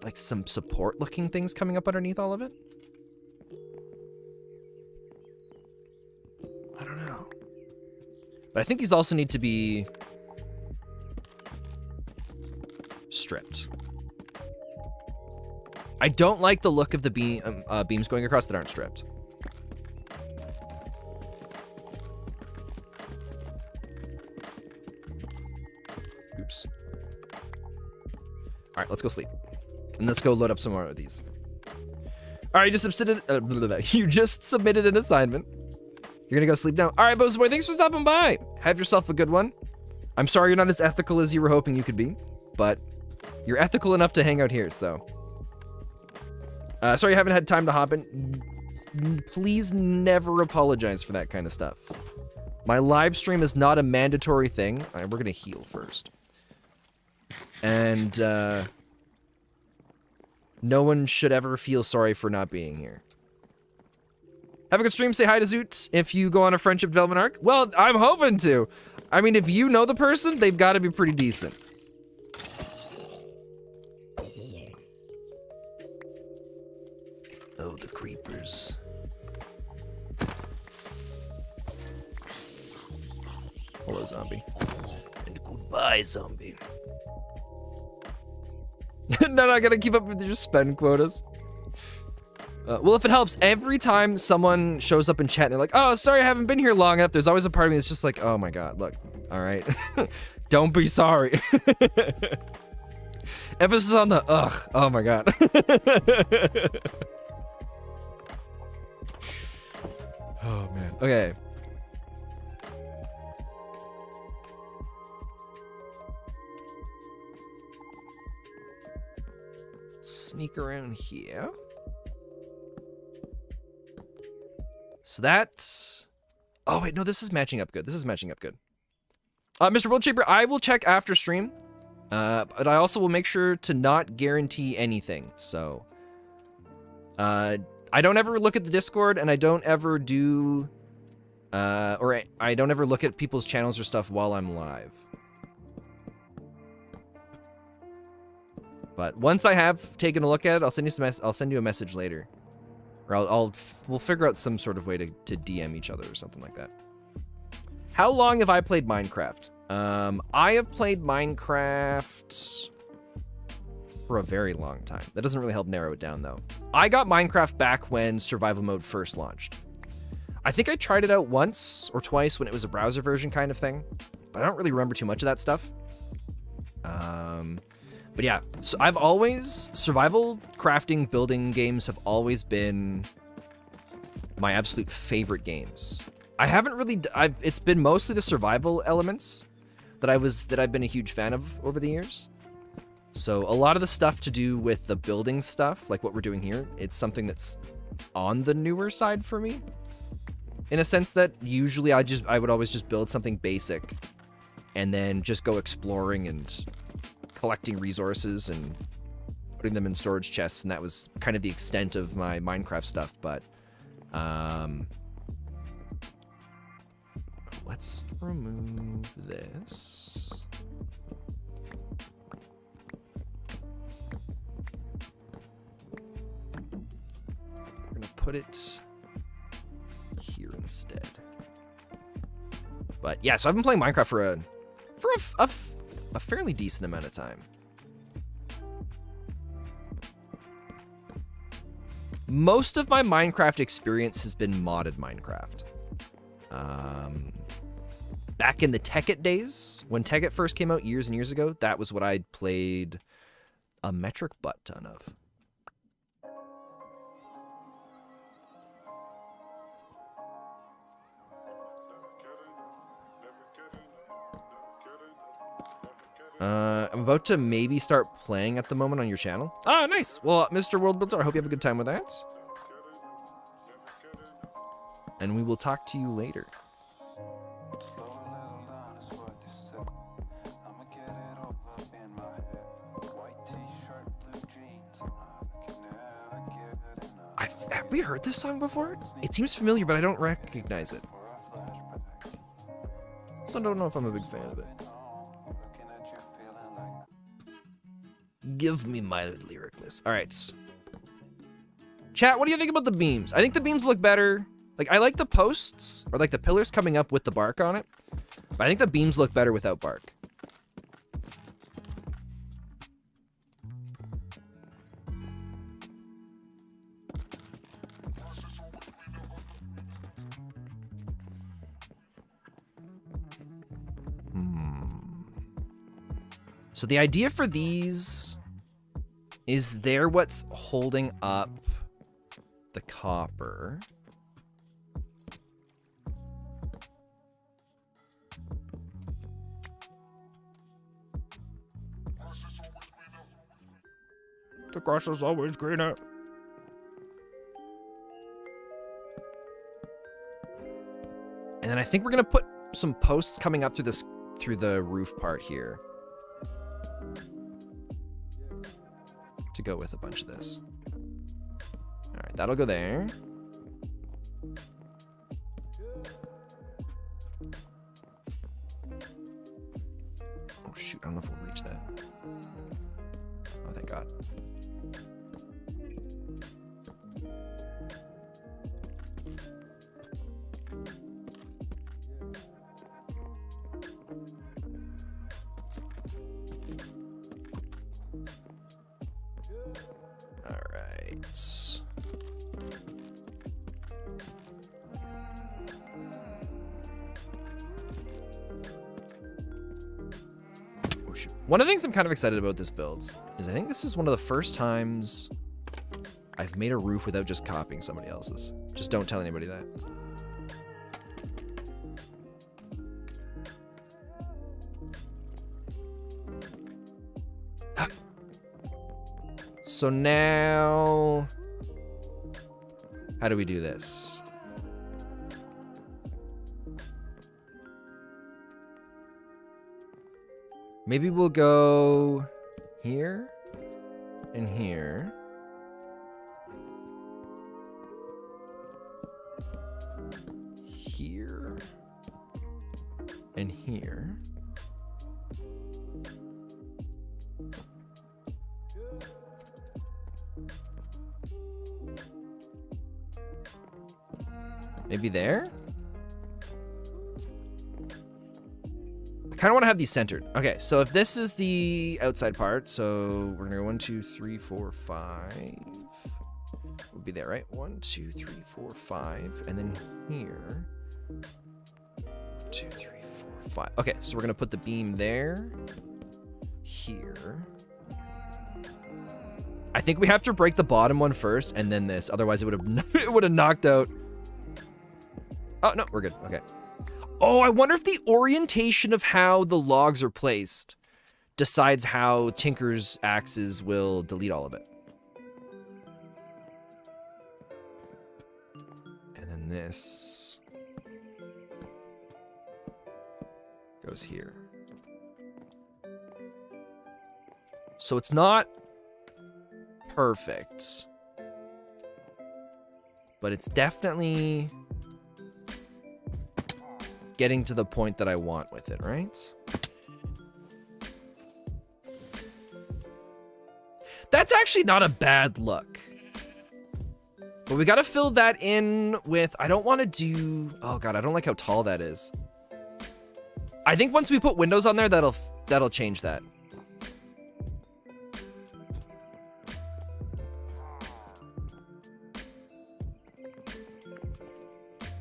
like some support looking things coming up underneath all of it. I don't know. But I think these also need to be stripped. I don't like the look of the beams going across that aren't stripped. Oops. All right, let's go sleep. And let's go load up some more of these. All right, you just submitted an assignment. You're gonna go sleep now. All right, Bozo Boy, thanks for stopping by. Have yourself a good one. I'm sorry you're not as ethical as you were hoping you could be, but you're ethical enough to hang out here, so. Sorry I haven't had time to hop in. Please never apologize for that kind of stuff. My live stream is not a mandatory thing. All right, we're gonna heal first. And, no one should ever feel sorry for not being here. Have a good stream. Say hi to Zoot if you go on a friendship development arc. Well, I'm hoping to. I mean, if you know the person, they've got to be pretty decent. Oh, the creepers. Hello, zombie. And goodbye, zombie. No, I gotta keep up with your spend quotas. Well, if it helps, every time someone shows up in chat and they're like, oh, sorry, I haven't been here long enough, there's always a part of me that's just like, oh my god, look, all right. Don't be sorry. Emphasis on the ugh. Oh my god. Oh man. Okay. Sneak around here. So that's... Oh, wait, no, this is matching up good. This is matching up good. Mr. World Shaper, I will check after stream. But I also will make sure to not guarantee anything. So, I don't ever look at the Discord, and I don't ever do... or I don't ever look at people's channels or stuff while I'm live. But once I have taken a look at it, I'll send you I'll send you a message later. Or we'll figure out some sort of way to DM each other or something like that. How long have I played Minecraft? I have played Minecraft for a very long time. That doesn't really help narrow it down, though. I got Minecraft back when survival mode first launched. I think I tried it out once or twice when it was a browser version kind of thing, but I don't really remember too much of that stuff. But yeah, so I've always, survival crafting building games have always been my absolute favorite games. I haven't really, it's been mostly the survival elements that I've been a huge fan of over the years. So a lot of the stuff to do with the building stuff, like what we're doing here, it's something that's on the newer side for me. In a sense that usually I would always just build something basic and then just go exploring and collecting resources and putting them in storage chests, and that was kind of the extent of my Minecraft stuff. But let's remove this. We're gonna put it here instead. But yeah, so I've been playing Minecraft for a fairly decent amount of time. Most of my Minecraft experience has been modded Minecraft. Back in the Tekkit days, when Tekkit first came out years and years ago, that was what I'd played a metric butt ton of. I'm about to maybe start playing at the moment on your channel. Ah, nice. Well, Mr. World Builder, I hope you have a good time with that. And we will talk to you later. Have we heard this song before? It seems familiar, but I don't recognize it. So I don't know if I'm a big fan of it. Give me my lyric list. All right. Chat, what do you think about the beams? I think the beams look better. Like, I like the posts, or like the pillars coming up with the bark on it. But I think the beams look better without bark. So the idea for these is they're what's holding up the copper. The grass is always greener. And then I think we're gonna put some posts coming up through the roof part here to go with a bunch of this. All right, that'll go there. Oh shoot, I don't know if we'll reach that. Oh, thank God. All right. Oh, shoot. One of the things I'm kind of excited about this build is I think this is one of the first times I've made a roof without just copying somebody else's. Just don't tell anybody that. So now, how do we do this? Maybe we'll go here and here. Here and here. Maybe there? I kind of want to have these centered. Okay, so if this is the outside part, so we're gonna go 1, 2, 3, 4, 5. Would be there, right? 1, 2, 3, 4, 5, and then here. 2, 3, 4, 5. Okay, so we're gonna put the beam there, here. I think we have to break the bottom one first, and then this. Otherwise, it would have knocked out. Oh, no, we're good. Okay. Oh, I wonder if the orientation of how the logs are placed decides how Tinker's axes will delete all of it. And then this goes here. So it's not perfect, but it's definitely getting to the point that I want with it, right? That's actually not a bad look. But we gotta fill that in with, I don't want to do, oh God, I don't like how tall that is. I think once we put windows on there, that'll change that.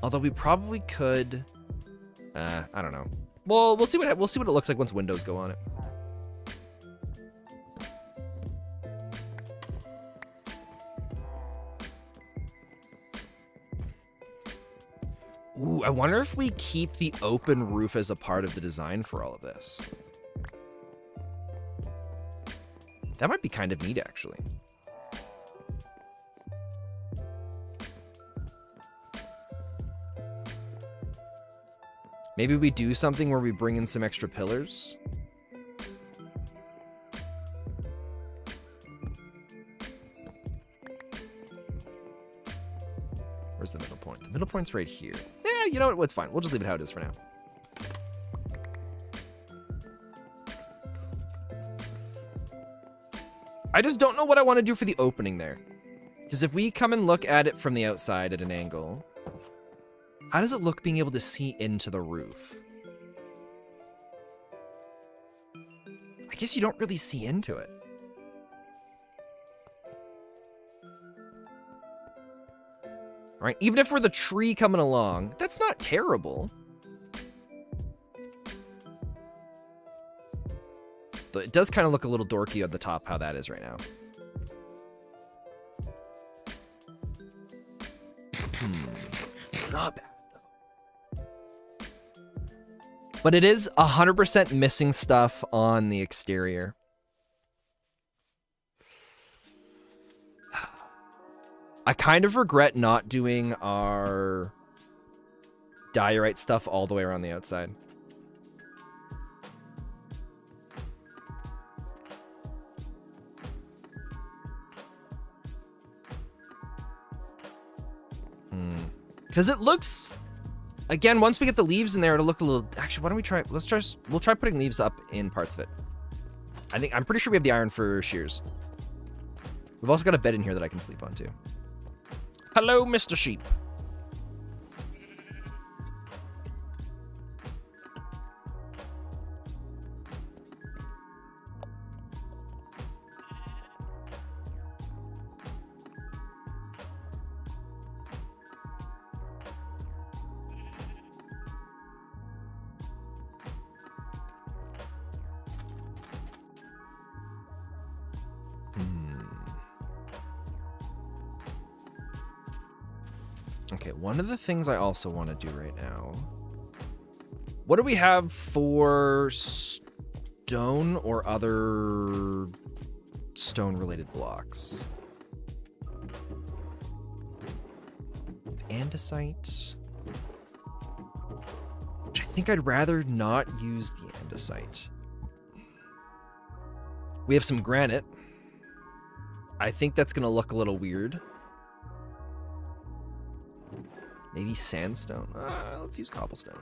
Although we probably could, I don't know. Well, we'll see what it looks like once windows go on it. Ooh, I wonder if we keep the open roof as a part of the design for all of this. That might be kind of neat, actually. Maybe we do something where we bring in some extra pillars. Where's the middle point? The middle point's right here. Yeah, you know what? It's fine. We'll just leave it how it is for now. I just don't know what I want to do for the opening there. Because if we come and look at it from the outside at an angle, how does it look being able to see into the roof? I guess you don't really see into it. All right, even if we're the tree coming along, that's not terrible. Though it does kind of look a little dorky on the top how that is right now. It's not bad. But it is 100% missing stuff on the exterior. I kind of regret not doing our diorite stuff all the way around the outside. Because it looks, again, once we get the leaves in there, it'll look a little, actually, why don't we try, we'll try putting leaves up in parts of it. I'm pretty sure we have the iron for shears. We've also got a bed in here that I can sleep on too. Hello, Mr. Sheep. Okay, one of the things I also want to do right now... What do we have for stone or other stone-related blocks? Andesite. Which I think I'd rather not use the andesite. We have some granite. I think that's going to look a little weird. Maybe sandstone. Let's use cobblestone.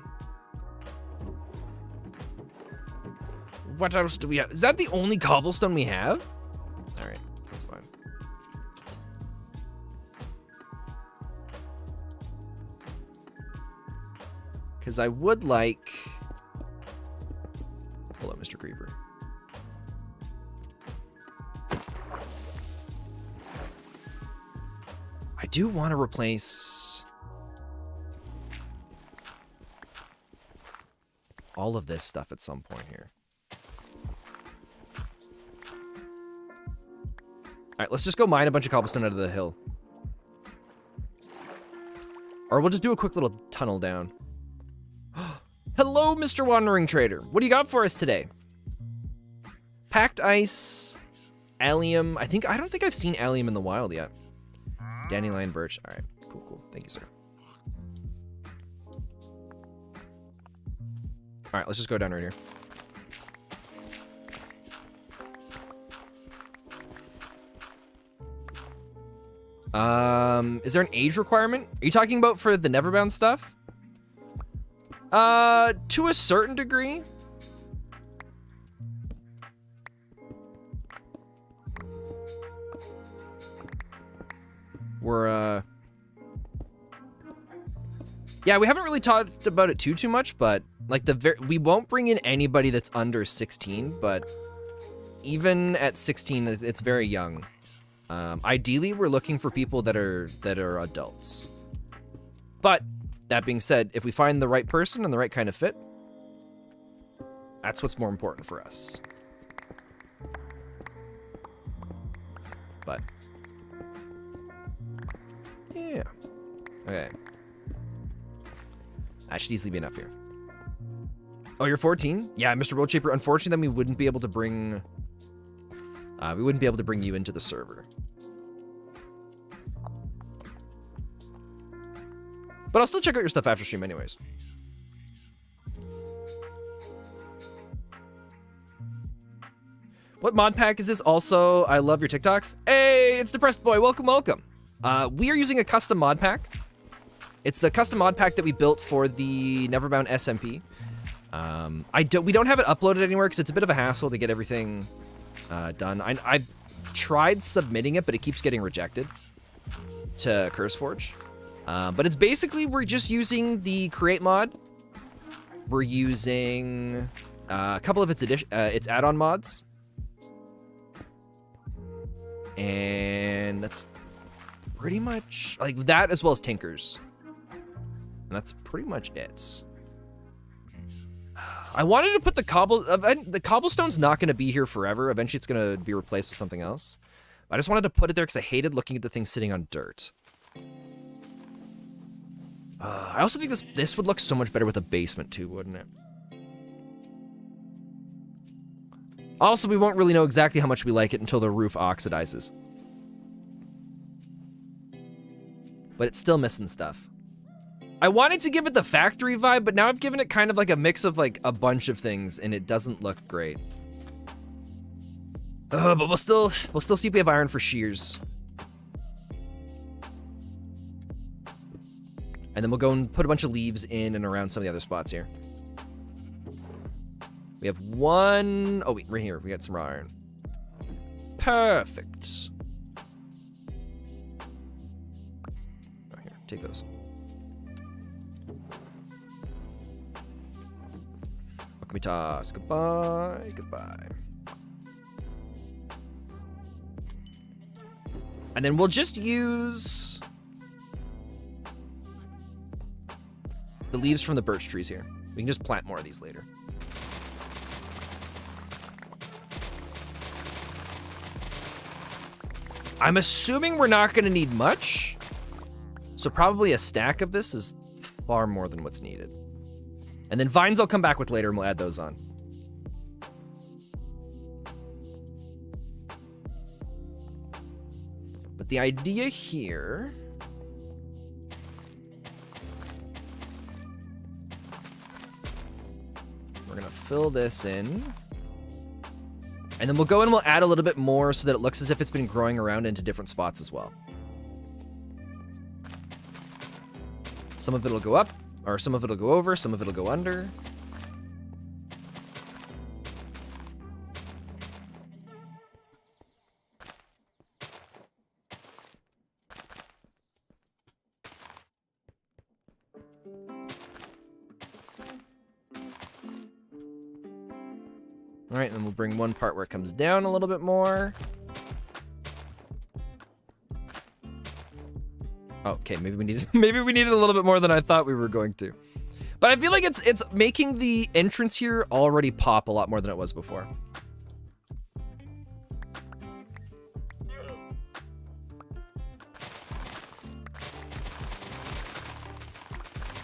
What else do we have? Is that the only cobblestone we have? All right, that's fine. Because I would like... Hello, Mr. Creeper. I do want to replace... all of this stuff at some point here. All right, let's just go mine a bunch of cobblestone out of the hill. Or we'll just do a quick little tunnel down. Hello, Mr. Wandering Trader. What do you got for us today? Packed ice, allium. I don't think I've seen allium in the wild yet. Dandelion birch. All right, cool. Thank you, sir. All right, let's just go down right here. Is there an age requirement? Are you talking about for the NeverBound stuff? To a certain degree. We're, yeah, we haven't really talked about it too much, but like we won't bring in anybody that's under 16, but even at 16, it's very young. Ideally, we're looking for people that are adults. But that being said, if we find the right person and the right kind of fit, that's what's more important for us. But yeah, okay. That should easily be enough here. Oh, you're 14? Yeah, Mr. World Shaper. Unfortunately, then we wouldn't be able to bring you into the server. But I'll still check out your stuff after stream anyways. What mod pack is this? Also, I love your TikToks. Hey, it's Depressed Boy. Welcome. We are using a custom mod pack. It's the custom mod pack that we built for the NeverBound SMP. We don't have it uploaded anywhere because it's a bit of a hassle to get everything done. I've tried submitting it, but it keeps getting rejected to CurseForge. But it's basically, we're just using the create mod. We're using a couple of its add-on mods. And that's pretty much like that, as well as Tinkers. And that's pretty much it. I wanted to put the cobblestone's not going to be here forever. Eventually it's going to be replaced with something else. I just wanted to put it there because I hated looking at the thing sitting on dirt. I also think this would look so much better with a basement too, wouldn't it? Also, we won't really know exactly how much we like it until the roof oxidizes. But it's still missing stuff. I wanted to give it the factory vibe, but now I've given it kind of like a mix of like a bunch of things, and it doesn't look great. But we'll still see if we have iron for shears. And then we'll go and put a bunch of leaves in and around some of the other spots here. We have one... Oh, wait, right here. We got some raw iron. Perfect. Oh, here, take those. What can we toss? Goodbye, goodbye. And then we'll just use the leaves from the birch trees here. We can just plant more of these later. I'm assuming we're not going to need much, so probably a stack of this is far more than what's needed. And then vines I'll come back with later, and we'll add those on. But the idea here... We're going to fill this in. And then we'll go and we'll add a little bit more so that it looks as if it's been growing around into different spots as well. Some of it will go up, or some of it will go over, some of it will go under. All right, and then we'll bring one part where it comes down a little bit more. Oh, okay, maybe we needed a little bit more than I thought we were going to. But I feel like it's making the entrance here already pop a lot more than it was before.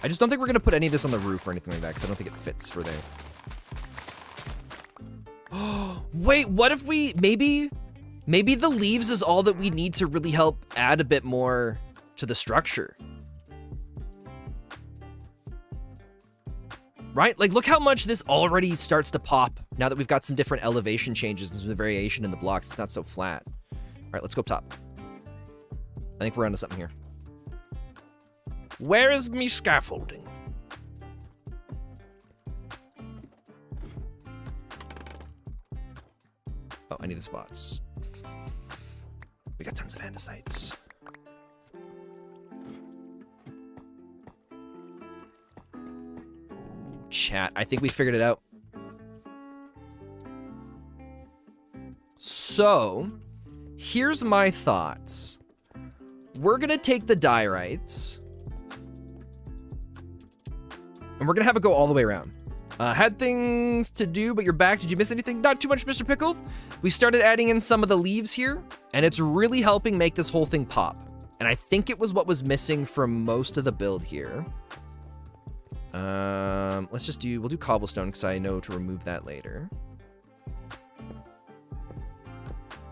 I just don't think we're gonna put any of this on the roof or anything like that, because I don't think it fits for there. Wait, what if we, maybe the leaves is all that we need to really help add a bit more to the structure. Right? Like, look how much this already starts to pop now that we've got some different elevation changes and some variation in the blocks. It's not so flat. All right, let's go up top. I think we're onto something here. Where is me scaffolding? Oh, I need the spots. We got tons of andesites. Ooh, chat, I think we figured it out. So, here's my thoughts. We're gonna take the diorites, and we're gonna have it go all the way around. Had things to do, but you're back. Did you miss anything? Not too much, Mr. Pickle. We started adding in some of the leaves here, and it's really helping make this whole thing pop. And I think it was what was missing from most of the build here. We'll do cobblestone, because I know to remove that later.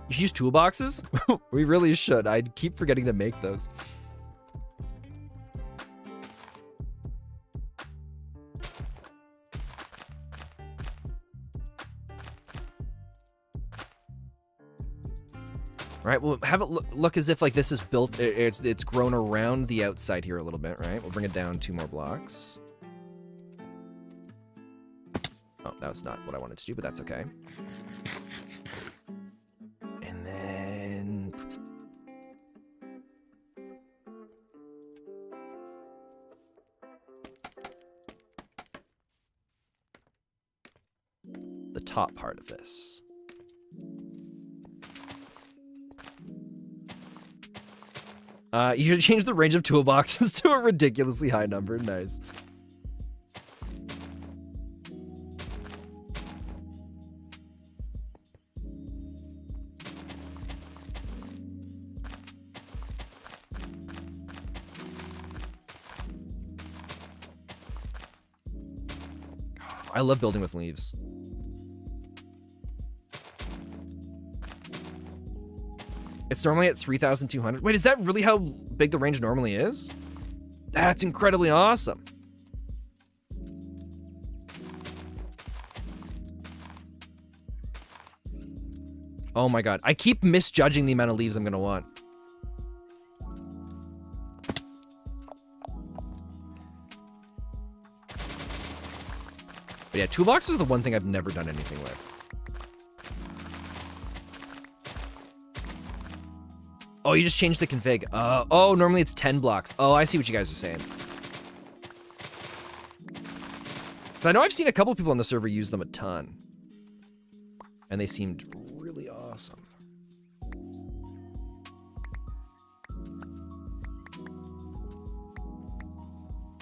You should use toolboxes? We really should. I keep forgetting to make those. All right, we'll have it look as if like this is built, it's grown around the outside here a little bit, right? We'll bring it down 2 more blocks. Oh, that was not what I wanted to do, but that's okay. And then... the top part of this. You should change the range of toolboxes to a ridiculously high number. Nice. I love building with leaves. It's normally at 3,200. Wait, is that really how big the range normally is? That's incredibly awesome. Oh my god. I keep misjudging the amount of leaves I'm gonna want. But yeah, toolbox is the one thing I've never done anything with. Oh, you just changed the config. Oh, normally it's 10 blocks. Oh, I see what you guys are saying. I know I've seen a couple people on the server use them a ton. And they seemed really awesome.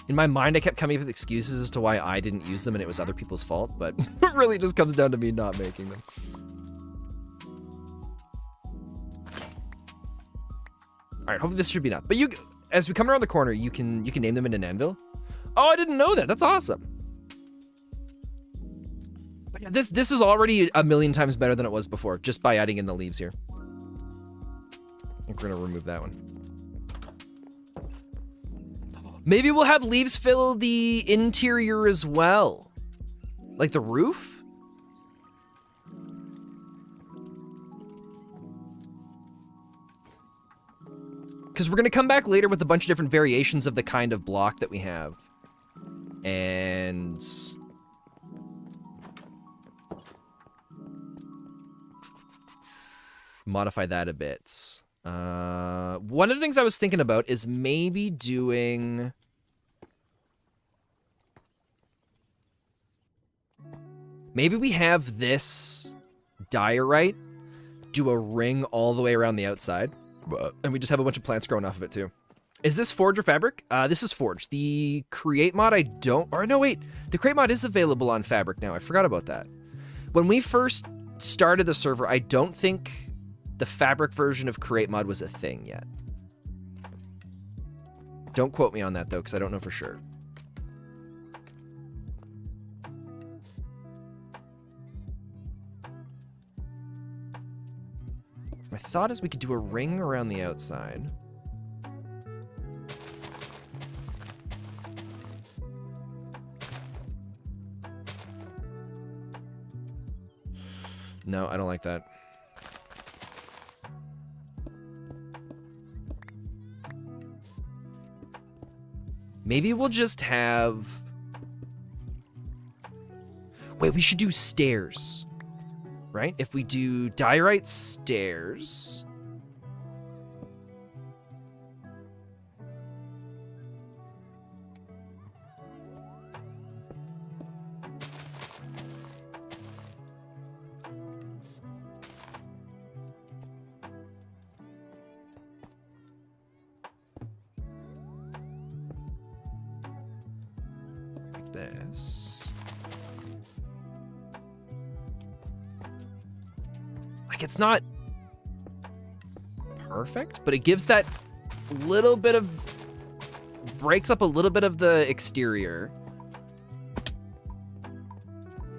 In my mind, I kept coming up with excuses as to why I didn't use them and it was other people's fault, but it really just comes down to me not making them. All right, hopefully this should be enough. But as we come around the corner, you can name them in an anvil. Oh, I didn't know that. That's awesome. But yeah, this is already a million times better than it was before, just by adding in the leaves here. I think we're gonna remove that one. Maybe we'll have leaves fill the interior as well. Like the roof? Because we're going to come back later with a bunch of different variations of the kind of block that we have. And... modify that a bit. One of the things I was thinking about is maybe doing... maybe we have this diorite do a ring all the way around the outside. And we just have a bunch of plants growing off of it too. Is this Forge or Fabric? This is Forge. The Create mod I don't... or no, wait. The Create mod is available on Fabric now. I forgot about that. When we first started the server, I don't think the Fabric version of Create mod was a thing yet. Don't quote me on that though, because I don't know for sure. My thought is we could do a ring around the outside. No, I don't like that. Maybe we'll just have... wait, we should do stairs. Right? If we do diorite stairs... like this... it's not perfect, but it gives that little bit of... breaks up a little bit of the exterior.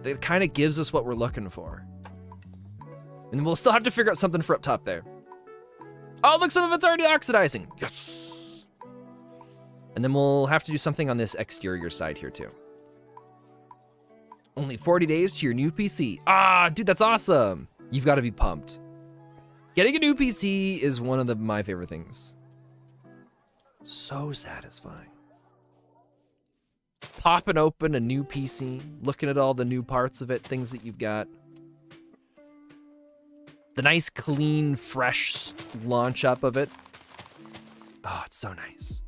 It kind of gives us what we're looking for. And we'll still have to figure out something for up top there. Oh, look, some of it's already oxidizing. Yes! And then we'll have to do something on this exterior side here too. Only 40 days to your new PC. Ah, dude, that's awesome. You've got to be pumped. Getting a new PC is one of my favorite things. So satisfying. Popping open a new PC, looking at all the new parts of it, things that you've got. The nice, clean, fresh launch up of it. Oh, it's so nice.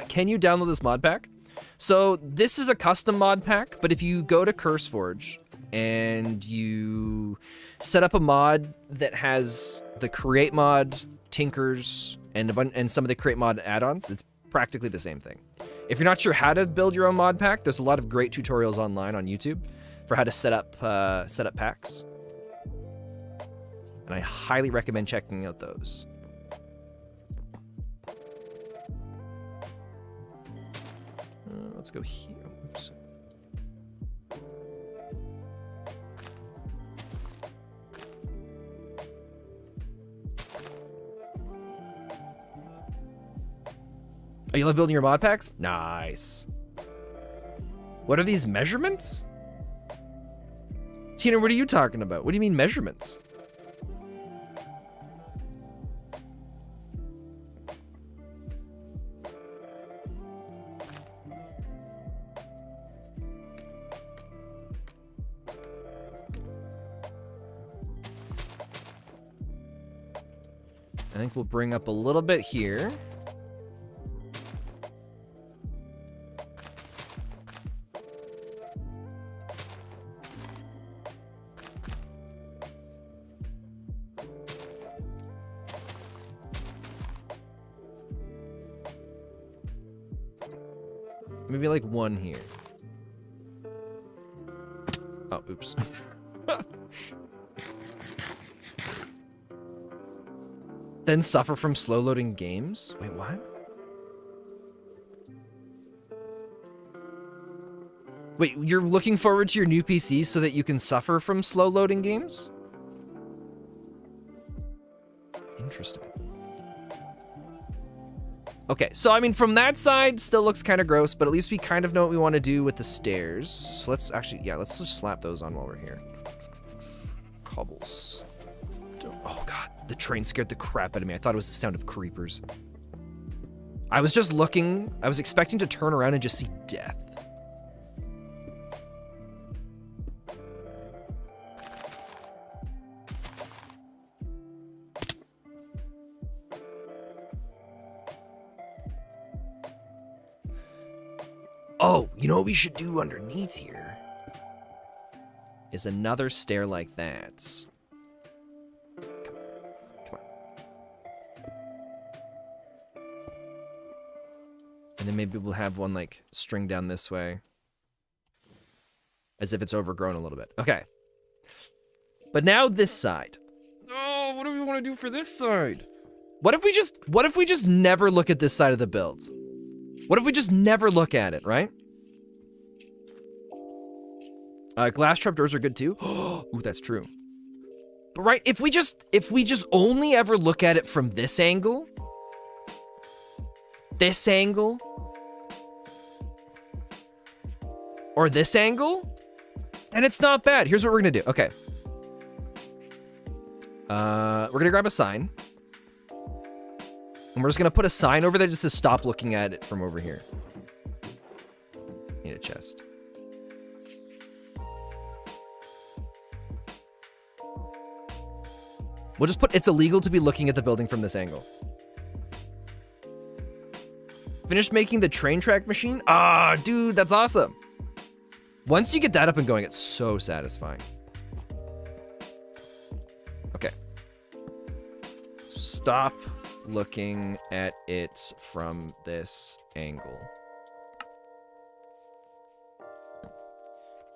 Can you download this mod pack? So this is a custom mod pack, but if you go to CurseForge and you set up a mod that has the Create mod, Tinkers, and some of the Create mod add-ons, it's practically the same thing. If you're not sure how to build your own mod pack, there's a lot of great tutorials online on YouTube for how to set up packs. And I highly recommend checking out those. Let's go here. Oops. Oh, you love building your mod packs? Nice. What are these measurements? Tina, what are you talking about? What do you mean measurements? I think we'll bring up a little bit here. Maybe like one here. Oh, oops. Then suffer from slow loading games? Wait, what? Wait, you're looking forward to your new PC so that you can suffer from slow loading games? Interesting. Okay, so I mean, from that side, still looks kind of gross, but at least we kind of know what we want to do with the stairs. So let's actually, yeah, let's just slap those on while we're here. Cobbles. Oh god, the train scared the crap out of me. I thought it was the sound of creepers. I was just looking, I was expecting to turn around and just see death. Oh, you know what we should do underneath here? Is another stair like that. Come on. And then maybe we'll have one like string down this way. As if it's overgrown a little bit. Okay. But now this side. Oh, what do we want to do for this side? What if we just never look at this side of the build? What if we just never look at it, right? Glass trapdoors are good too. Ooh, that's true. But right, if we just only ever look at it from this angle, or this angle, then it's not bad. Here's what we're gonna do. Okay. We're gonna grab a sign. And we're just gonna put a sign over there just to stop looking at it from over here. Need a chest. We'll just put, it's illegal to be looking at the building from this angle. Finished making the train track machine? Ah, dude, that's awesome. Once you get that up and going, it's so satisfying. Okay. Stop looking at it from this angle.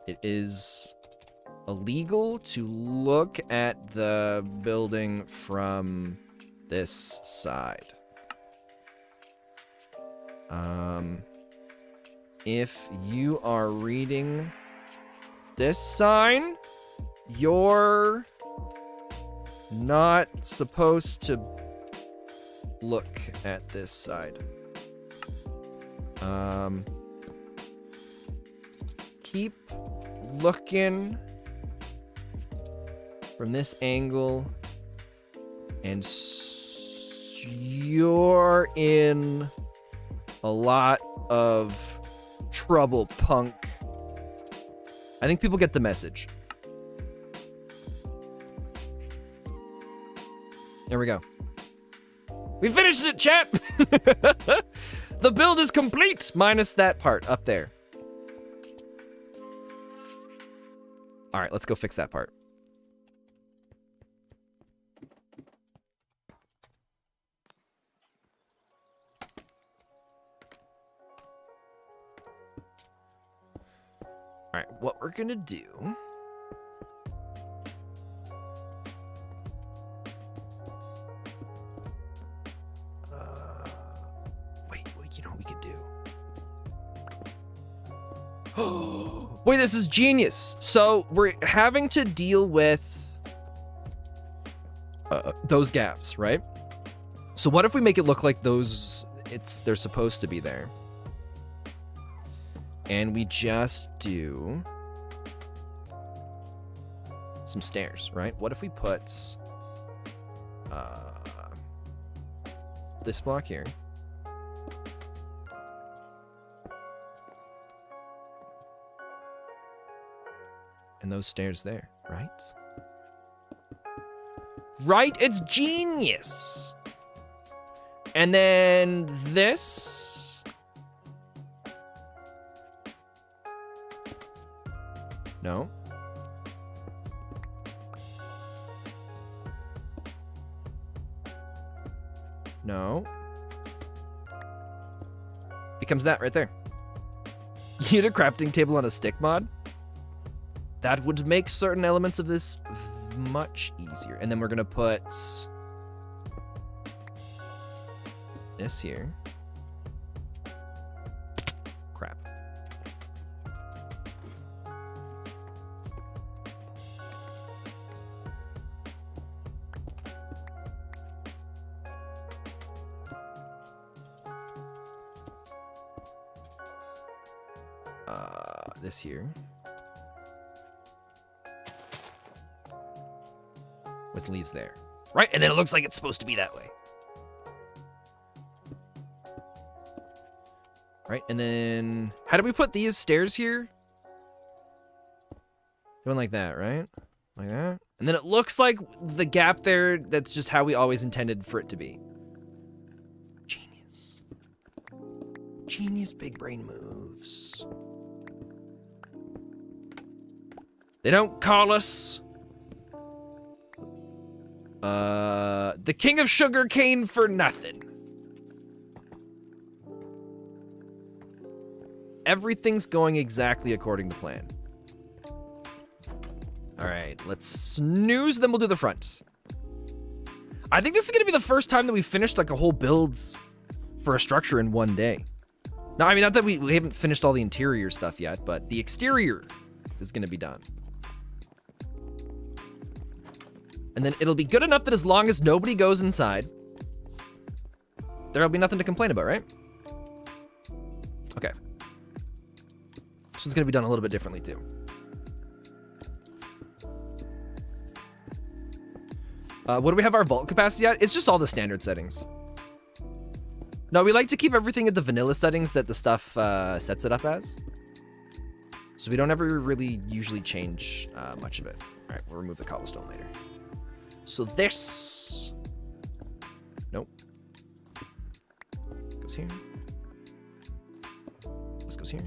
It is illegal to look at the building from this side. If you are reading this sign, you're not supposed to look at this side. Keep looking from this angle, and you're in a lot of trouble, punk. I think people get the message. There we go. We finished it, chat! The build is complete, minus that part up there. All right, let's go fix that part. All right, what we're gonna do... Wait, you know what we could do? Wait, this is genius. So we're having to deal with those gaps, right? So what if we make it look like those they're supposed to be there. And we just do some stairs, right? What if we put this block here? And those stairs there, right? Right? It's genius! And then this. No. No. Becomes that right there. You need a crafting table on a stick mod? That would make certain elements of this much easier. And then we're gonna put this here. Crap. This here. With leaves there. Right? And then it looks like it's supposed to be that way. Right? And then how do we put these stairs here? Going like that, right? Like that. And then it looks like the gap there, that's just how we always intended for it to be. Genius. Genius big brain moves. They don't call us the king of sugarcane for nothing. Everything's going exactly according to plan. All right, let's snooze, then we'll do the front. I think this is gonna be the first time that we've finished like a whole build for a structure in one day. No, I mean, not that we haven't finished all the interior stuff yet, but the exterior is gonna be done. And then it'll be good enough that as long as nobody goes inside, there'll be nothing to complain about, right? Okay. This one's gonna be done a little bit differently too. What do we have our vault capacity at? It's just all the standard settings. No, we like to keep everything at the vanilla settings that the stuff sets it up as. So we don't ever really usually change much of it. All right, we'll remove the cobblestone later. So this, nope, goes here. This goes here.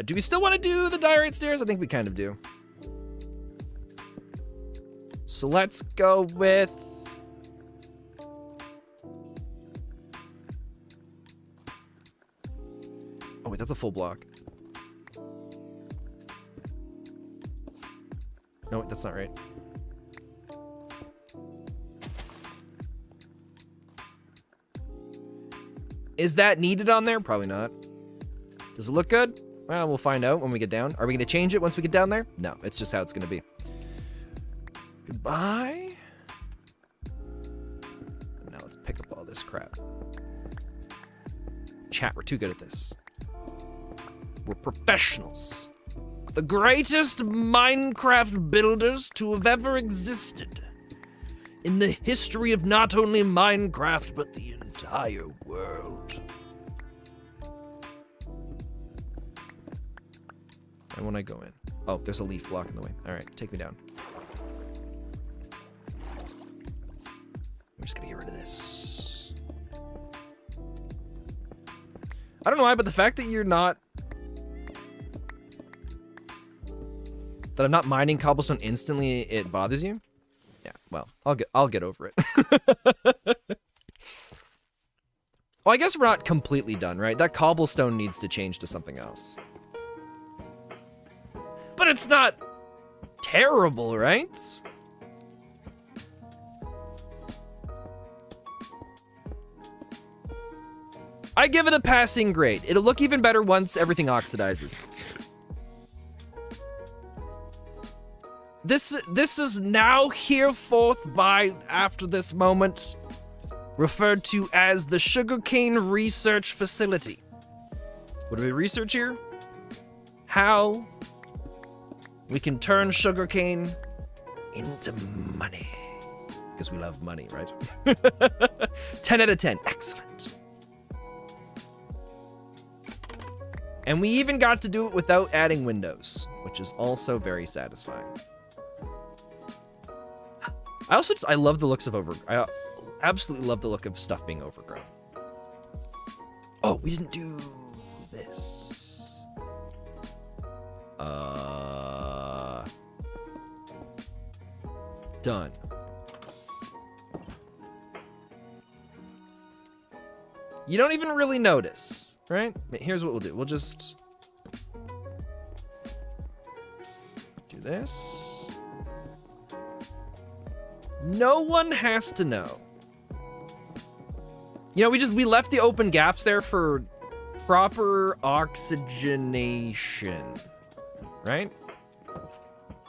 Do we still want to do the diorite stairs? I think we kind of do. So let's go with oh wait, that's a full block. No, that's not right. Is that needed on there? Probably not. Does it look good? Well, we'll find out when we get down. Are we going to change it once we get down there? No, it's just how it's going to be. Goodbye. Now let's pick up all this crap. Chat, we're too good at this. We're professionals. The greatest Minecraft builders to have ever existed. In the history of not only Minecraft, but the entire world. And when I go in. Oh, there's a leaf block in the way. All right, take me down. I'm just gonna get rid of this. I don't know why, but the fact that you're not... that I'm not mining cobblestone instantly, it bothers you? Yeah, well, I'll get over it. Well, I guess we're not completely done, right? That cobblestone needs to change to something else. But it's not terrible, right? I give it a passing grade. It'll look even better once everything oxidizes. This is now hereforth by, after this moment, referred to as the Sugarcane Research Facility. What do we research here? How we can turn sugarcane into money. Because we love money, right? 10 out of 10. Excellent. And we even got to do it without adding windows, which is also very satisfying. I love the looks of I absolutely love the look of stuff being overgrown. Oh, we didn't do this. Done. You don't even really notice, right? Here's what we'll do. We'll just do this. No one has to know. You know, we left the open gaps there for proper oxygenation, right?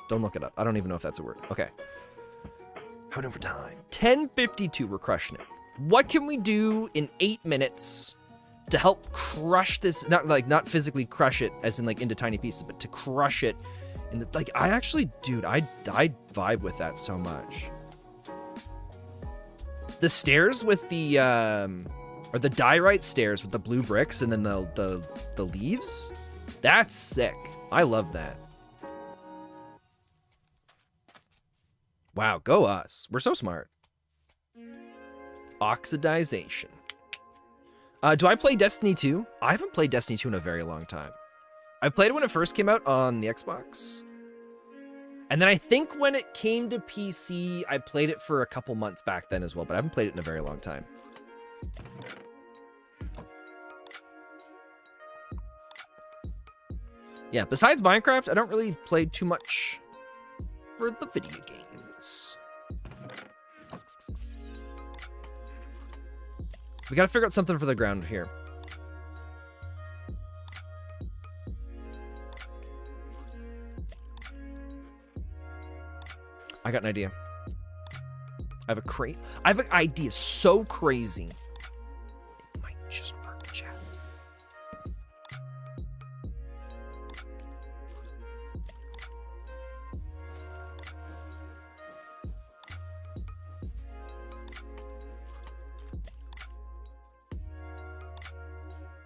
Don't look it up. I don't even know if that's a word. Okay. How we doing for time? 10:52, we're crushing it. What can we do in 8 minutes to help crush this? Not physically crush it as in like into tiny pieces, but to crush it. And like, I actually, dude, I vibe with that so much. The stairs with the, or the diorite stairs with the blue bricks and then the leaves. That's sick. I love that. Wow, go us. We're so smart. Oxidization. Do I play Destiny 2? I haven't played Destiny 2 in a very long time. I played it when it first came out on the Xbox. And then I think when it came to PC, I played it for a couple months back then as well, but I haven't played it in a very long time. Yeah, besides Minecraft, I don't really play too much for the video games. We gotta figure out something for the ground here. I got an idea. I have an idea so crazy. It might just work, chat.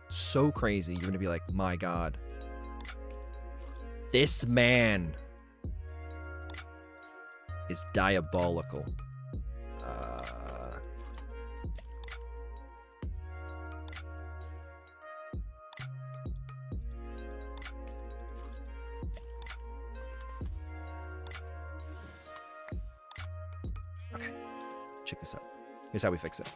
So crazy. You're gonna be like, my God. This man is diabolical. Okay, check this out. Here's how we fix it.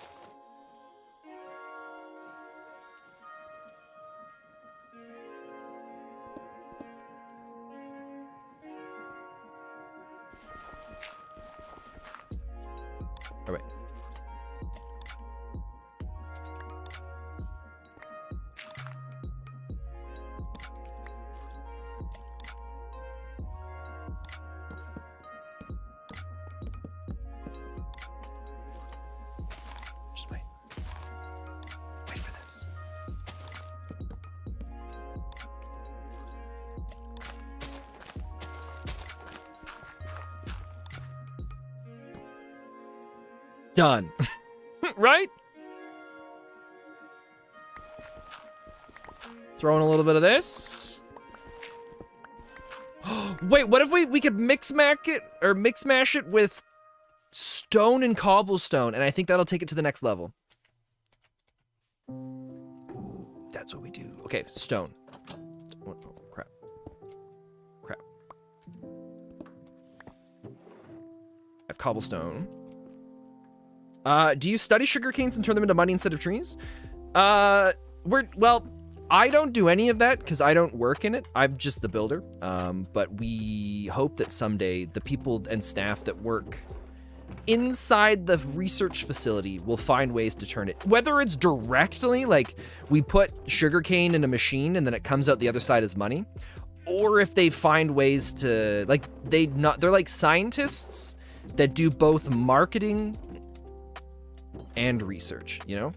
All right. Just wait. Wait for this. Done. Right? Throw in a little bit of this. Wait, what if we could mix mash it with stone and cobblestone, and I think that'll take it to the next level. Ooh, that's what we do. Okay, stone. Oh, crap. Crap. I have cobblestone. Do you study sugarcanes and turn them into money instead of trees? Well, I don't do any of that because I don't work in it. I'm just the builder. But we hope that someday the people and staff that work inside the research facility will find ways to turn it. Whether it's directly, like we put sugarcane in a machine and then it comes out the other side as money, or if they find ways to, like, they're like scientists that do both marketing and research, you know?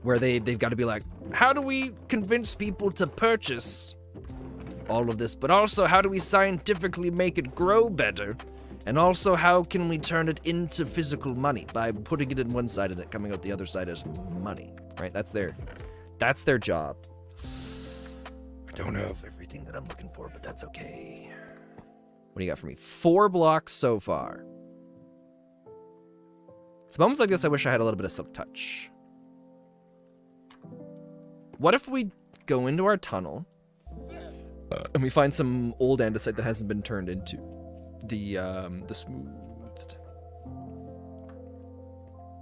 Where they've got to be like, how do we convince people to purchase all of this, but also how do we scientifically make it grow better? And also, how can we turn it into physical money by putting it in one side and it coming out the other side as money, right? That's their job. I don't have everything that I'm looking for, but that's okay. What do you got for me? 4 blocks so far. It's moments like this I wish I had a little bit of silk touch. What if we go into our tunnel and we find some old andesite that hasn't been turned into the smoothed.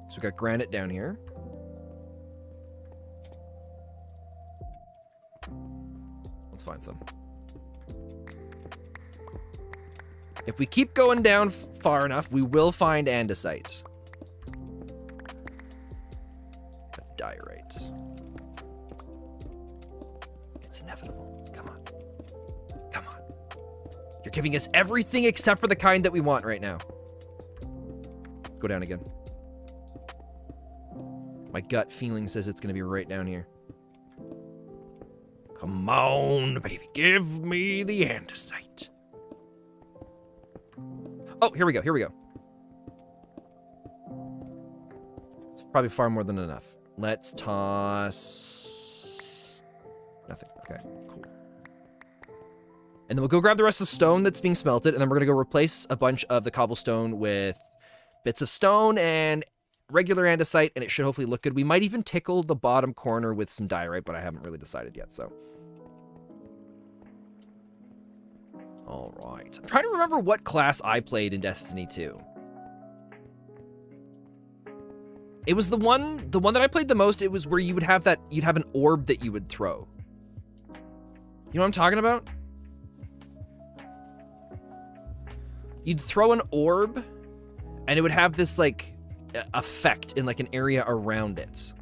So we got granite down here. Let's find some. If we keep going down far enough, we will find andesite. That's diorite. It's inevitable. Come on. Come on. You're giving us everything except for the kind that we want right now. Let's go down again. My gut feeling says it's going to be right down here. Come on, baby. Give me the andesite. Oh, here we go. Here we go. It's probably far more than enough. Let's toss... Nothing. Okay, cool. And then we'll go grab the rest of the stone that's being smelted, and then we're going to go replace a bunch of the cobblestone with bits of stone and regular andesite, and it should hopefully look good. We might even tickle the bottom corner with some diorite, but I haven't really decided yet, so... All right. I'm trying to remember what class I played in Destiny 2. It was the one that I played the most. It was where you would have that, you'd have an orb that you would throw. You know what I'm talking about? You'd throw an orb, and it would have this, like, effect in, like, an area around it.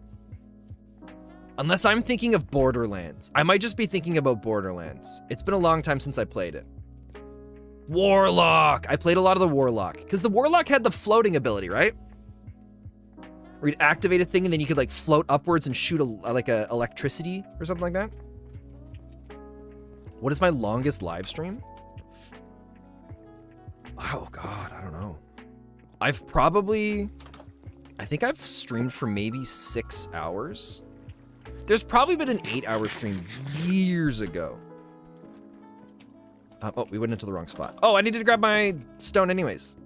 Unless I'm thinking of Borderlands. I might just be thinking about Borderlands. It's been a long time since I played it. Warlock! I played a lot of the Warlock. Because the Warlock had the floating ability, right? Where you'd activate a thing and then you could, like, float upwards and shoot, like, a electricity or something like that. What is my longest live stream? Oh, God, I don't know. I think I've streamed for maybe 6 hours. There's probably been an 8-hour stream years ago. Oh, we went into the wrong spot. Oh, I needed to grab my stone anyways.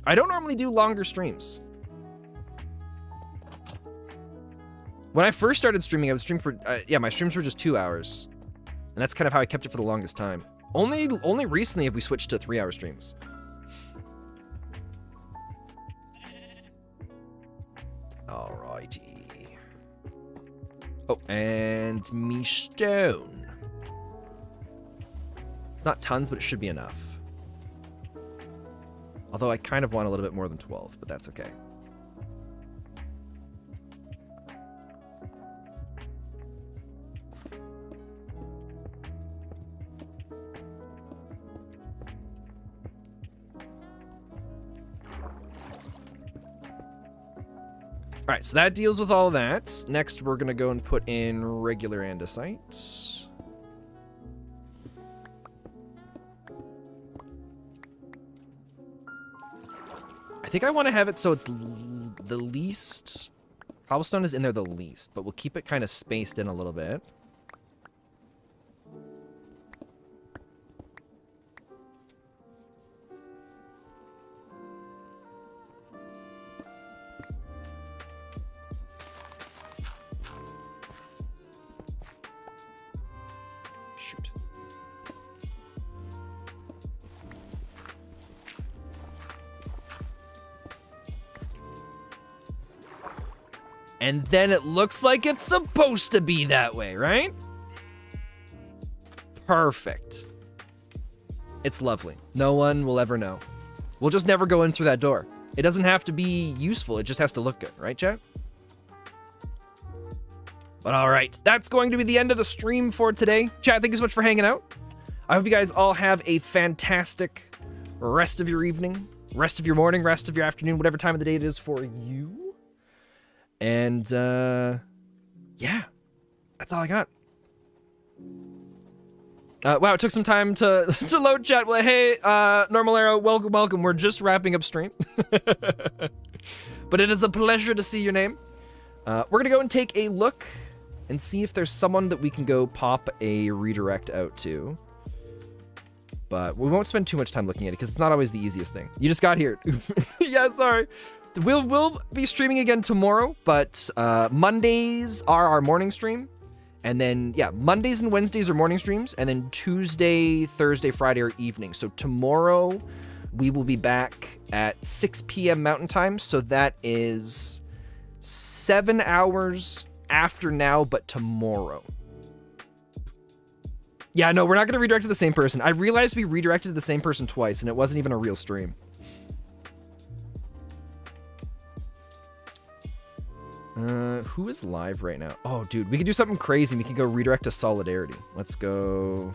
I don't normally do longer streams. When I first started streaming, I would stream for, yeah, my streams were just 2 hours. And that's kind of how I kept it for the longest time. Only recently have we switched to 3-hour streams. Alrighty. Oh, and me stone. It's not tons, but it should be enough. Although I kind of want a little bit more than 12, but that's okay. All right, so that deals with all of that. Next, we're going to go and put in regular andesite. I think I want to have it so it's the least... Cobblestone is in there the least, but we'll keep it kind of spaced in a little bit. Shoot. And then it looks like it's supposed to be that way, right? Perfect. It's lovely. No one will ever know. We'll just never go in through that door. It doesn't have to be useful. It just has to look good, right, chat? But all right, that's going to be the end of the stream for today. Chat, thank you so much for hanging out. I hope you guys all have a fantastic rest of your evening, rest of your morning, rest of your afternoon, whatever time of the day it is for you. And, yeah, that's all I got. Wow, it took some time to load chat. Well, hey, Normal Arrow, welcome. We're just wrapping up stream. But it is a pleasure to see your name. We're gonna go and take a look and see if there's someone that we can go pop a redirect out to. But we won't spend too much time looking at it because it's not always the easiest thing. You just got here. Yeah, sorry. We'll be streaming again tomorrow, but Mondays are our morning stream. And then, yeah, Mondays and Wednesdays are morning streams, and then Tuesday, Thursday, Friday are evening. So tomorrow, we will be back at 6 p.m. Mountain Time, so that is 7 hours after now, but tomorrow. Yeah, no, we're not going to redirect to the same person. I realized we redirected to the same person twice, and it wasn't even a real stream. Who is live right now? Oh, dude, we could do something crazy. We could go redirect to Solidarity. Let's go.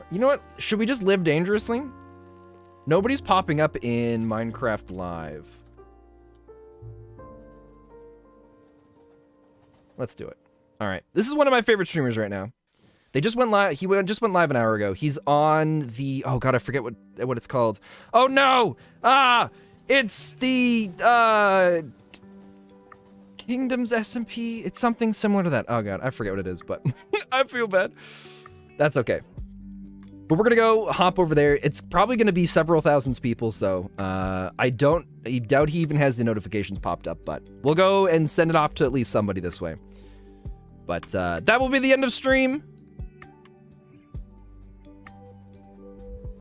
You know what? Should we just live dangerously? Nobody's popping up in Minecraft Live. Let's do it. All right. This is one of my favorite streamers right now. They just went live. He just went live an hour ago. He's on the... Oh, God, I forget what it's called. Oh, no! It's the, Kingdoms SMP. It's something similar to that. Oh, God, I forget what it is, but I feel bad. That's okay. But we're going to go hop over there. It's probably going to be several thousands people, so I doubt he even has the notifications popped up, but we'll go and send it off to at least somebody this way. But that will be the end of stream.